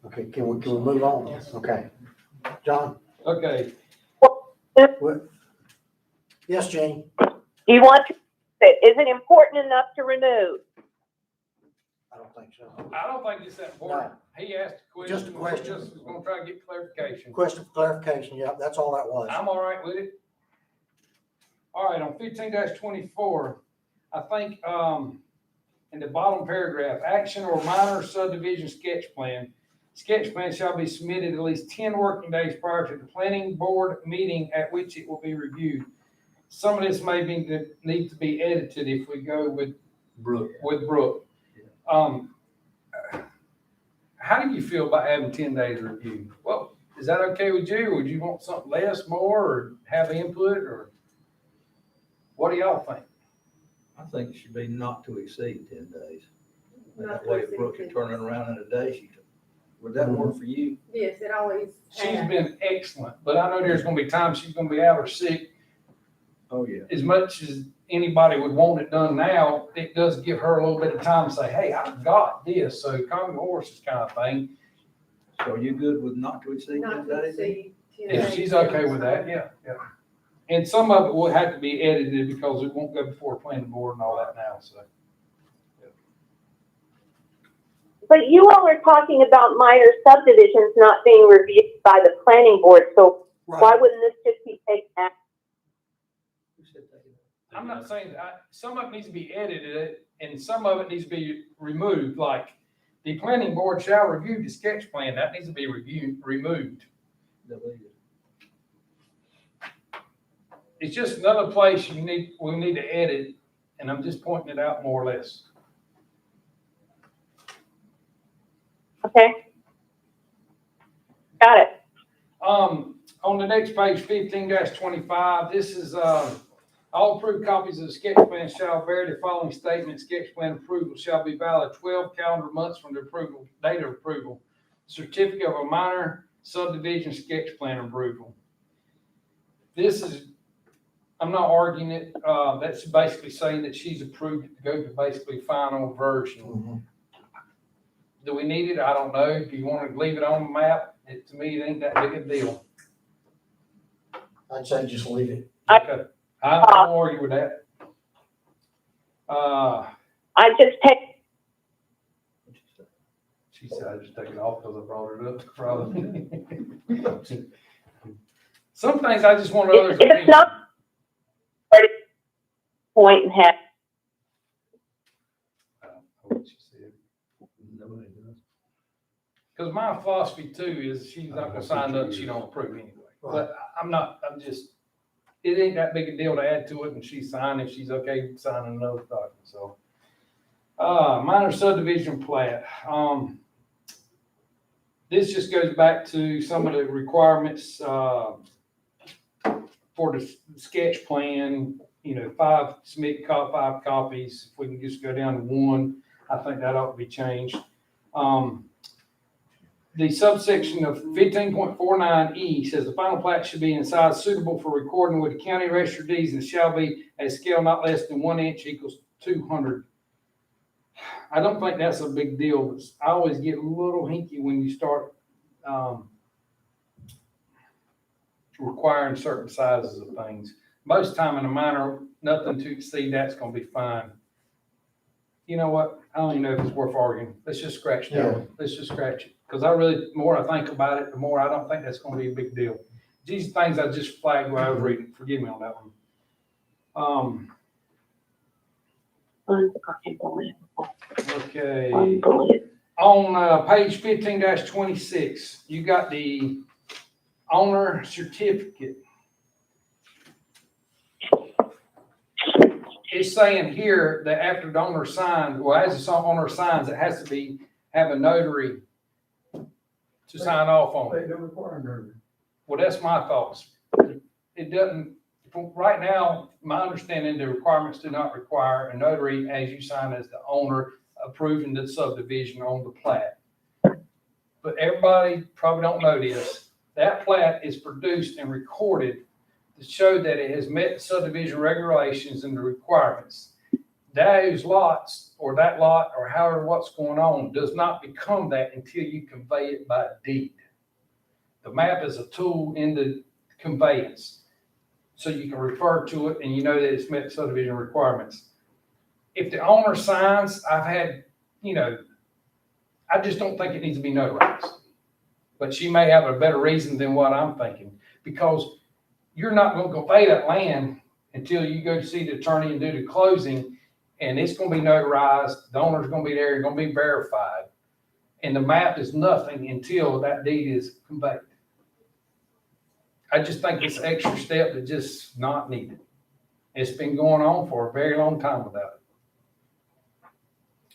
Okay, can we move on? Okay. John? Okay, Yes, Jane? do you want to, is it important enough to remove? I don't think so. I don't think it's that important. He asked a question. Just a question. We're just gonna try to get clarification. Question for clarification, yeah, that's all that was. I'm all right with it. All right, on 15-24, I think, in the bottom paragraph, action or minor subdivision sketch plan. Sketch plan shall be submitted at least 10 working days prior to the planning board meeting at which it will be reviewed. Some of this may need to be edited if we go with Brooke. How do you feel about having 10 days review? Well, Is that okay with you, or would you want something less, more, or have input, or what do y'all think? I think it should be not to exceed 10 days. Not That to way, if exceed Brooke can 10 turn it around in a day, she can. Would that work for you? Yes, it always She's has. been excellent, but I know there's gonna be times she's gonna be out or sick. Oh, yeah. As much as anybody would want it done now, it does give her a little bit of time to say, hey, I've got this, so calm your horses kind of thing. So are you good with not to exceed 10 Not to days? exceed 10 If days. she's okay with that, yeah. And some of it will have to be edited because it won't go before a planning board and all that now, so. But you all are talking about minor subdivisions not being reviewed by the planning board, so why wouldn't this just be taken out? I'm not saying that, some of it needs to be edited and some of it needs to be removed, like the planning board shall review the sketch plan, that needs to be removed. It's just another place we need to edit, and I'm just pointing it out more or less. Okay. Got it. On the next page, 15-25, this is, all approved copies of the sketch plan shall bear the following statement: sketch plan approval shall be valid 12 calendar months from the approval, date of approval. Certificate of a minor subdivision sketch plan approval. This is, I'm not arguing it, that's basically saying that she's approved it to go to basically final version. Do we need it? I don't know. If you want to leave it on the map, to me, it ain't that big a deal. I'd say just leave it. Okay, I don't argue with that. I just take, She said, I just take it off because I brought it up, probably. Some things I just want others. if it's not point and have, I don't know what she said. Because my philosophy too is she's not gonna sign nothing she don't approve anyway. But I'm just, it ain't that big a deal to add to it, and she's signing, she's okay signing another document, so. Minor subdivision plat. This just goes back to some of the requirements, for the sketch plan, submit 5 copies. If we can just go down to 1, I think that ought to be changed. The subsection of 15.49E says the final plat should be in size suitable for recording with the county register of deeds and shall be a scale not less than 1 inch equals 200. I don't think that's a big deal, but I always get a little hinky when you start requiring certain sizes of things. Most time in a minor, nothing to exceed that's going to be fine. You know what? I don't even know if it's worth arguing. Let's just scratch that one. Let's just scratch it. Because the more I think about it, the more I don't think that's going to be a big deal. These things I just flagged while I was reading. Forgive me on that one. Okay. On page 15-26, you got the owner certificate. It's saying here that after the owner signs, as the owner signs, it has to have a notary to sign off on They it. don't require a notary. Well, that's my thoughts. It doesn't, right now, my understanding, the requirements do not require a notary as you sign as the owner approving the subdivision on the plat. But everybody probably don't know this. That plat is produced and recorded to show that it has met subdivision regulations and the requirements. Those lots or that lot or however what's going on does not become that until you convey it by deed. The map is a tool in the conveyance. So you can refer to it and you know that it's met subdivision requirements. If the owner signs, I've had, I just don't think it needs to be notarized. But she may have a better reason than what I'm thinking, because you're not going to convey that land until you go see the attorney and do the closing, and it's going to be notarized. The owner's going to be there, going to be verified. And the map is nothing until that deed is conveyed. I just think it's an extra step that's just not needed. It's been going on for a very long time without it.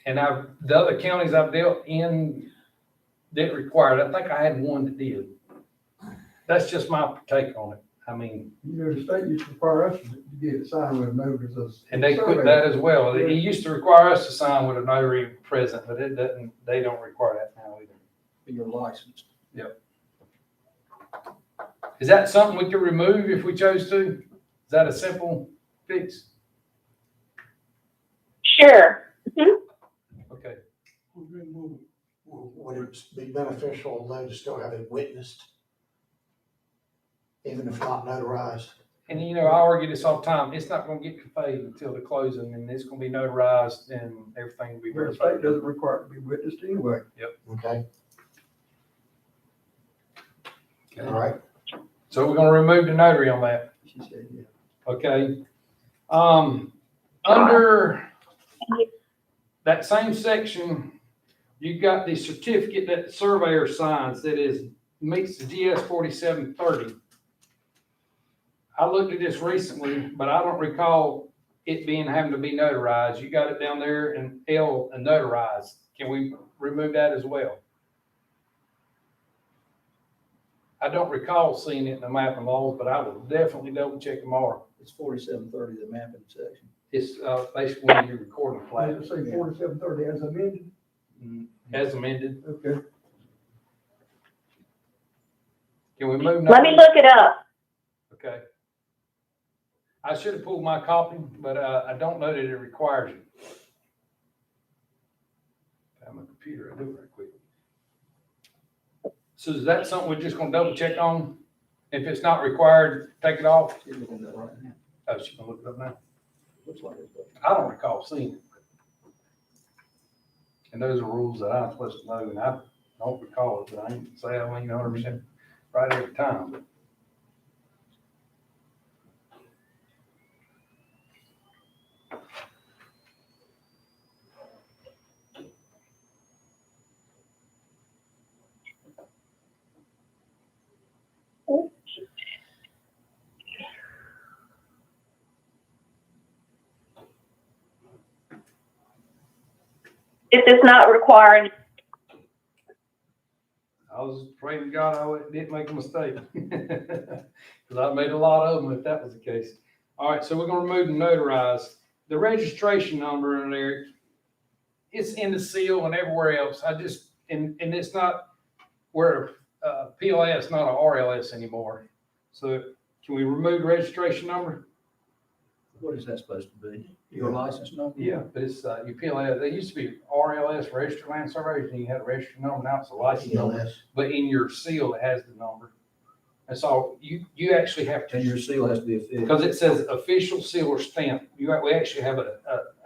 And the other counties I've dealt in that required, I think I had one that did. That's just my take on it. I mean, You know, the state used to require us to get it signed with a notary. and they quit that as well. It used to require us to sign with a notary present, but it doesn't, they don't require that now either. You're licensed. Is that something we could remove if we chose to? Is that a simple fix? Sure. Okay. Would it be beneficial though to still have it witnessed? Even if not notarized? And you know, I argue this all the time. It's not gonna get conveyed until the closing, and it's gonna be notarized and everything will be The state verified. doesn't require it to be witnessed anyway. Okay, Okay. all right. So we're gonna remove the notary on that. She said, yeah. Okay. Under that same section, you got the certificate that the surveyor signs that meets the GS 4730. I looked at this recently, but I don't recall it having to be notarized. You got it down there in L and notarized. Can we remove that as well? I don't recall seeing it in the mapping laws, but I will definitely double check tomorrow. It's 4730, the mapping section. It's basically when you're recording a Does plat it say 4730 as amended? as amended. Okay. Can we move? Let me look it up. Okay. I should have pulled my copy, but I don't know that it requires it. I have my computer, I'll do it right quick. So is that something we're just gonna double check on? If it's not required, take it off? She's looking at that right now. Oh, she's gonna look it up now. Looks like it. I don't recall seeing it. And those are rules that I'm supposed to know, and I don't recall it, but I ain't say I ain't 100% right every time, but. It does not require, I was praying to God I didn't make a mistake. Because I made a lot of them if that was the case. All right, so we're gonna remove the notarized. The registration number in there, it's in the seal and everywhere else. And it's not, we're PLS, not a RLS anymore. So can we remove the registration number? What is that supposed to be? Your license number? Yeah, but it's your PLS. They used to be RLS, Registered Land Surveyors, and you had a registered number. Now it's a license number. PLS. But in your seal, it has the number. And so you actually have And your to, seal has to be official. because it says official seal or stamp. We actually have a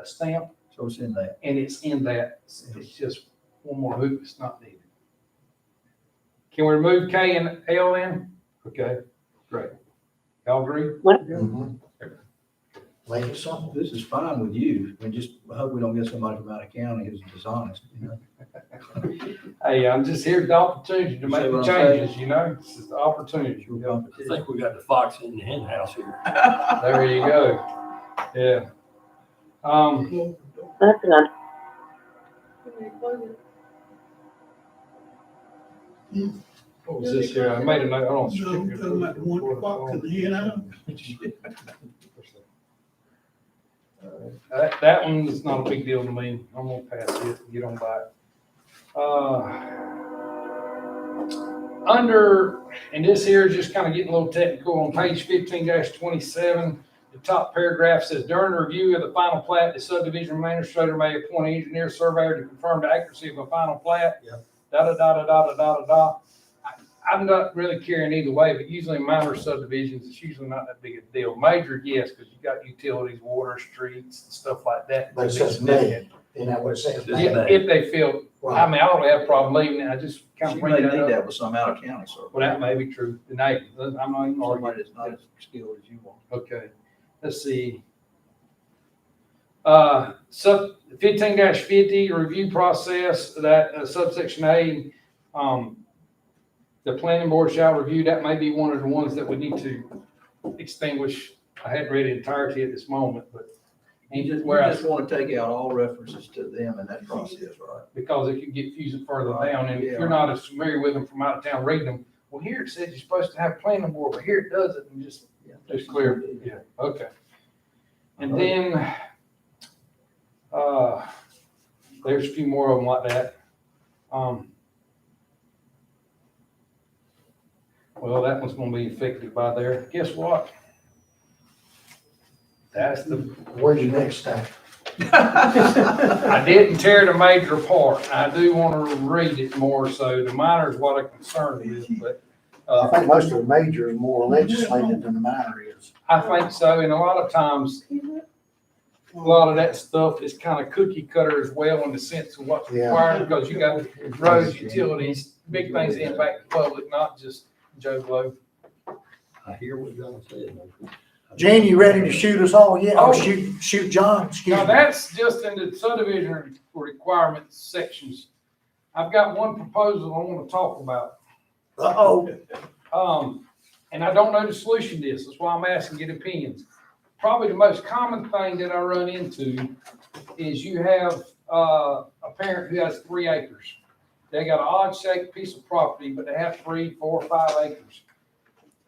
stamp, So it's in that. and it's in that. It's just one more hoop. It's not needed. Can we remove K and L in? Okay, great. Y'all agree? Mhm. Make it simple. This is fine with you. I hope we don't get somebody from out of county who's dishonest, you know? Hey, I'm just here with the opportunity to make See the what I'm saying? changes, you know? This is the opportunity. I think we got the fox in the hen house here. There you go. Yeah. that's not, What was this here? I made a note. Hold on. No, I'm talking about the one box in the head out. That one is not a big deal to me. I'm gonna pass it, get on by it. And this here is just kind of getting a little technical, on page 15-27, the top paragraph says, during the review of the final plat, the subdivision administrator may appoint an engineer surveyor to confirm the accuracy of a final plat. Yep. Da. I'm not really caring either way, but usually minor subdivisions, it's usually not that big a deal. Major, yes, because you got utilities, water, streets, and stuff like that. But it says may, isn't that what it says? May? Yeah, if they feel, I mean, I don't have a problem leaving it, I just kind She of may bring need that up. that with some out of county, sir. Well, that may be true, the neighbor, I'm not even arguing. Somebody that's not as skilled as you want. Okay, let's see. 15-50 review process, that subsection A, the planning board shall review, that may be one of the ones that we need to extinguish. I hadn't read the entirety at this moment, but You just want to take out all references to them in that process, right? because it could get confusing further down, and if you're not as familiar with them from out of town reading them, well, here it says you're supposed to have planning board, but here it doesn't, and just clear, yeah, okay. And then, there's a few more of them like that. Well, that one's gonna be affected by there. Guess what? That's the, Where's your next step? I didn't tear the major apart. I do want to read it more, so the minor is what I'm concerned with, but, I think most of the major is more legislated than the minor is. I think so, and a lot of times, a lot of that stuff is kind of cookie cutter as well in the sense of what's Yeah. required, because you got roads, utilities, big things that impact the public, not just Joe Blow. I hear what John said. Gene, you ready to shoot us all yet? Oh. Or shoot John, excuse Now, me. that's just in the subdivision requirements sections. I've got one proposal I want to talk about. Uh-oh. And I don't know the solution to this, that's why I'm asking your opinions. Probably the most common thing that I run into is you have, a parent who has 3 acres. They got an odd shaped piece of property, but they have 3, 4, 5 acres.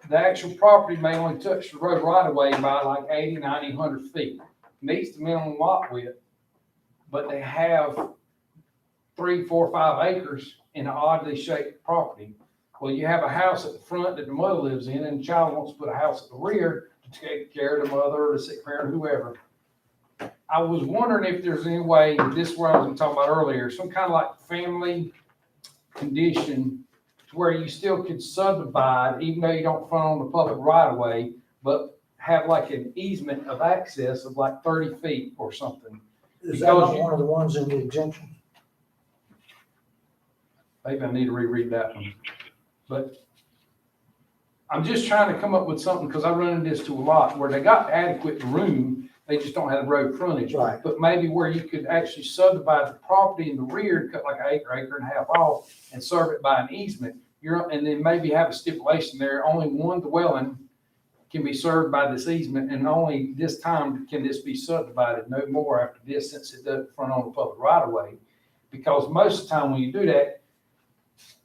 The actual property may only touch the road right away by like 80, 90, 100 feet. Meets the minimum lot width, but they have 3, 4, 5 acres in an oddly shaped property. Well, you have a house at the front that the mother lives in, and the child wants to put a house at the rear to take care of the mother or the sick parent, whoever. I was wondering if there's any way, this is what I was talking about earlier, some kind of like family condition to where you still could subdivide, even though you don't front on the public right of way, but have like an easement of access of like 30 feet or something. Is that not one of the ones in the exemption? Maybe I need to reread that one. But I'm just trying to come up with something, because I run into this to a lot, where they got adequate room, they just don't have the road frontage. Right. But maybe where you could actually subdivide the property in the rear, cut like an acre, acre and a half off, and serve it by an easement. And then maybe have a stipulation there, only one dwelling can be served by this easement, and only this time can this be subdivided, no more after this, since it doesn't front on the public right of way. Because most of the time when you do that,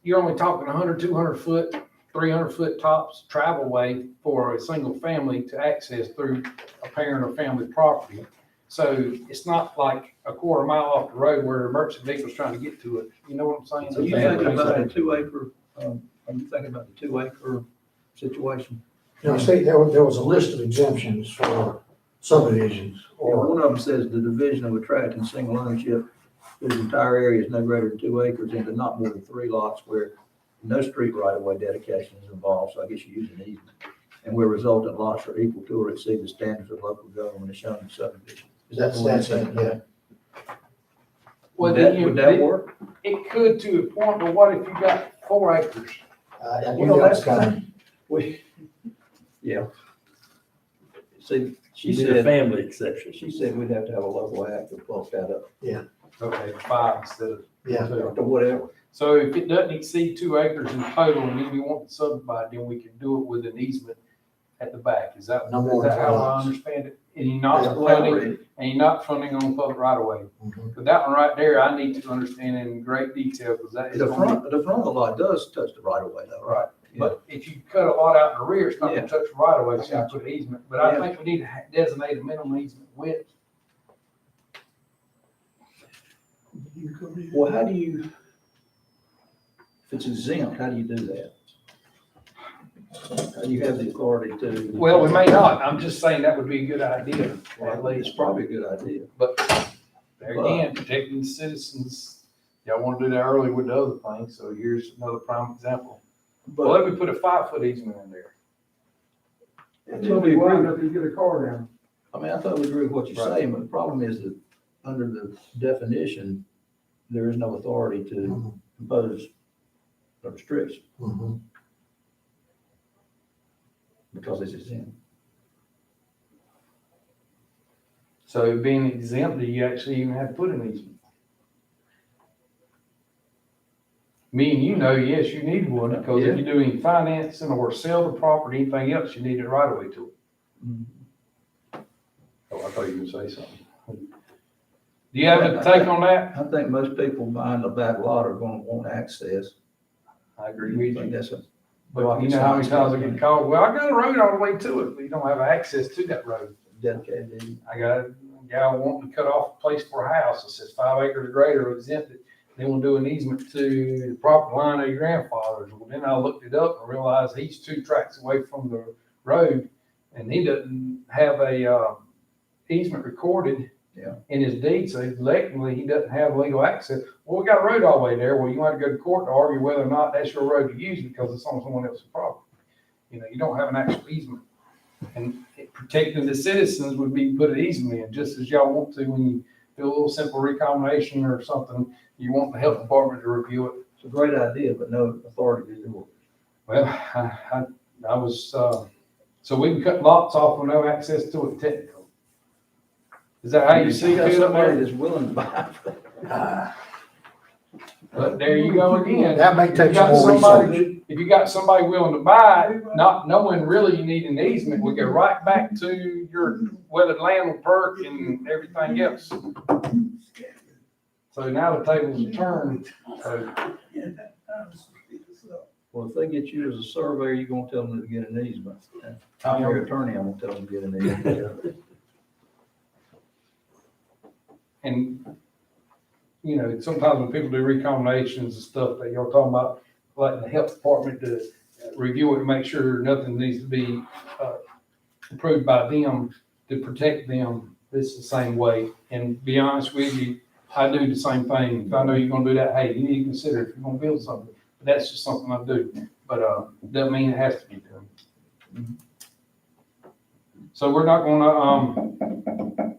you're only talking 100, 200 foot, 300 foot tops travel way for a single family to access through a parent or family property. So it's not like a quarter mile off the road where a merchant vehicle's trying to get to it. You know what I'm saying? So you thinking about the 2 acre, are you thinking about the 2 acre situation? You know, see, there was a list of exemptions for subdivisions Or or, one of them says the division of a tract in single ownership, whose entire area is no greater than 2 acres into not more than 3 lots where no street right of way dedication is involved, so I guess you use an easement. And where resultant lots are equal to or exceed the standards of local government as shown in subdivision. Is that the one you're saying? yeah. Well, Would that work? It could to a point, but what if you got 4 acres? Well, that's kind of, yeah. See, She said a family exception. she said we'd have to have a local act to bulk that up, Okay, 5 instead of Yeah. 2. or whatever. So if it doesn't exceed 2 acres in total, and then we want to subdivide, then we can do it with an easement at the back. Is that No more how I lots. understand it? And you're not That's the way I funding, read it. and you're not funding on public right of way. Mhm. But that one right there, I need to understand in great detail, because that is. The gonna front of the lot does touch the right of way though, be- Right, Yeah. but if you cut a lot out in the rear, it's not Yeah. gonna touch the right of way, so you put an easement. But I Yeah. think we need to designate a minimum easement width. Well, how do you, if it's exempt, how do you do that? How do you have the authority to? Well, we may not. I'm just saying that would be a good idea, Well, at least. it's probably a good idea. But there again, protecting the citizens, y'all want to do that early with the other things, so here's another prime example. Well, But let me put a 5-foot easement in there. It's gonna be wide enough to get a car down. I mean, I totally agree with what you're Right. saying, but the problem is that under the definition, there is no authority to Mhm. impose a restriction Mhm. because it's exempt. So being exempt, do you actually even have to put an easement? Me and you know, yes, you need one, because if you're doing financing or sell the property, anything else, you need it right away to it. Oh, I thought you were gonna say something. Do you have a take on that? I think most people buying the back lot are gonna want access. I agree I with think you. that's a But you know how many times I get called, well, I got a road all the way to it, but you don't have access to that road. Dedicated. I got a guy wanting to cut off a place for a house. It says 5 acres or greater exempted. They want to do an easement to the property line of your grandfather's. Well, then I looked it up and realized he's 2 tracks away from the road and he doesn't have a, easement recorded Yeah. in his deed. So legally, he doesn't have legal access. Well, we got a road all the way there. Well, you want to go to court to argue whether or not that's your road to use because it's on someone else's property. You know, you don't have an actual easement. And protecting the citizens would be put an easement in, just as y'all want to when you do a little simple recombination or something, you want the health department to review it. It's a great idea, but no authority to do it. Well, I was, so we can cut lots off with no access to it technically. Is that how you see got it? somebody that's willing to buy. But there you go again. That may If take you some got more somebody- research. If you got somebody willing to buy it, not knowing really you need an easement, we go right back to your whether land will perk and everything else. So now the tables are turned. So Well, if they get you as a surveyor, you're gonna tell them to get an easement. I'm your attorney, I'm gonna tell them to get an easement. And, you know, sometimes when people do recombinations and stuff that y'all talking about, like the health department to review it and make sure nothing needs to be approved by them to protect them. This is the same way. And be honest with you, I do the same thing. If I know you're gonna do that, hey, you need to consider if you're gonna build something. But that's just something I do. But doesn't mean it has to be done. So we're not gonna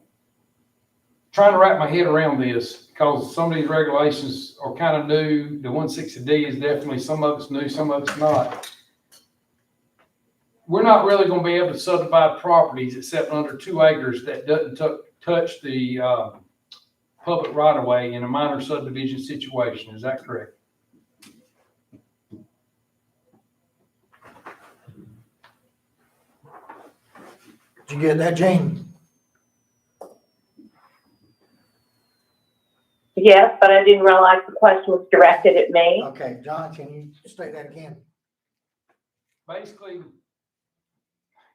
trying to wrap my head around this because some of these regulations are kind of new. The 160D is definitely, some of it's new, some of it's not. We're not really going to be able to subdivide properties except under 2 acres that doesn't touch the public right of way in a minor subdivision situation. Is that correct? Did you get that, Jane? Yes, but I didn't realize the question was directed at me. Okay, John, can you state that again? Basically,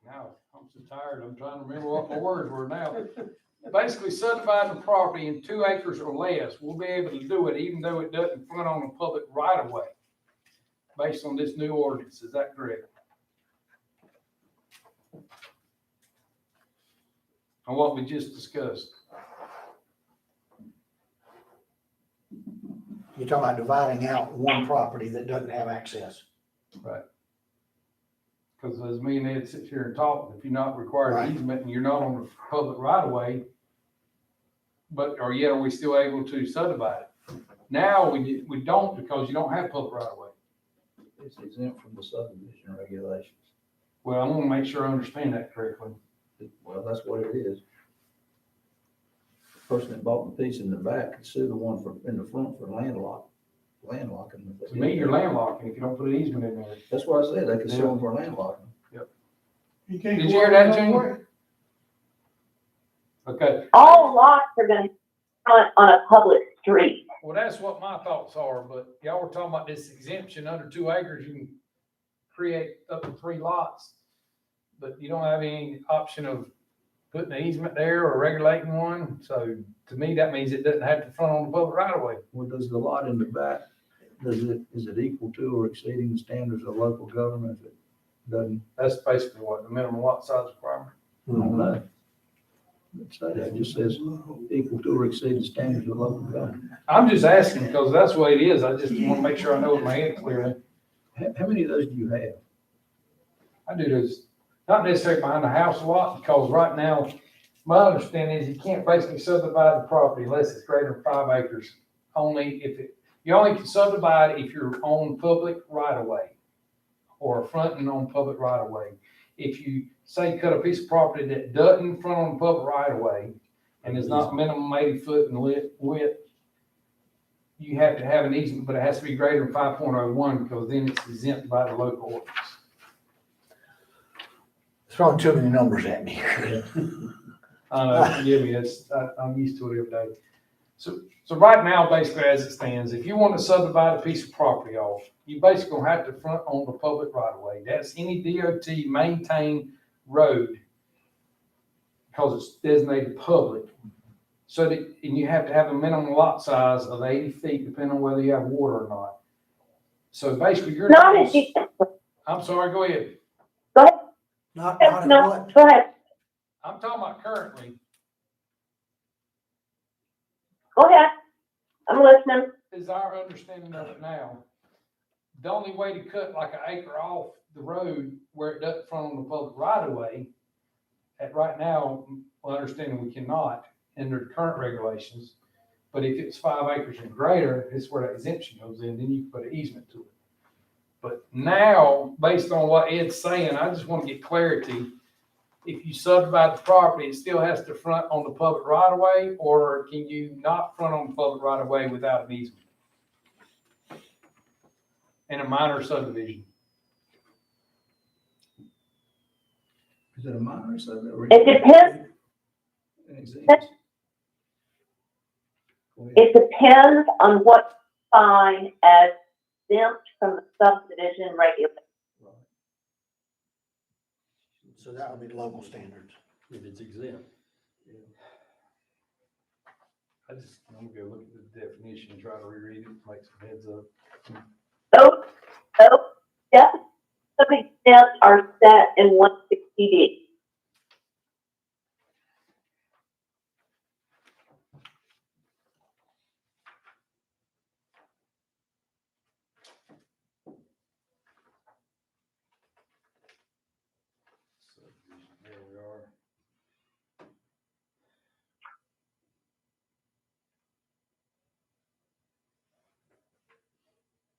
now I'm so tired. I'm trying to remember what my words were now. Basically, subdividing the property in 2 acres or less, we'll be able to do it even though it doesn't front on a public right of way based on this new ordinance. Is that correct? On what we just discussed. You're talking about dividing out one property that doesn't have access. Right. Because as me and Ed sit here and talk, if you're not required an easement and you're not on the public right of way, but, or yet are we still able to subdivide it? Now, we don't because you don't have public right of way. It's exempt from the subdivision regulations. Well, I want to make sure I understand that correctly. Well, that's what it is. The person that bought the piece in the back could sue the one in the front for landlocking. To me, you're landlocking if you don't put an easement in there. That's what I said, they could sue them for landlocking. You can't Did go you hear out that, no Gene? way. Okay, All lots are gonna front on a public street. well, that's what my thoughts are, but y'all were talking about this exemption under 2 acres, you can create up to 3 lots. But you don't have any option of putting an easement there or regulating one. So to me, that means it doesn't have to front on the public right of way. Well, does the lot in the back, is it equal to or exceeding the standards of local government if it doesn't? That's basically what the minimum lot size requirement. I don't know. It just says equal to or exceed the standards of local government. I'm just asking because that's the way it is. I just want to make sure I know what my head clearly. How many of those do you have? I do this, not necessarily behind the house a lot, because right now, my understanding is you can't basically subdivide the property unless it's greater than 5 acres. You only can subdivide if you're on public right of way or fronting on public right of way. If you say cut a piece of property that doesn't front on the public right of way and is not minimum 80 foot in width, you have to have an easement, but it has to be greater than 5.01 because then it's exempt by the local ordinance. Throwing too many numbers at me here. I know, forgive me, I'm used to it every day. So right now, basically as it stands, if you want to subdivide a piece of property off, you basically gonna have to front on the public right of way. That's any DOT maintained road, because it's designated public. So that, and you have to have a minimum lot size of 80 feet, depending on whether you have water or not. So basically, you're. Not if you, I'm sorry, go ahead. go ahead, Not if no, what? go ahead, I'm talking about currently, go ahead. I'm listening. is our understanding of it now. The only way to cut like an acre off the road where it doesn't front on the public right of way, at right now, my understanding we cannot under the current regulations. But if it's 5 acres and greater, it's where that exemption goes in, then you can put an easement to it. But now, based on what Ed's saying, I just want to get clarity. If you subdivide the property, it still has to front on the public right of way, or can you not front on the public right of way without an easement? In a minor subdivision. Is it a minor subdivision? It depends, An exempt? Go ahead. it depends on what you define as exempt from the subdivision regulations. Right. So that would be local standards. If it's exempt. I'm gonna go look at the definition and try to reread it, make some heads up. Those steps of exempt are set in 160D. Subdivision, there we are.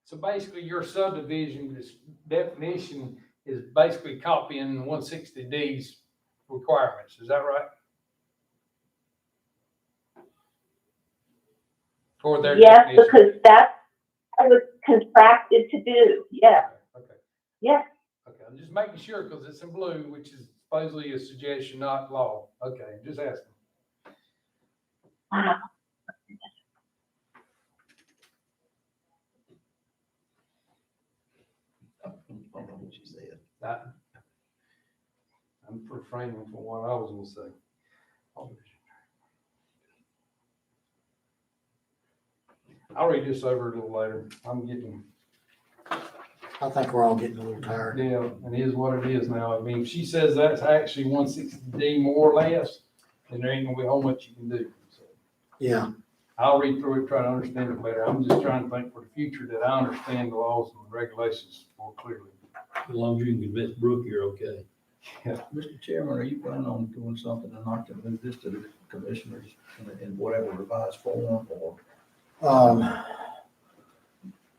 So basically, your subdivision, this definition is basically copying 160D's requirements, is that right? Or their Yes, definition? because that's what I was contracted to do, yes, Okay, yes. okay, I'm just making sure, because it's in blue, which is supposedly a suggestion, not law. Okay, just asking. Wow. I don't know what you said. I'm refraining from what I was gonna say. I'll read this over a little later. I'm getting, I think we're all getting a little tired. yeah, and it is what it is now. I mean, if she says that's actually 160D more or less, then there ain't gonna be a whole much you can do. So Yeah, I'll read through it, try to understand it better. I'm just trying to think for the future that I understand the laws and regulations more clearly. As long as you can convince Brooke, you're okay. Mr. Chairman, are you planning on doing something tonight to move this to the commissioners in whatever revised form or?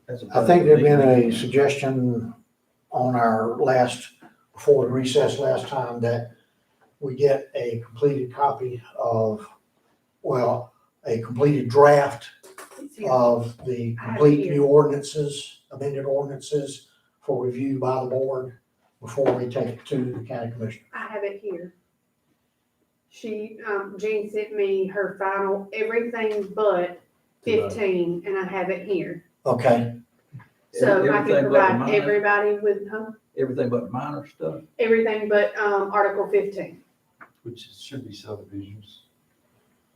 as I think there'd been a suggestion on our before the recess last time, that we get a completed copy of, a completed draft of the complete new ordinances, amended ordinances for review by the board before we take it to the county commissioner. I have it here. She, Jean sent me her final, everything but 15, and I have it here. Okay, So I can Everything but the provide minor? everybody with, Everything but minor stuff? everything but, Article 15. Which should be subdivisions.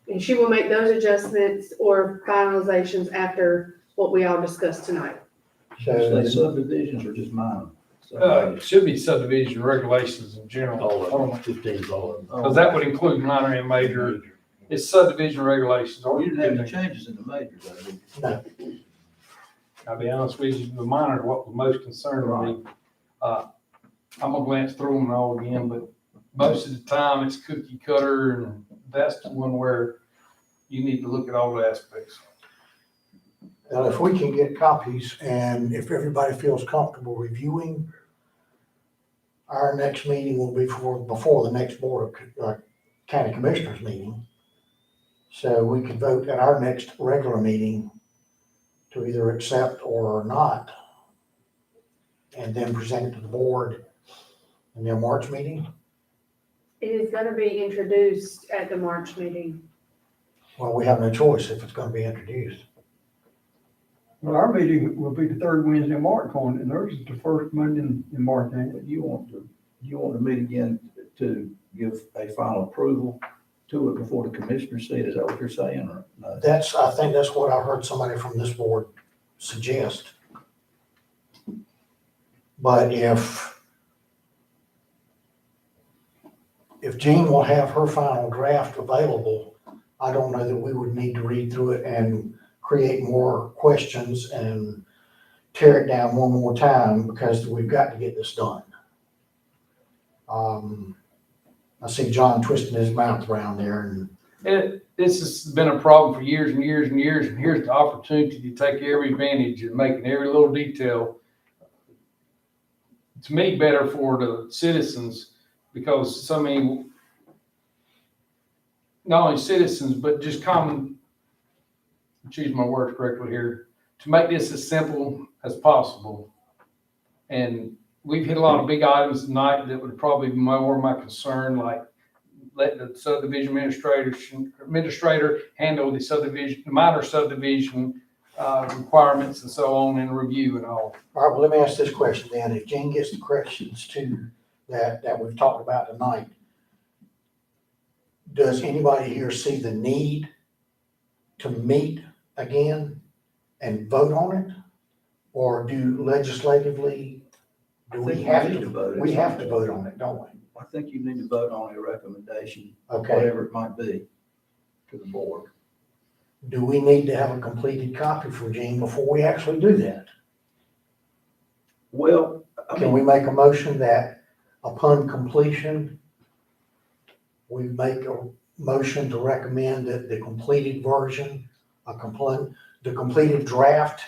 And she will make those adjustments or finalizations after what we all discussed tonight. So so subdivisions are just minor? It should be subdivision regulations in general. All of them, 15 is all of them. Because that would include minor and major. It's subdivision regulations. Oh, you didn't have any changes in the majors, though, did you? I'll be honest with you, the minor is what was most concerning me. I'm gonna glance through them all again, but most of the time it's cookie cutter, and that's the one where you need to look at all the aspects. Now, if we can get copies and if everybody feels comfortable reviewing, our next meeting will be before the next board of county commissioners meeting. So we could vote at our next regular meeting to either accept or not, and then present it to the board in their March meeting. It is gonna be introduced at the March meeting. Well, we have no choice if it's gonna be introduced. Well, our meeting will be the third Wednesday in March, and theirs is the first Monday in March, ain't it? But you want to meet again to give a final approval to it before the commissioners see it? Is that what you're saying, or no? I think that's what I heard somebody from this board suggest. But if Jean will have her final draft available, I don't know that we would need to read through it and create more questions and tear it down one more time, because we've got to get this done. I see John twisting his mouth around there, and This has been a problem for years and years and years, and here's the opportunity to take every advantage and making every little detail, to me, better for the citizens, because so many, not only citizens, but just common, choose my words correctly here, to make this as simple as possible. And we've hit a lot of big items tonight that would probably be more my concern, like let the subdivision administrator handle the subdivision, the minor subdivision requirements and so on, and review and all. all right, well, let me ask this question then. If Jean gets the corrections too that we've talked about tonight, does anybody here see the need to meet again and vote on it? Or do legislatively, do we have to vote? We have to vote on it, don't we? I think you need to vote on a recommendation, Okay. whatever it might be, to the board. Do we need to have a completed copy from Jean before we actually do that? Well, Can we make a motion that upon completion, we make a motion to recommend that the completed version, the completed draft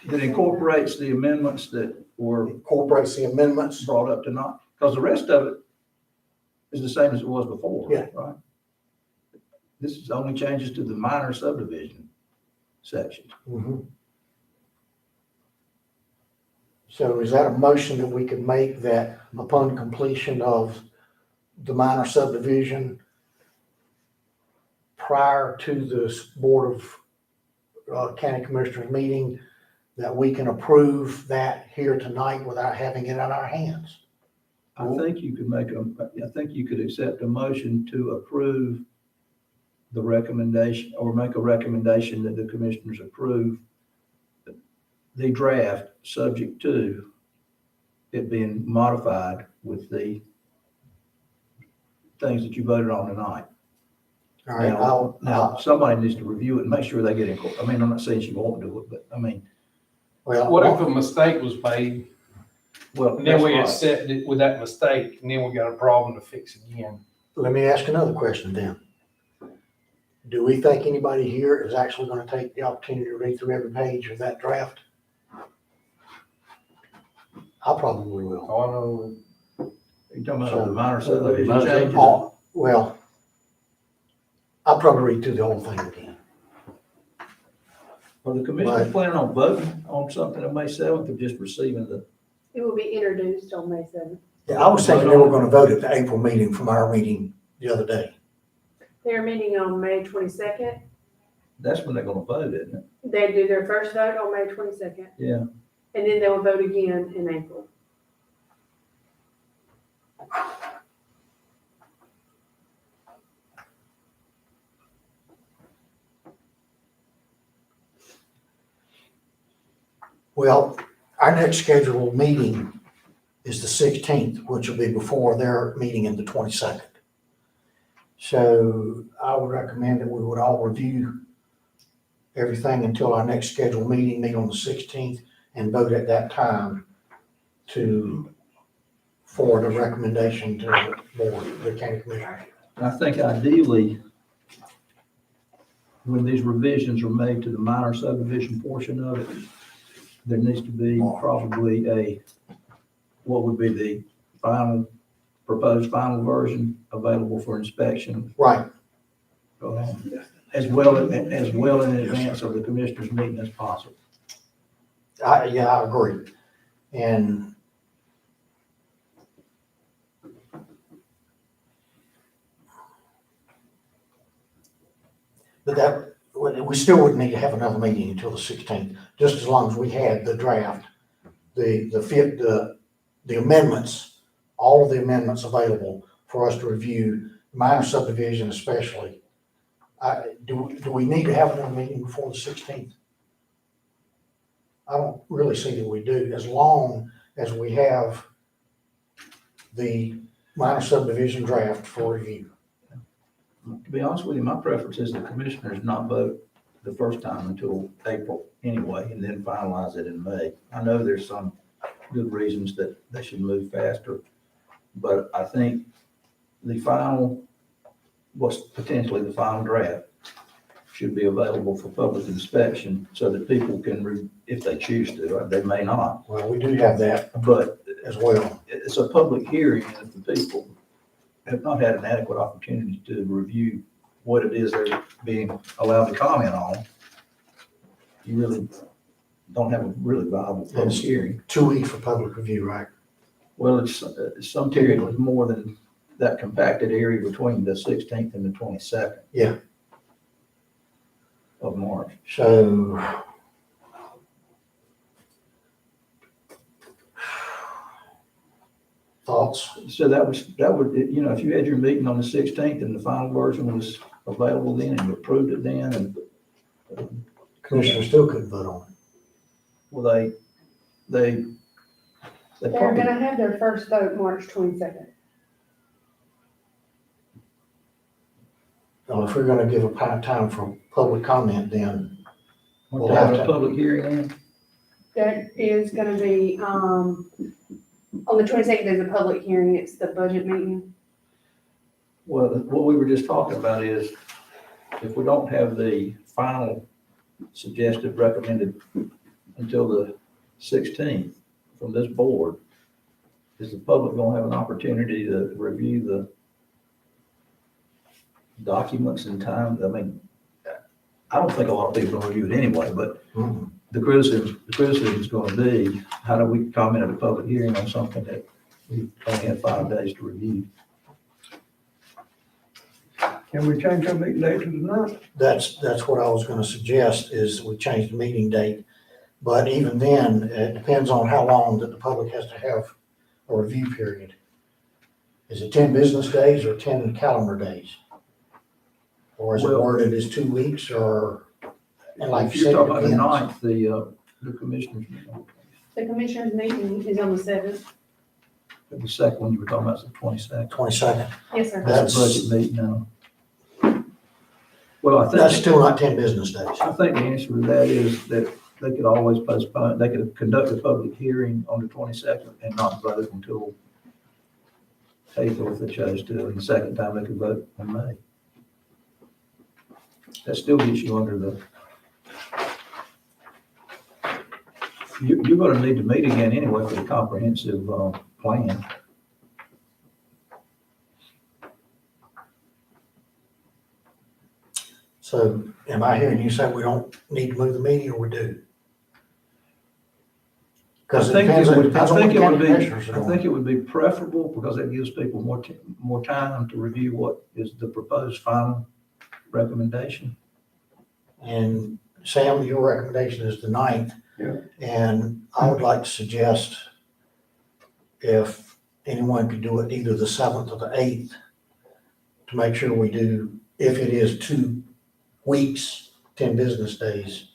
that incorporates the amendments that were incorporates the amendments? brought up tonight? Because the rest of it is the same as it was before, Yeah. right? This is only changes to the minor subdivision section. Mhm. So is that a motion that we could make, that upon completion of the minor subdivision, prior to this Board of County Commissioners meeting, that we can approve that here tonight without having it in our hands? I think you could accept a motion to approve the recommendation, or make a recommendation that the commissioners approve the draft, subject to it being modified with the things that you voted on tonight. All right, Now, somebody needs to review it and make sure they get I mean, I'm not saying she won't do it, but I mean, What if a mistake was made, well, and then that's we right. accept it with that mistake, and then we got a problem to fix again? let me ask another question then. Do we think anybody here is actually gonna take the opportunity to read through every page of that draft? I probably will. Oh, I know. You're talking about the minor subdivision Minor changes? Well, I'll probably read through the whole thing again. Are the commissioners planning on voting on something on May 7th, or just receiving the? It will be introduced on May 7th. Yeah, I was thinking they were gonna vote at the April meeting from our meeting the other day. They're meeting on May 22nd. That's when they're gonna vote, isn't it? They do their first vote on May 22nd. Yeah. And then they will vote again in April. Well, our next scheduled meeting is the 16th, which will be before their meeting in the 22nd. So I would recommend that we would all review everything until our next scheduled meeting, meet on the 16th, and vote at that time for the recommendation to the board, the county commissioner. I think ideally, when these revisions are made to the minor subdivision portion of it, there needs to be probably what would be the proposed final version available for inspection. Right. As well in advance of the commissioners meeting as possible. I agree. And But that, we still wouldn't need to have another meeting until the 16th, just as long as we had the draft, the amendments, all of the amendments available for us to review, minor subdivision especially. Do we need to have another meeting before the 16th? I don't really see that we do, as long as we have the minor subdivision draft for review. To be honest with you, my preference is the commissioners not vote the first time until April anyway, and then finalize it in May. I know there's some good reasons that they should move faster, but I think the final, what's potentially the final draft, should be available for public inspection so that people can, if they choose to, they may not. Well, we do have that But as well. it's a public hearing, and if the people have not had an adequate opportunity to review what it is they're being allowed to comment on, you really don't have a really viable public hearing. 2 weeks for public review, right? Well, it's some period more than that compacted area between the 16th and the 22nd. Yeah. Of March. So thoughts? So that would, you know, if you had your meeting on the 16th and the final version was available then and you approved it then, and Commissioners still couldn't vote on it. well, they They're probably, gonna have their first vote March 22nd. Well, if we're gonna give a time for public comment, then we'll we'll have have a to. public hearing then. That is gonna be, on the 22nd, there's a public hearing, it's the budget meeting. Well, what we were just talking about is if we don't have the final suggested recommended until the 16th from this board, is the public gonna have an opportunity to review the documents in time? I mean, I don't think a lot of people will review it anyway, but the criticism is gonna be, how do we comment at a public hearing on something that we only had 5 days to review? Can we change our meeting date to the 9th? That's what I was gonna suggest, is we change the meeting date. But even then, it depends on how long that the public has to have a review period. Is it 10 business days or 10 calendar days? Or is it Well- worded as 2 weeks, or, and like If you you're said, talking it about the depends. 9th, the commissioners, The commissioners meeting is on the 7th. the second one you were talking about is the 22nd. 22nd. Yes, sir. That's a budget meeting now. Well, That's still not 10 business days. I think the answer to that is that they could always postpone, they could conduct a public hearing on the 22nd and not vote until April if they chose to, and the second time they could vote in May. That still gets you under the, you're gonna need to meet again anyway for the comprehensive, plan. So am I hearing you say we don't need to move the meeting, or we do? Because it depends on what the county commissioners are I think doing. it would be preferable, because it gives people more time to review what is the proposed final recommendation. And Sam, your recommendation is the 9th. Yeah. And I would like to suggest if anyone could do it either the 7th or the 8th, to make sure we do, if it is 2 weeks, 10 business days.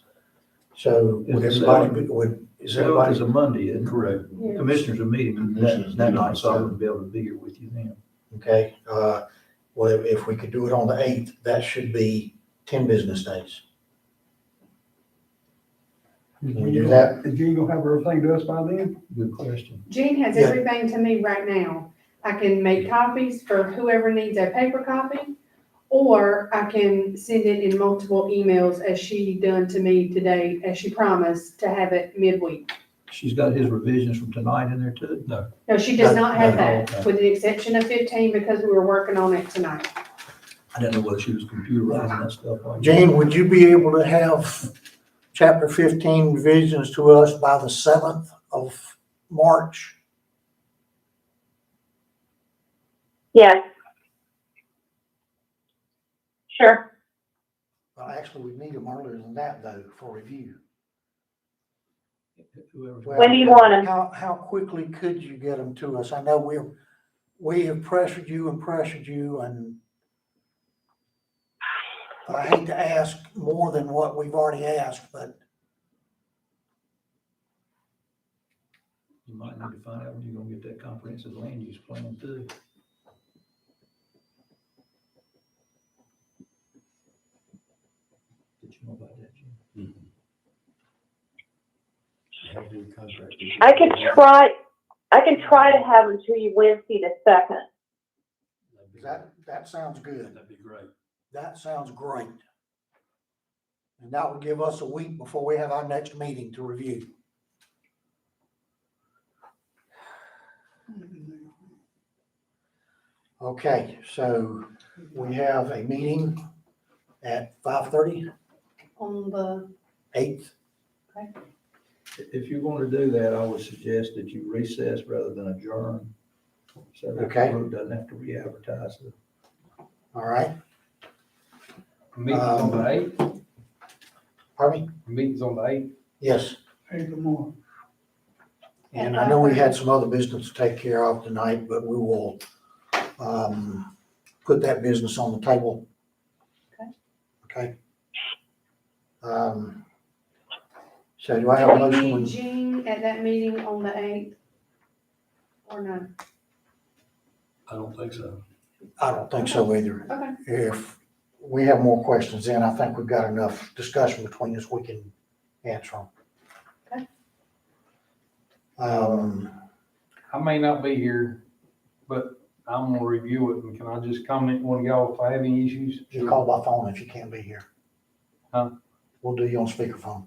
So would Is everybody, is So everybody, it's a Monday, and Correct. Yeah. commissioners are meeting that night, so I wouldn't be able to be here with you then. okay? Well, if we could do it on the 8th, that should be 10 business days. Can we do that? Is Gene gonna have everything to us by then? Good question. Jean has Yeah. everything to me right now. I can make copies for whoever needs a paper copy, or I can send it in multiple emails as she done to me today, as she promised to have it midweek. She's got his revisions from tonight in there too? No. No, she does No, not have no, that, okay. with the exception of 15, because we were working on it tonight. I didn't know whether she was computerizing that stuff. like that. Jane, would you be able to have chapter 15 revisions to us by the 7th of March? Yes. Sure. actually, we need them earlier than that though, for review. Whoever's- When do you want 'em? How quickly could you get them to us? I know we have pressured you, and I hate to ask more than what we've already asked, but You might need to find out when you're gonna get that comprehensive land use plan too. Did you know about that, Jim? Have to do the contract. I can try to have them to you Wednesday the 2nd. that sounds good. That'd be great. That sounds great. And that will give us a week before we have our next meeting to review. Okay, so we have a meeting at 5:30, On the, 8th. If you're going to do that, I would suggest that you recess rather than adjourn. So that Okay. the group doesn't have to re-advertise it. All right, Meeting's on the 8th, pardon me? meeting's on the 8th. Yes, Hey, good morning. and I know we had some other business to take care of tonight, but we will, put that business on the table. Okay. So do I have a do we motion? need Jean at that meeting on the 8th? Or no? I don't think so. I don't think so either. Okay. If we have more questions, then I think we've got enough discussion between us, we can answer them. Okay. I may not be here, but I'm gonna review it, and can I just comment on y'all if I have any issues? Just call by phone if you can't be here. Huh? We'll do you on speakerphone.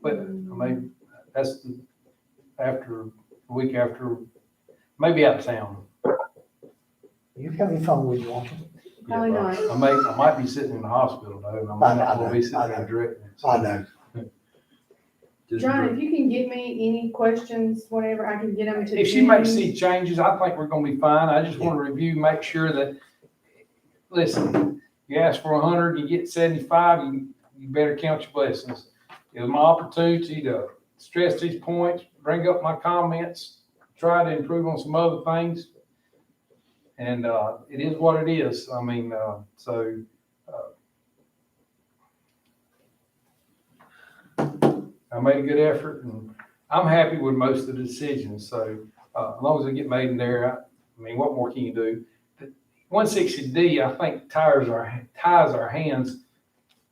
But I mean, that's after, a week after, maybe out of town. You have your phone with you, won't you? Probably not. I might be sitting in the hospital though, and I'm not gonna be sitting there directly. I know. Just John, agree. if you can give me any questions, whatever, I can get them to If she makes Jean. any changes, I think we're gonna be fine. I just wanna review, make sure that, listen, you ask for 100, you get 75, you better count your blessings. It was my opportunity to stress these points, bring up my comments, try to improve on some other things. And, it is what it is. I mean, I made a good effort, and I'm happy with most of the decisions, so, as long as they get made in there, I mean, what more can you do? 160D, I think ties our hands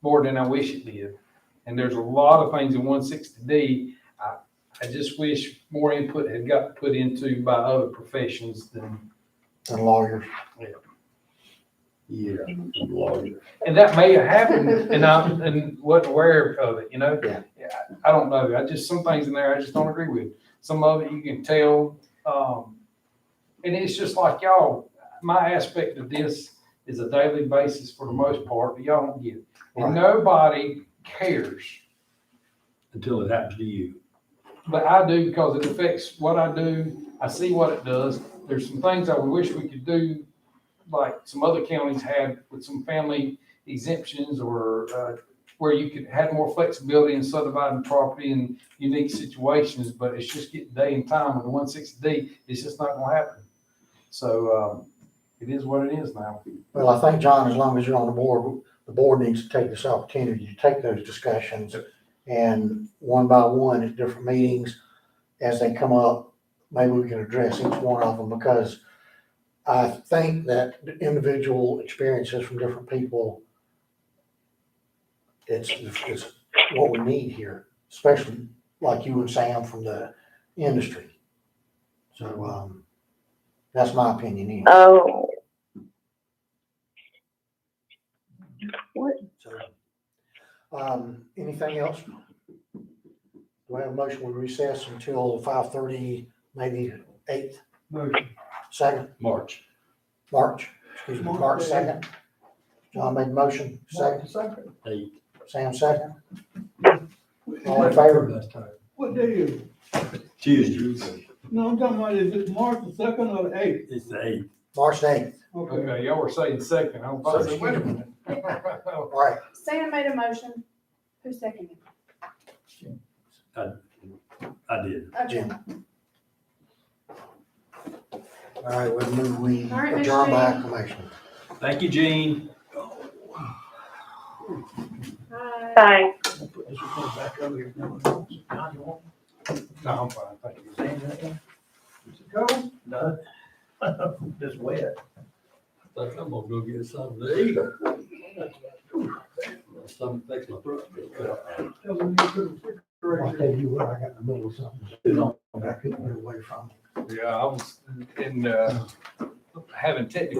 more than I wish it did. And there's a lot of things in 160D, I just wish more input had got put into by other professions than. And lawyers. Yeah, larger. And that may have happened, and I wasn't aware of it, Yeah. I don't know. Some things in there I just don't agree with. Some of it you can tell, and it's just like y'all, my aspect of this is a daily basis for the most part, but y'all don't get it. And nobody cares, Until it happens to you. but I do because it affects what I do. I see what it does. There's some things I wish we could do, like some other counties had with some family exemptions or where you could have more flexibility in subdividing property in unique situations, but it's just getting day and time with the 160D, it's just not gonna happen. So, it is what it is now. Well, I think, John, as long as you're on the board needs to take this opportunity to take those discussions and one by one at different meetings, as they come up, maybe we can address each one of them, because I think that the individual experiences from different people, it's what we need here, especially like you and Sam from the industry. So, that's my opinion anyway. Oh, So, anything else? Do I have a motion to recess until 5:30, maybe 8th, Motion. 2nd, March. March 2nd? John made the motion, second. Second. 8. Sam, second. All in favor? Last time. What day is it? Tuesday. No, I'm talking about, is it March the 2nd or the 8th? It's the 8th. March 8th. Okay. Okay, y'all were saying second. I was about to say, wait a minute. All right, Sam made a motion. Who seconded? I did. Okay. Jim. All right, we'll move, we All right, Miss adjourn by Jane. acclamation. Thank you, Gene. Bye. Bye. Put this one back over here. No, I'm fine, thank you. No, just wet. I think I'm gonna go get something to eat. Something fix my throat. I'll tell you what, I got in the middle of something. I couldn't get away from it. Yeah, I was in, having technical